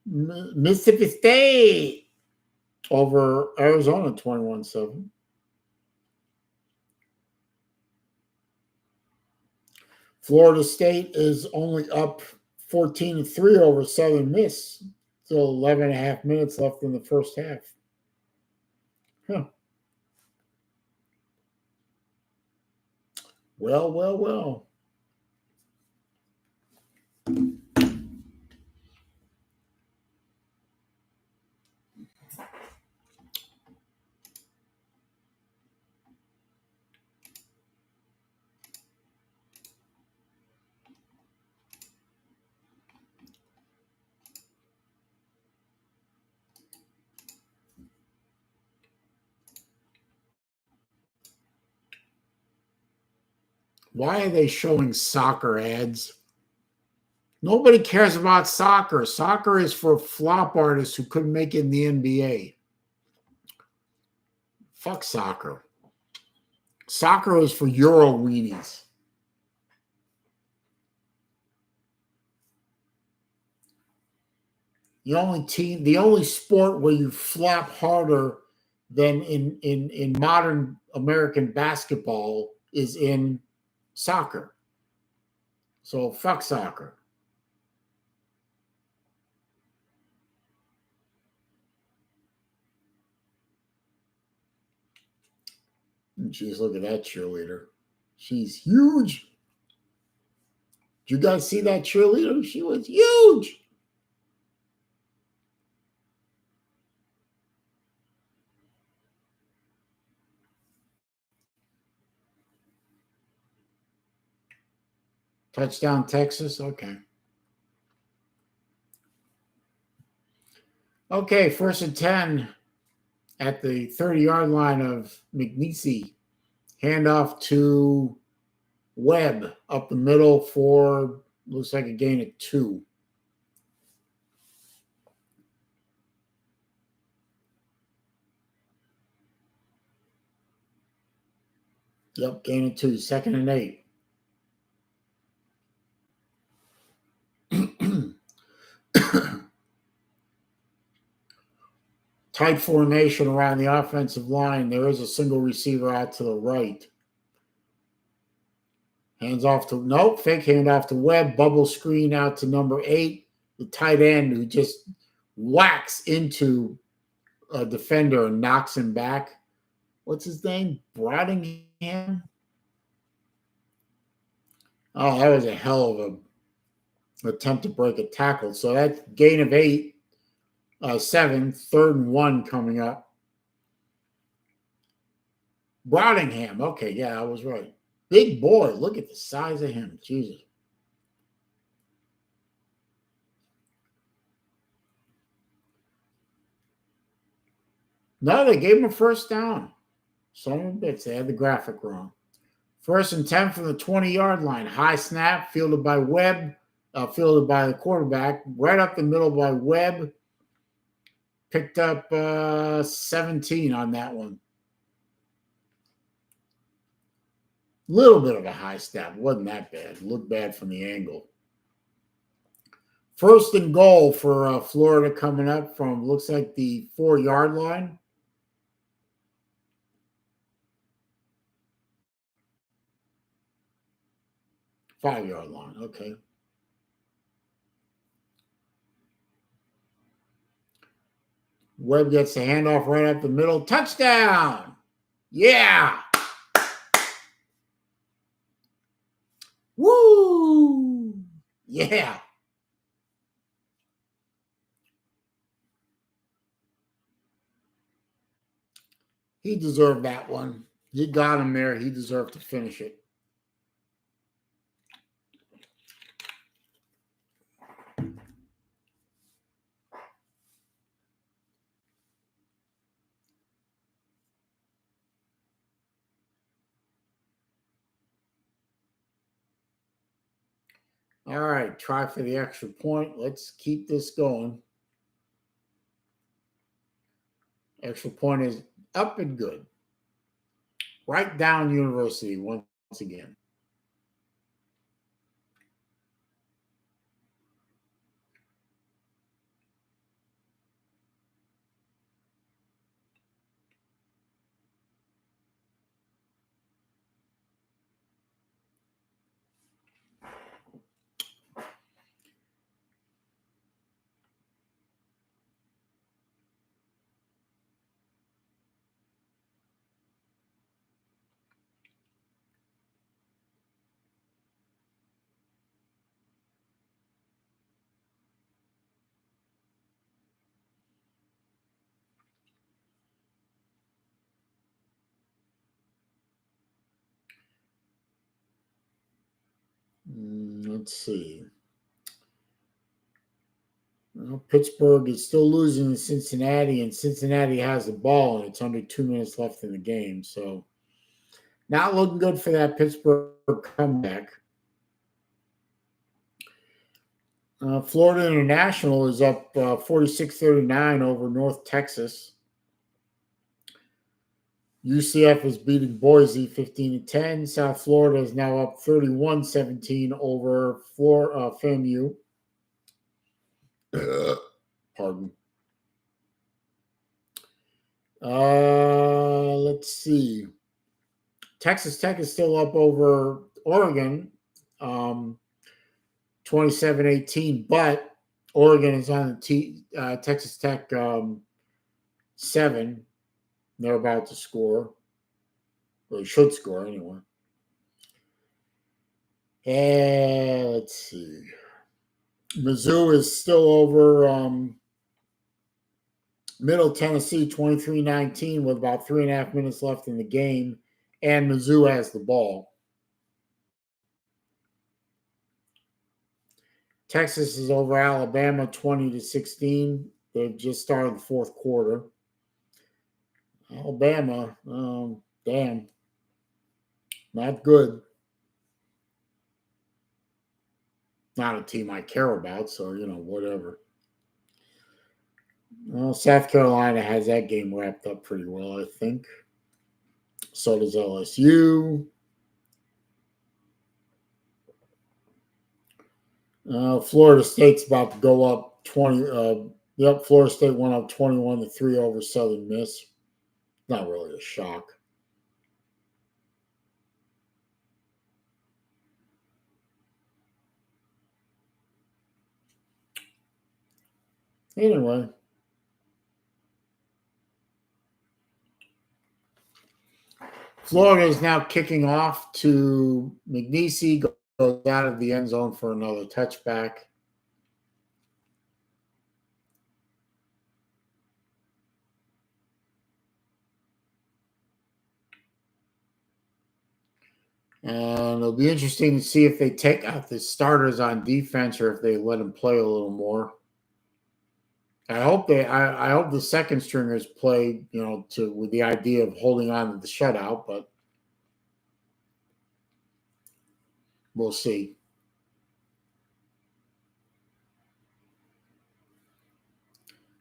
Mississippi State over Arizona, 21-7. Florida State is only up 14-3 over Southern Miss. Still 11 and a half minutes left in the first half. Huh. Well. Why are they showing soccer ads? Nobody cares about soccer. Soccer is for flop artists who couldn't make it in the NBA. Fuck soccer. Soccer is for Euro weenies. The only sport where you flop harder than in modern American basketball is in soccer. So fuck soccer. Jeez, look at that cheerleader. She's huge. Did you guys see that cheerleader? She was huge. Touchdown, Texas. Okay. Okay, 1st and 10 at the 30-yard line of McNeese. Handoff to Webb up the middle for, looks like a gain of 2. Yep, gain of 2. 2nd and 8. Tight formation around the offensive line. There is a single receiver out to the right. Hands off to, nope, fake handoff to Webb. Bubble screen out to number 8, the tight end, who just whacks into a defender and knocks him back. What's his name? Brodingham? Oh, that was a hell of an attempt to break a tackle. So that's gain of 7, 3rd-and-1 coming up. Brodingham. Okay, yeah, I was right. Big boy. Look at the size of him. Jesus. No, they gave him a 1st down. Some bits. They had the graphic wrong. 1st and 10 from the 20-yard line. High snap, fielded by Webb, fielded by the quarterback. Right up the middle by Webb. Picked up 17 on that one. Little bit of a high snap. Wasn't that bad. Looked bad from the angle. 1st-and-goal for Florida coming up from, looks like, the 4-yard line. Five-yard line. Okay. Webb gets the handoff right up the middle. Touchdown! Yeah! Woo! Yeah! He deserved that one. He got him there. He deserved to finish it. All right, try for the extra point. Let's keep this going. Extra point is up and good. Right down University once again. Let's see. Well, Pittsburgh is still losing to Cincinnati, and Cincinnati has the ball, and it's under 2 minutes left in the game. So, not looking good for that Pittsburgh comeback. Florida International is up 46-39 over North Texas. UCF is beating Boise 15-10. South Florida is now up 31-17 over FAMU. Pardon. Let's see. Texas Tech is still up over Oregon, 27-18, but Oregon is on the Texas Tech 7. They're about to score. Or he should score anyway. And let's see. Mizzou is still over Middle Tennessee 23-19 with about 3.5 minutes left in the game. And Mizzou has the ball. Texas is over Alabama 20-16. They've just started the fourth quarter. Alabama, damn, not good. Not a team I care about, so, whatever. Well, South Carolina has that game wrapped up pretty well, I think. So does LSU. Florida State's about to go up 20. Florida State went up 21-3 over Southern Miss. Not really a shock. Anyway. Florida is now kicking off to McNeese, goes out of the end zone for another touchback. And it'll be interesting to see if they take out the starters on defense or if they let them play a little more. I hope the second stringers play, with the idea of holding on to the shutout, but we'll see.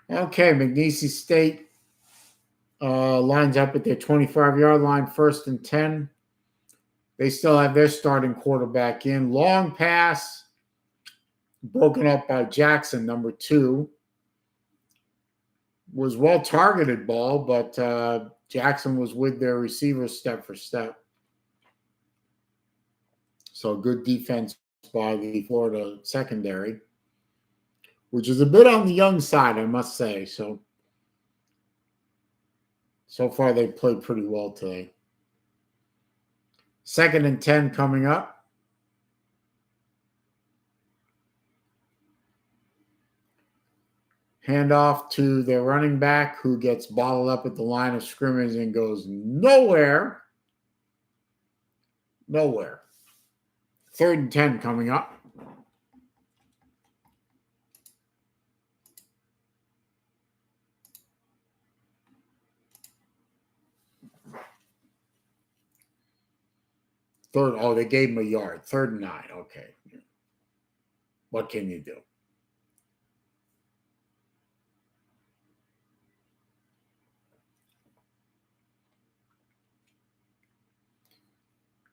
Okay, McNeese State lines up at their 25-yard line, 1st and 10. They still have their starting quarterback in. Long pass, broken up by Jackson, number 2. Was well-targeted ball, but Jackson was with their receivers step for step. So good defense by the Florida secondary, which is a bit on the young side, I must say. So far they've played pretty well today. 2nd and 10 coming up. Handoff to their running back, who gets bottled up at the line of scrimmage and goes nowhere. 3rd and 10 coming up. They gave him a yard. 3rd and 9. Okay. What can you do?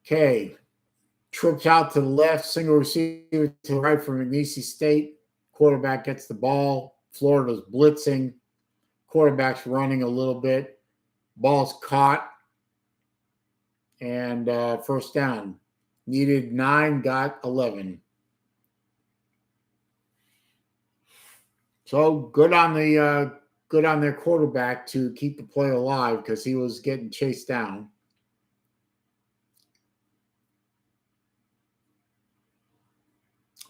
Okay. Trips out to the left, single receiver to the right for McNeese State. Quarterback gets the ball. Florida's blitzing. Quarterback's running a little bit. Ball's caught. And 1st down. Needed 9, got 11. So good on their quarterback to keep the play alive because he was getting chased down.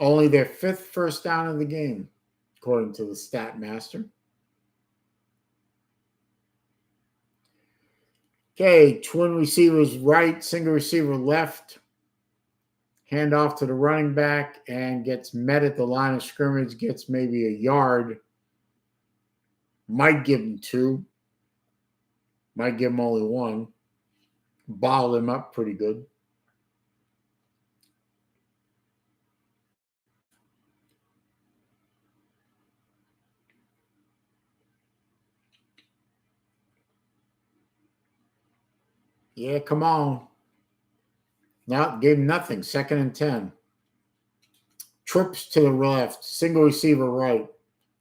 Only their 5th first down of the game, according to the stat master. Okay, twin receivers right, single receiver left. Hand off to the running back and gets met at the line of scrimmage, gets maybe a yard. Might give him 2. Might give him only 1. Bottled him up pretty good. Yeah, come on. No, gave him nothing. 2nd and 10. Trips to the left. Single receiver right.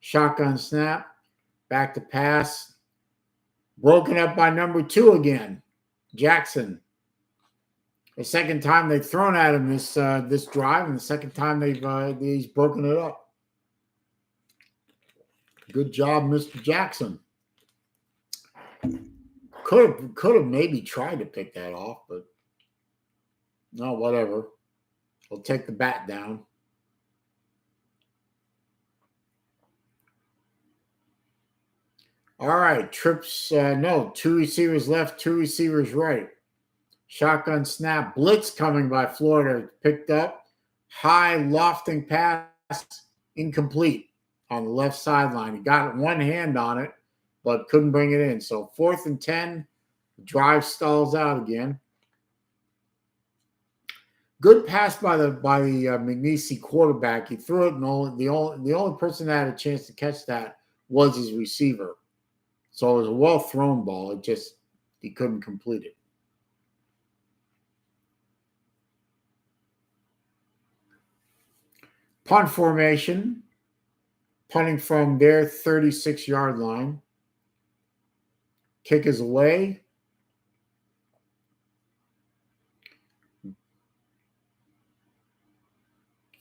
Shotgun snap. Back to pass. Broken up by number 2 again. Jackson. The second time they've thrown at him this drive, and the second time he's broken it up. Good job, Mr. Jackson. Could have maybe tried to pick that off, but no, whatever. We'll take the bat down. All right, trips. No, two receivers left, two receivers right. Shotgun snap, blitz coming by Florida, picked up. High lofting pass, incomplete on the left sideline. He got one hand on it, but couldn't bring it in. So 4th and 10, drive stalls out again. Good pass by the McNeese quarterback. He threw it, and the only person that had a chance to catch that was his receiver. So it was a well thrown ball. It just he couldn't complete it. Punt formation, punting from their 36-yard line. Kick is away.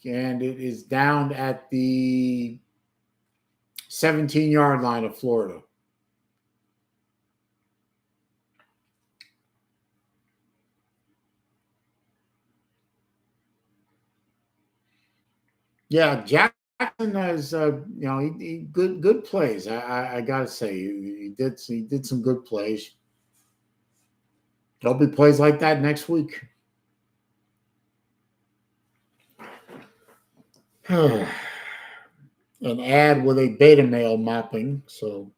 And it is down at the 17-yard line of Florida. Yeah, Jackson has he good plays. I gotta say he did some good plays. There'll be plays like that next week. An ad with a beta male mopping, so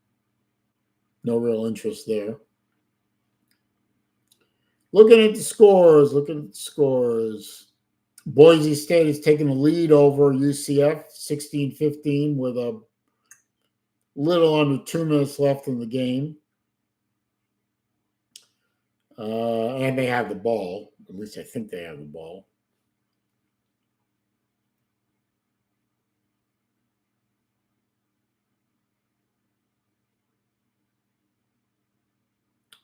no real interest there. Looking at the scores. Boise State is taking the lead over UCF 16-15 with a little under 2 minutes left in the game. And they have the ball. At least I think they have the ball.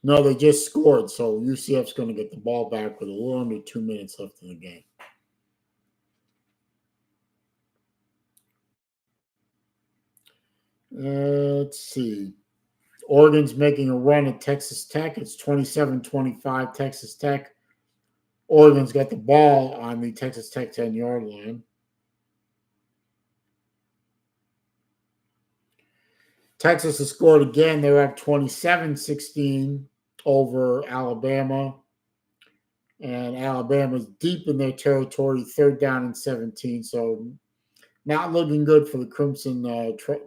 No, they just scored, so UCF's going to get the ball back with a little under 2 minutes left in the game. Let's see. Oregon's making a run at Texas Tech. It's 27-25 Texas Tech. Oregon's got the ball on the Texas Tech 10-yard line. Texas has scored again. They're up 27-16 over Alabama. And Alabama's deep in their territory, 3rd down and 17. So not looking good for the Crimson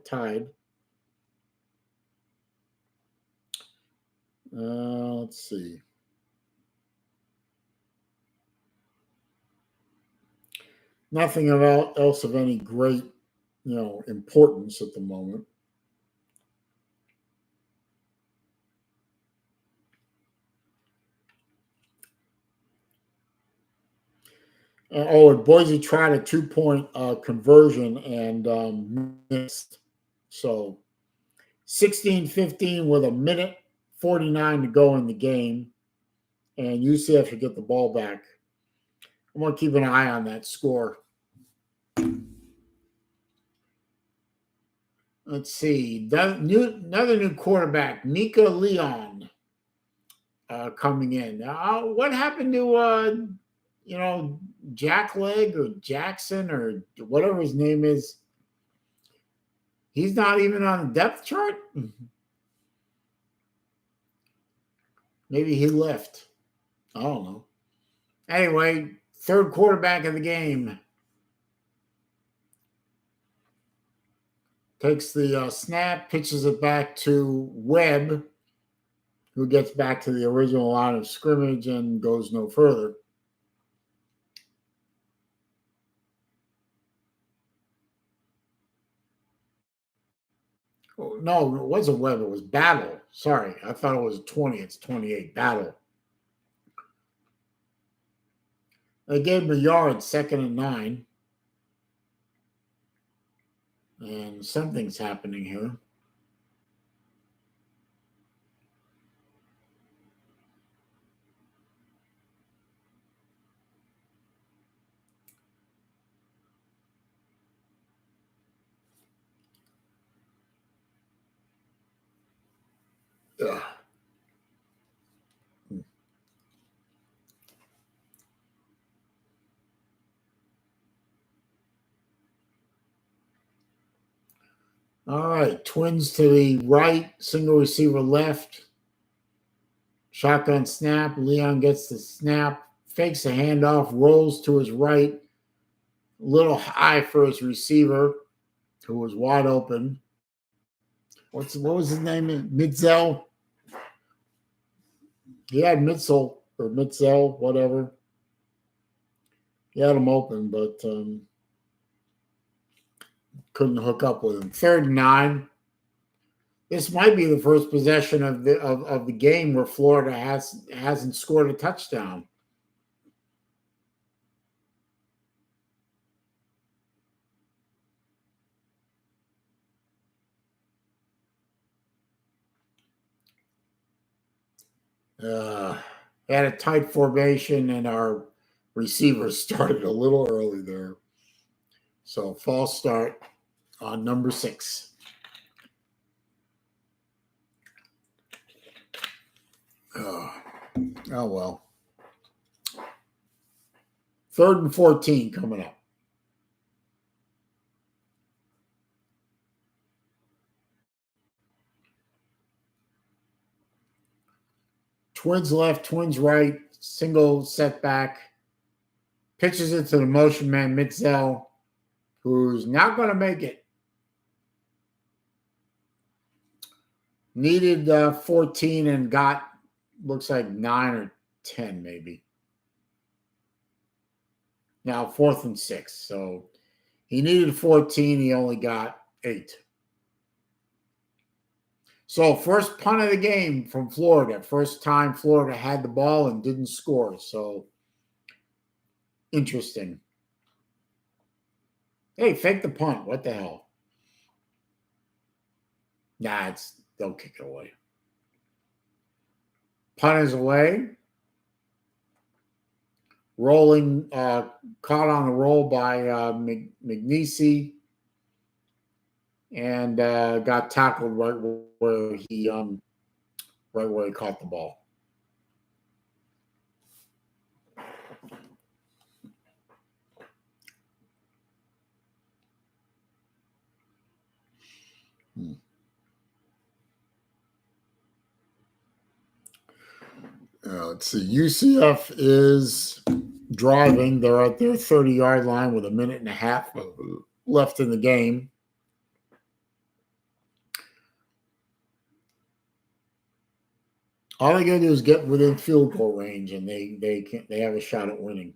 Tide. Let's see. Nothing else of any great, importance at the moment. And Boise tried a 2-point conversion and missed. So 16-15 with 1:49 to go in the game. And UCF should get the ball back. I'm going to keep an eye on that score. Let's see. Another new quarterback, Mika Leon, coming in. What happened to Jack Leg or Jackson or whatever his name is? He's not even on the depth chart. Maybe he left. I don't know. Anyway, 3rd quarterback of the game. Takes the snap, pitches it back to Webb, who gets back to the original line of scrimmage and goes no further. Oh, no, it wasn't Webb. It was Battle. Sorry, I thought it was 20. It's 28. Battle. They gave him a yard, 2nd and 9. And something's happening here. Ugh. All right, Twins to the right, single receiver left. Shotgun snap. Leon gets the snap, fakes a handoff, rolls to his right, a little high for his receiver, who was wide open. What was his name? Midzel. He had Mitzel or Mitzel, whatever. He had him open, but couldn't hook up with him. 3rd and 9. This might be the first possession of the game where Florida hasn't scored a touchdown. Had a tight formation, and our receivers started a little early there. So false start on number 6. Oh well. 3rd and 14 coming up. Twins left, twins right, single setback. Pitches it to the motion man, Mitzel, who's not going to make it. Needed 14 and got, looks like 9 or 10 maybe. Now 4th and 6. So he needed 14. He only got 8. So first punt of the game from Florida. First time Florida had the ball and didn't score. So interesting. Hey, fake the punt. What the hell? Nah, they'll kick it away. Punt is away. Rolling, caught on the roll by McNeese, and got tackled right where he caught the ball. Let's see. UCF is driving. They're at their 30-yard line with a minute and a half left in the game. All they got to do is get within field goal range, and they have a shot at winning.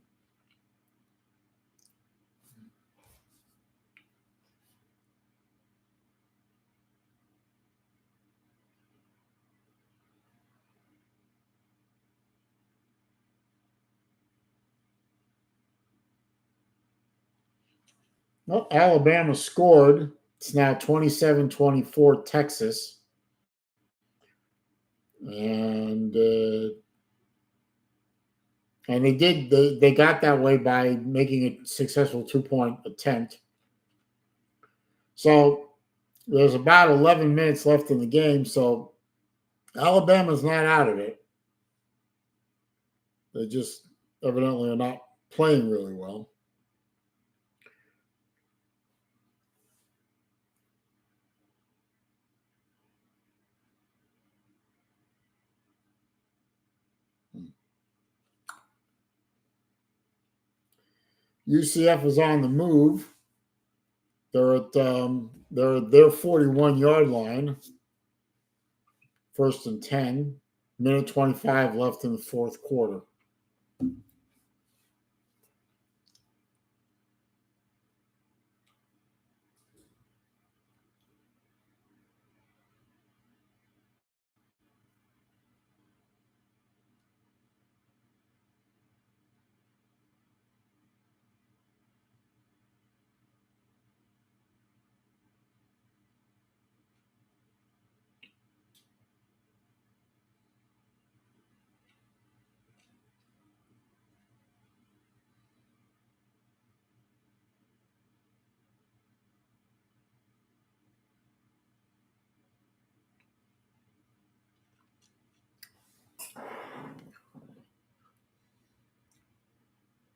Well, Alabama scored. It's now 27-24 Texas. And they got that way by making a successful 2-point attempt. So there's about 11 minutes left in the game. So Alabama's not out of it. They just evidently are not playing really well. UCF is on the move. They're at their 41-yard line. 1st and 10. Minute 25 left in the 4th quarter.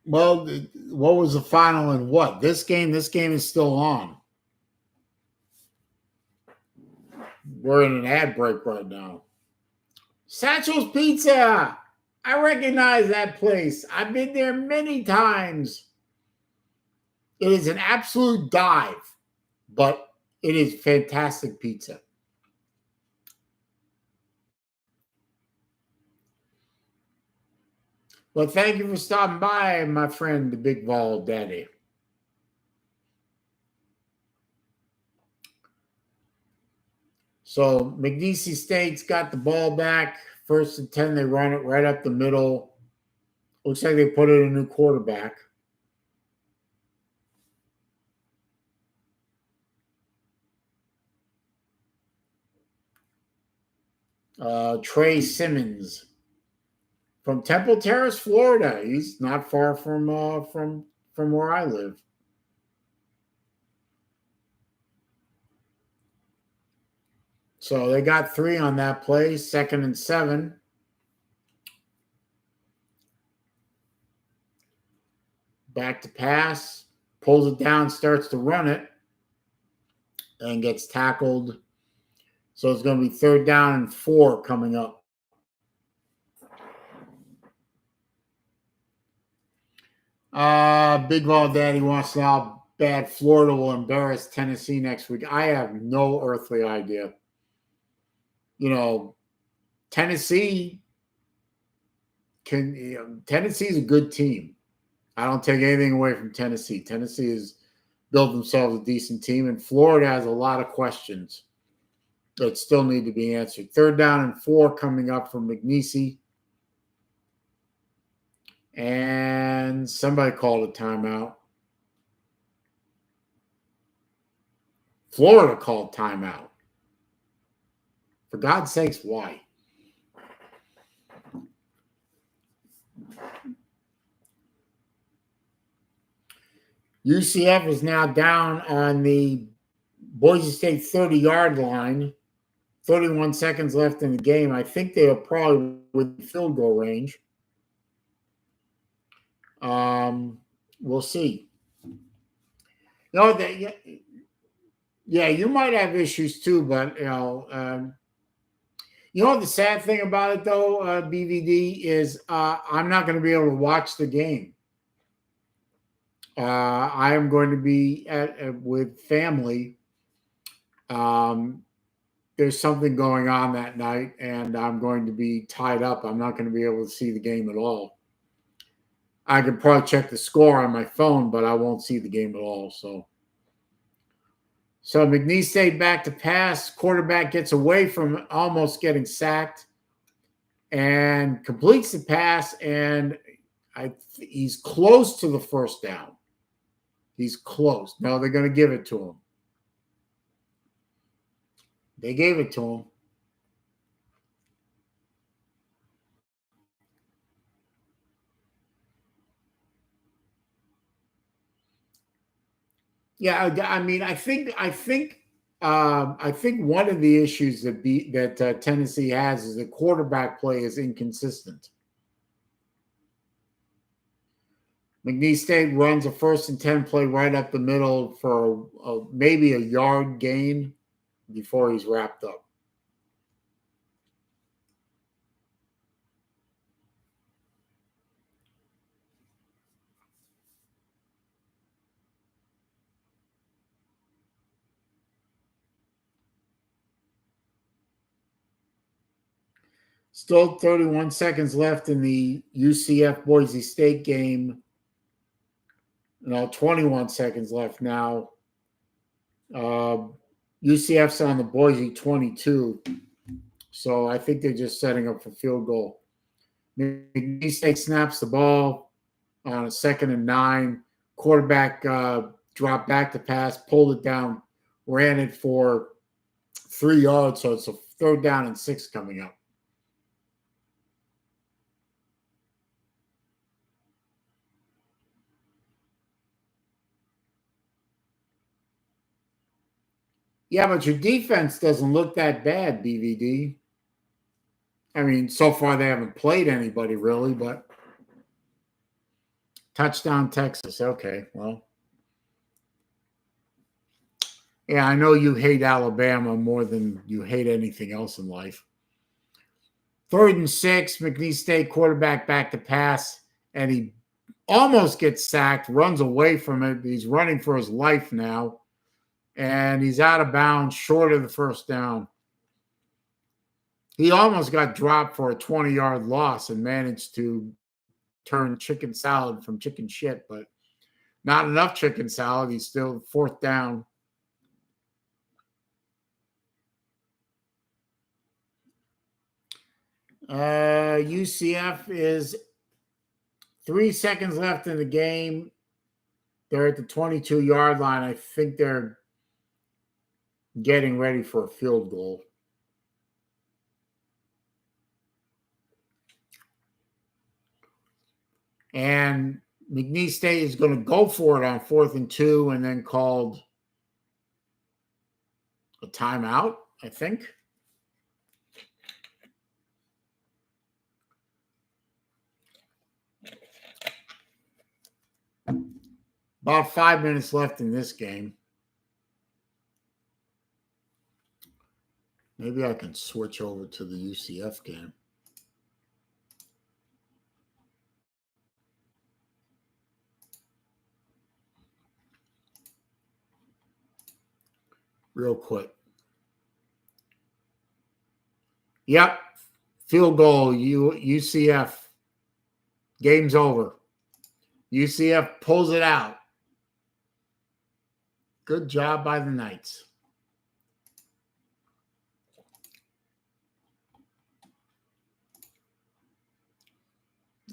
Well, what was the final and what? This game is still on. We're in an ad break right now. Satchel's Pizza. I recognize that place. I've been there many times. It is an absolute dive, but it is fantastic pizza. Well, thank you for stopping by, my friend, the Big Ball Daddy. So McNeese State's got the ball back. 1st and 10, they run it right up the middle. Looks like they put in a new quarterback. Trey Simmons from Temple Terrace, Florida. He's not far from where I live. So they got 3 on that play. 2nd and 7. Back to pass, pulls it down, starts to run it, and gets tackled. So it's going to be 3rd down and 4 coming up. Big Ball Daddy wants to know how bad Florida will embarrass Tennessee next week. I have no earthly idea. Tennessee Tennessee's a good team. I don't take anything away from Tennessee. Tennessee has built themselves a decent team, and Florida has a lot of questions that still need to be answered. 3rd down and 4 coming up from McNeese. And somebody called a timeout. Florida called timeout. For God's sakes, why? UCF is now down on the Boise State 30-yard line. 31 seconds left in the game. I think they are probably within field goal range. We'll see. Yeah, you might have issues too, but the sad thing about it though, BVD, is I'm not going to be able to watch the game. I am going to be with family. There's something going on that night, and I'm going to be tied up. I'm not going to be able to see the game at all. I can probably check the score on my phone, but I won't see the game at all. So McNeese State back to pass. Quarterback gets away from almost getting sacked and completes the pass, and he's close to the 1st down. He's close. Now they're going to give it to him. They gave it to him. Yeah, I think one of the issues that Tennessee has is the quarterback play is inconsistent. McNeese State runs a 1st and 10 play right up the middle for maybe a yard gain before he's wrapped up. Still 31 seconds left in the UCF Boise State game. 21 seconds left now. UCF's on the Boise 22. So I think they're just setting up for field goal. McNeese State snaps the ball on a 2nd and 9. Quarterback dropped back to pass, pulled it down, ran it for 3 yards. So it's a 3rd down and 6 coming up. Yeah, but your defense doesn't look that bad, BVD. I mean, so far they haven't played anybody really, but touchdown Texas. Okay, well. Yeah, I know you hate Alabama more than you hate anything else in life. 3rd and 6, McNeese State quarterback back to pass, and he almost gets sacked, runs away from it. He's running for his life now, and he's out of bounds, short of the first down. He almost got dropped for a 20-yard loss and managed to turn chicken salad from chicken shit, but not enough chicken salad. He's still 4th down. UCF is 3 seconds left in the game. They're at the 22-yard line. I think they're getting ready for a field goal. And McNeese State is going to go for it on 4th and 2 and then called a timeout, I think. About 5 minutes left in this game. Maybe I can switch over to the UCF game. Real quick. Yep. Field goal, UCF. Game's over. UCF pulls it out. Good job by the Knights.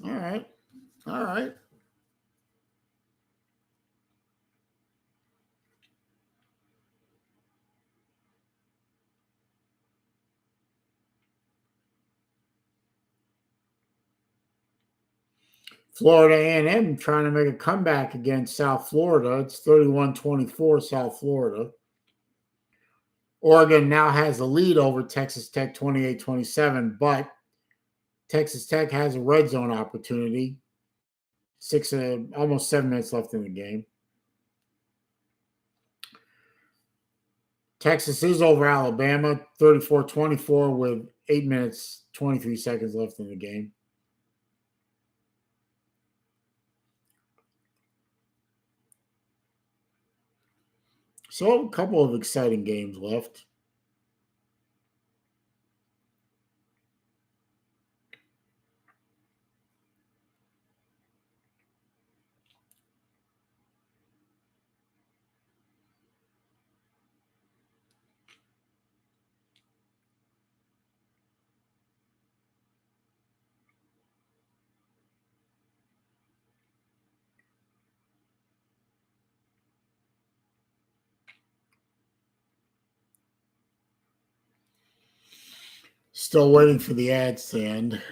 All right. All right. Florida A&M trying to make a comeback against South Florida. It's 31-24 South Florida. Oregon now has a lead over Texas Tech 28-27, but Texas Tech has a red zone opportunity. Almost 7 minutes left in the game. Texas is over Alabama 34-24 with 8 minutes, 23 seconds left in the game. So a couple of exciting games left. Still waiting for the ads to end.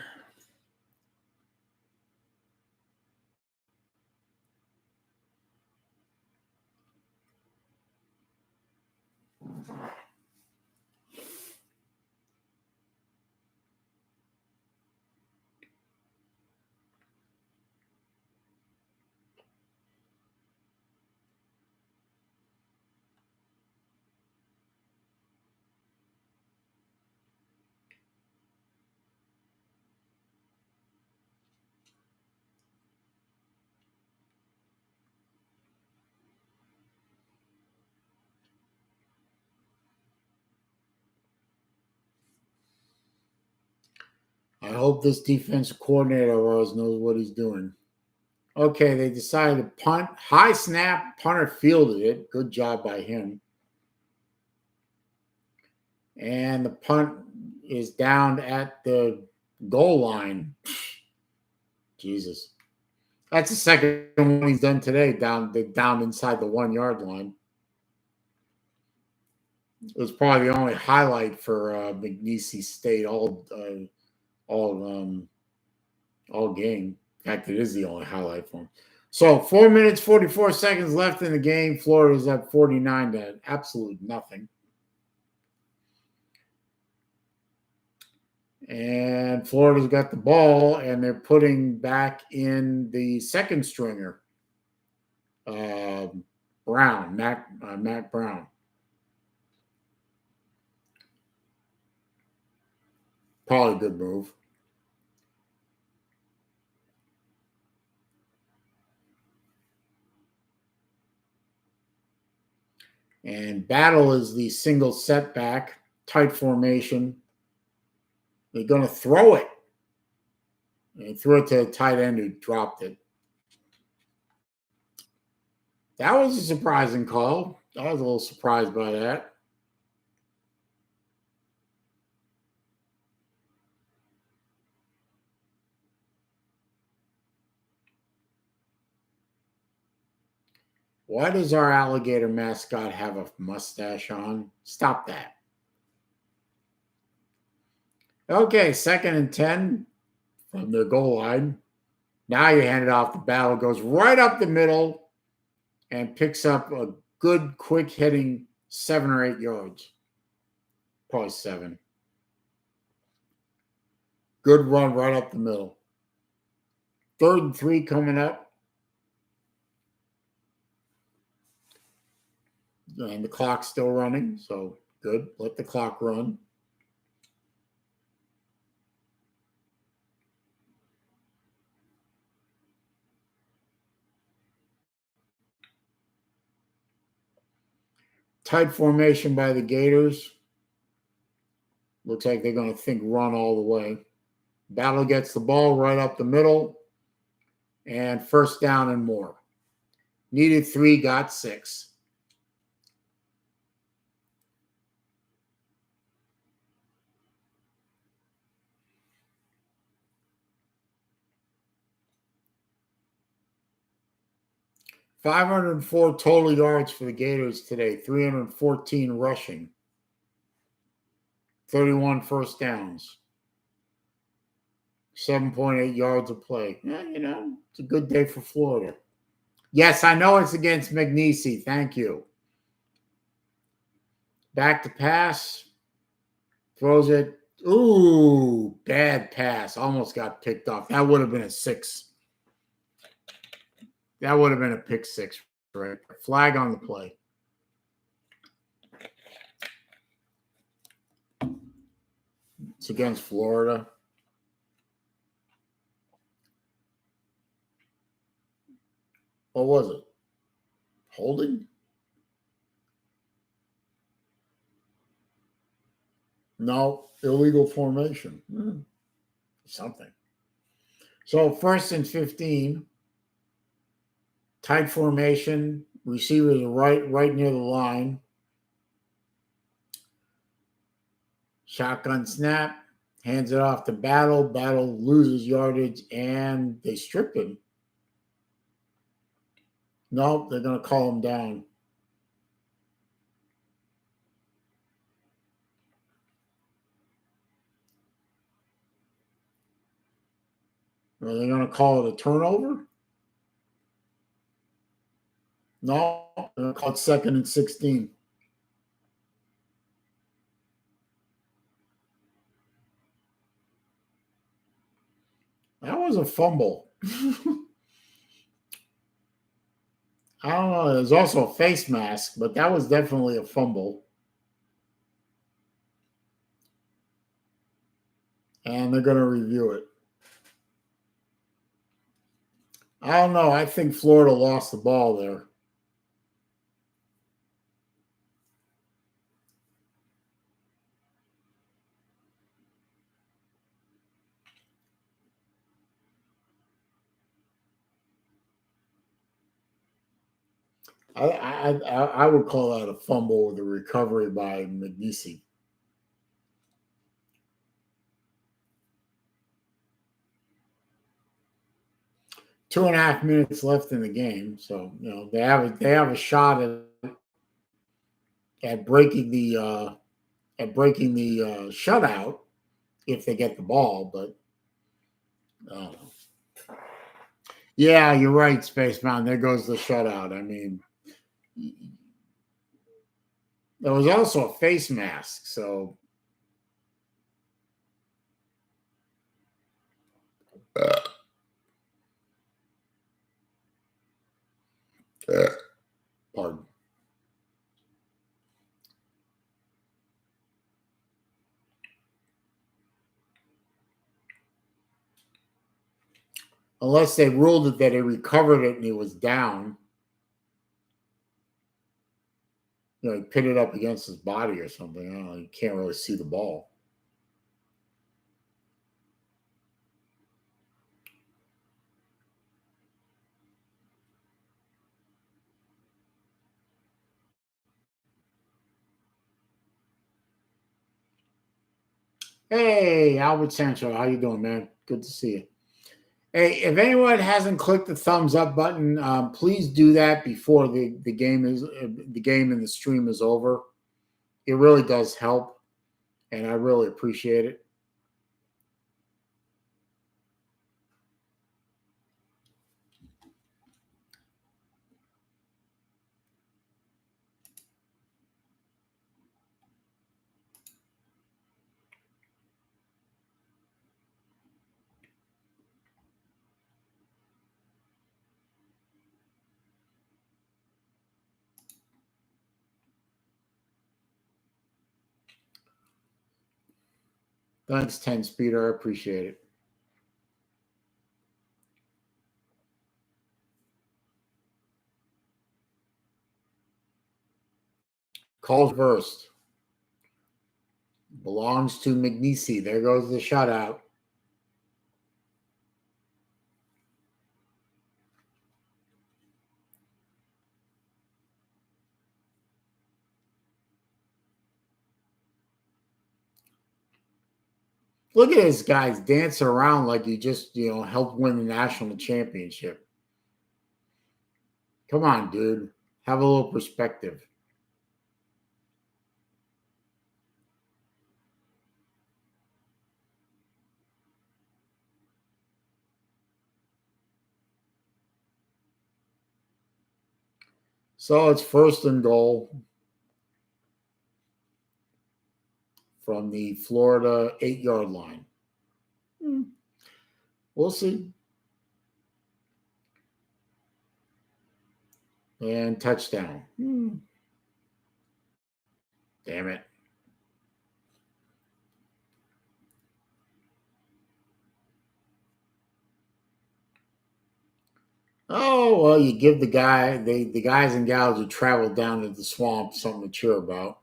I hope this defensive coordinator of ours knows what he's doing. Okay, they decided to punt. High snap, punter fielded it. Good job by him. And the punt is down at the goal line. Jesus. That's the second one he's done today, down inside the 1 yard line. It was probably the only highlight for McNeese State all game. In fact, it is the only highlight for him. So 4 minutes, 44 seconds left in the game. Florida's up 49 to absolute nothing. And Florida's got the ball, and they're putting back in the second stringer, Brown, Matt Brown. Probably a good move. And battle is the single setback, tight formation. They're going to throw it. And he threw it to the tight end who dropped it. That was a surprising call. I was a little surprised by that. Why does our alligator mascot have a mustache on? Stop that. Okay, 2nd and 10 from their goal line. Now you hand it off. The battle goes right up the middle and picks up a good, quick hitting 7 or 8 yards. Probably 7. Good run right up the middle. 3rd and 3 coming up. And the clock's still running, so good. Let the clock run. Tight formation by the Gators. Looks like they're going to think run all the way. Battle gets the ball right up the middle. And 1st down and more. Needed 3, got 6. $504 total yards for the Gators today. 314 rushing. 31 first downs. 7.8 yards a play. Yeah, it's a good day for Florida. Yes, I know it's against McNeese. Thank you. Back to pass. Throws it. Ooh, bad pass. Almost got picked off. That would have been a 6. That would have been a pick 6, right? Flag on the play. It's against Florida. What was it? Holding? No, illegal formation. Something. So 1st and 15. Tight formation. Receivers are right near the line. Shotgun snap. Hands it off to Battle. Battle loses yardage, and they strip him. No, they're going to call him down. Are they going to call it a turnover? No, they're going to call it 2nd and 16. That was a fumble. I don't know. There's also a face mask, but that was definitely a fumble. And they're going to review it. I don't know. I think Florida lost the ball there. I would call that a fumble with a recovery by McNeese. Two and a half minutes left in the game, so they have a shot at breaking the shutout if they get the ball. But yeah, you're right, Spaceman. There goes the shutout. I mean, there was also a face mask, so. Pardon. unless they ruled it that he recovered it and he was down. He pinned it up against his body or something. I don't know. You can't really see the ball. Hey, Albert Sancho, how you doing, man? Good to see you. Hey, if anyone hasn't clicked the thumbs up button, please do that before the game and the stream is over. It really does help, and I really appreciate it. Thanks, 10 Speeder. I appreciate it. Calls first. Belongs to McNeese. There goes the shutout. Look at this guy's dancing around like he just, helped win the national championship. Come on, dude. Have a little perspective. So it's first and goal from the Florida 8-yard line. We'll see. And touchdown. Damn it. Oh, well, you give the guys and gals who travel down to the swamp something to cheer about.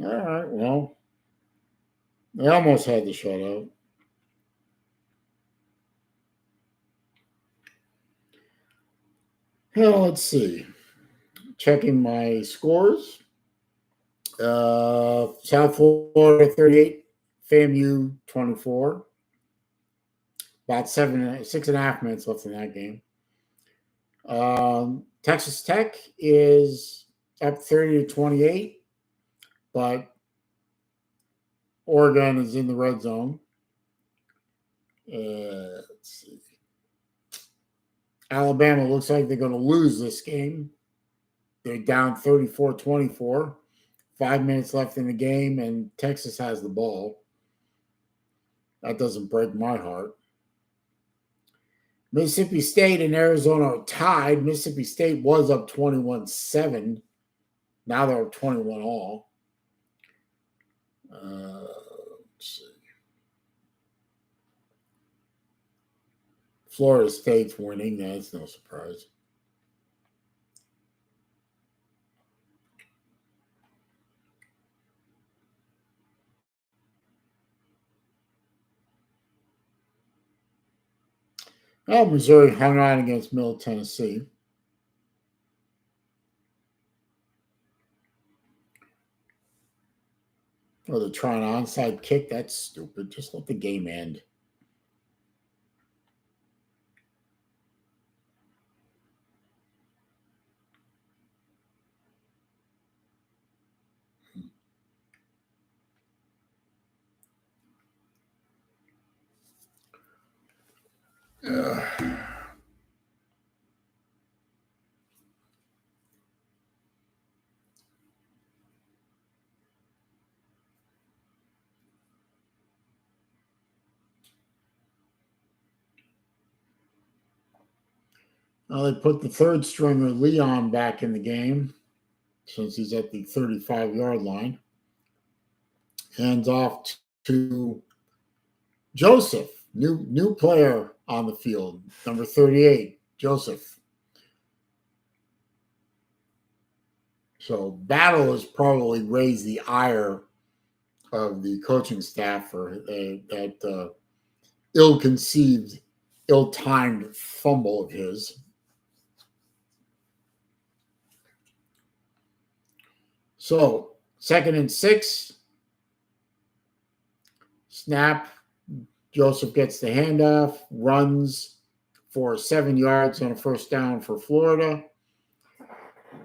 All right, well, they almost had the shutout. Well, let's see. Checking my scores. South Florida 38, FAMU 24. About 6.5 minutes left in that game. Texas Tech is up 30-28, but Oregon is in the red zone. Let's see. Alabama looks like they're going to lose this game. They're down 34-24. 5 minutes left in the game, and Texas has the ball. That doesn't break my heart. Mississippi State and Arizona are tied. Mississippi State was up 21-7. Now they're up 21 all. Let's see. Florida State's winning. That's no surprise. Well, Missouri hung on against Middle Tennessee. Oh, they're trying an onside kick. That's stupid. Just let the game end. They put the third stringer, Leon, back in the game since he's at the 35-yard line. Hands off to Joseph, new player on the field, number 38, Joseph. So Battle has probably raised the ire of the coaching staff for that ill-conceived, ill-timed fumble of his. So 2nd and 6. Snap. Joseph gets the handoff, runs for 7 yards on a first down for Florida.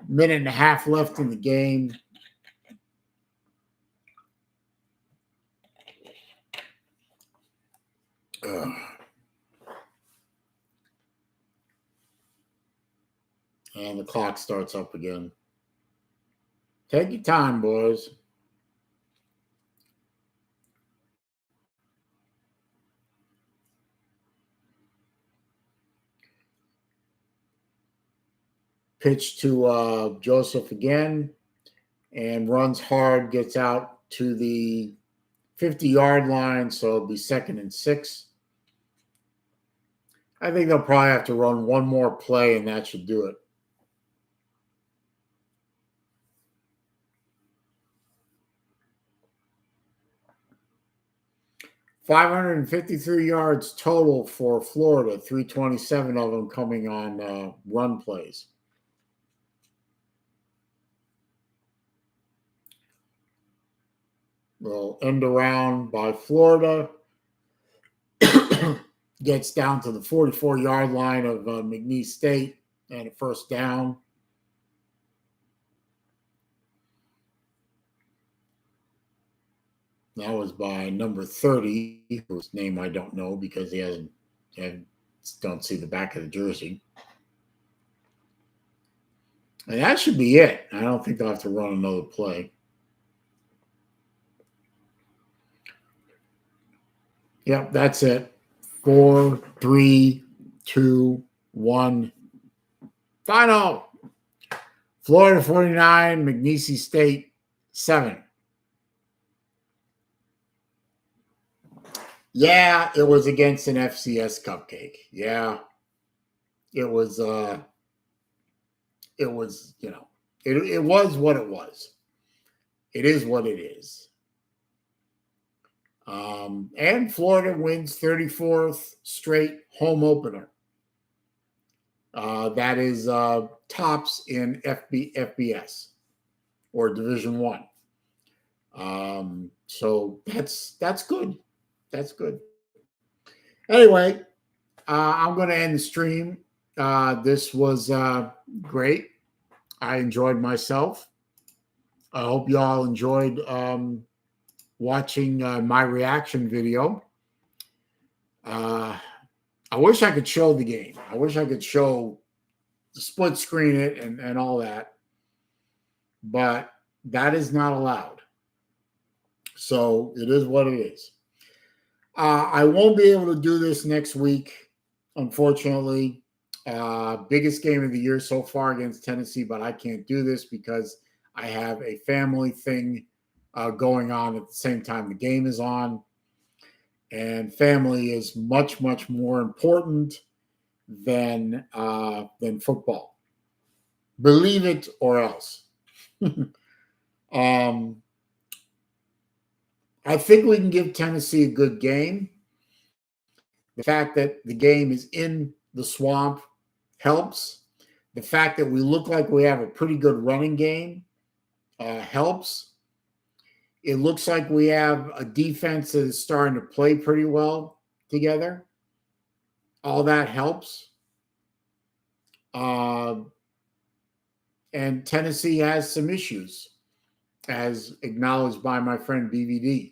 Minute and a half left in the game. And the clock starts up again. Take your time, boys. Pitch to Joseph again and runs hard, gets out to the 50-yard line, so it'll be 2nd and 6. I think they'll probably have to run one more play, and that should do it. .553 yards total for Florida, 327 of them coming on run plays. Well, end around by Florida. Gets down to the 44-yard line of McNeese State and a first down. That was by number 30, whose name I don't know because I don't see the back of the jersey. And that should be it. I don't think they'll have to run another play. Yep, that's it. 4, 3, 2, 1. Final. Florida 49, McNeese State 7. Yeah, it was against an FCS cupcake. Yeah. It was it was what it was. It is what it is. And Florida wins 34th straight home opener. That is tops in FBS or Division I. So that's good. That's good. Anyway, I'm going to end the stream. This was great. I enjoyed myself. I hope you all enjoyed watching my reaction video. I wish I could show the game. I wish I could show the split screen it and all that. But that is not allowed. So it is what it is. I won't be able to do this next week, unfortunately. Biggest game of the year so far against Tennessee, but I can't do this because I have a family thing going on at the same time the game is on. And family is much, much more important than football. Believe it or else. I think we can give Tennessee a good game. The fact that the game is in the swamp helps. The fact that we look like we have a pretty good running game helps. It looks like we have a defense that is starting to play pretty well together. All that helps. And Tennessee has some issues, as acknowledged by my friend BVD.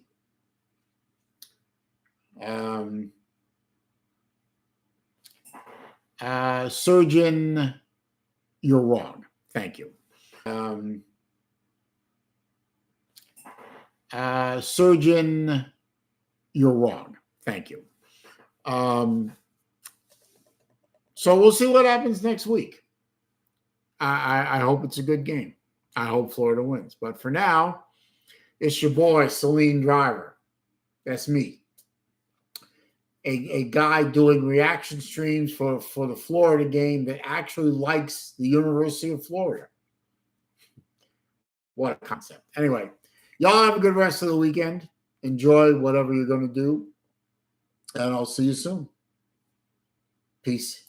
Surgeon, you're wrong. Thank you. Surgeon, you're wrong. Thank you. So we'll see what happens next week. I hope it's a good game. I hope Florida wins. But for now, it's your boy, Celine Driver. That's me. A guy doing reaction streams for the Florida game that actually likes the University of Florida. What a concept. Anyway, y'all have a good rest of the weekend. Enjoy whatever you're going to do. And I'll see you soon. Peace.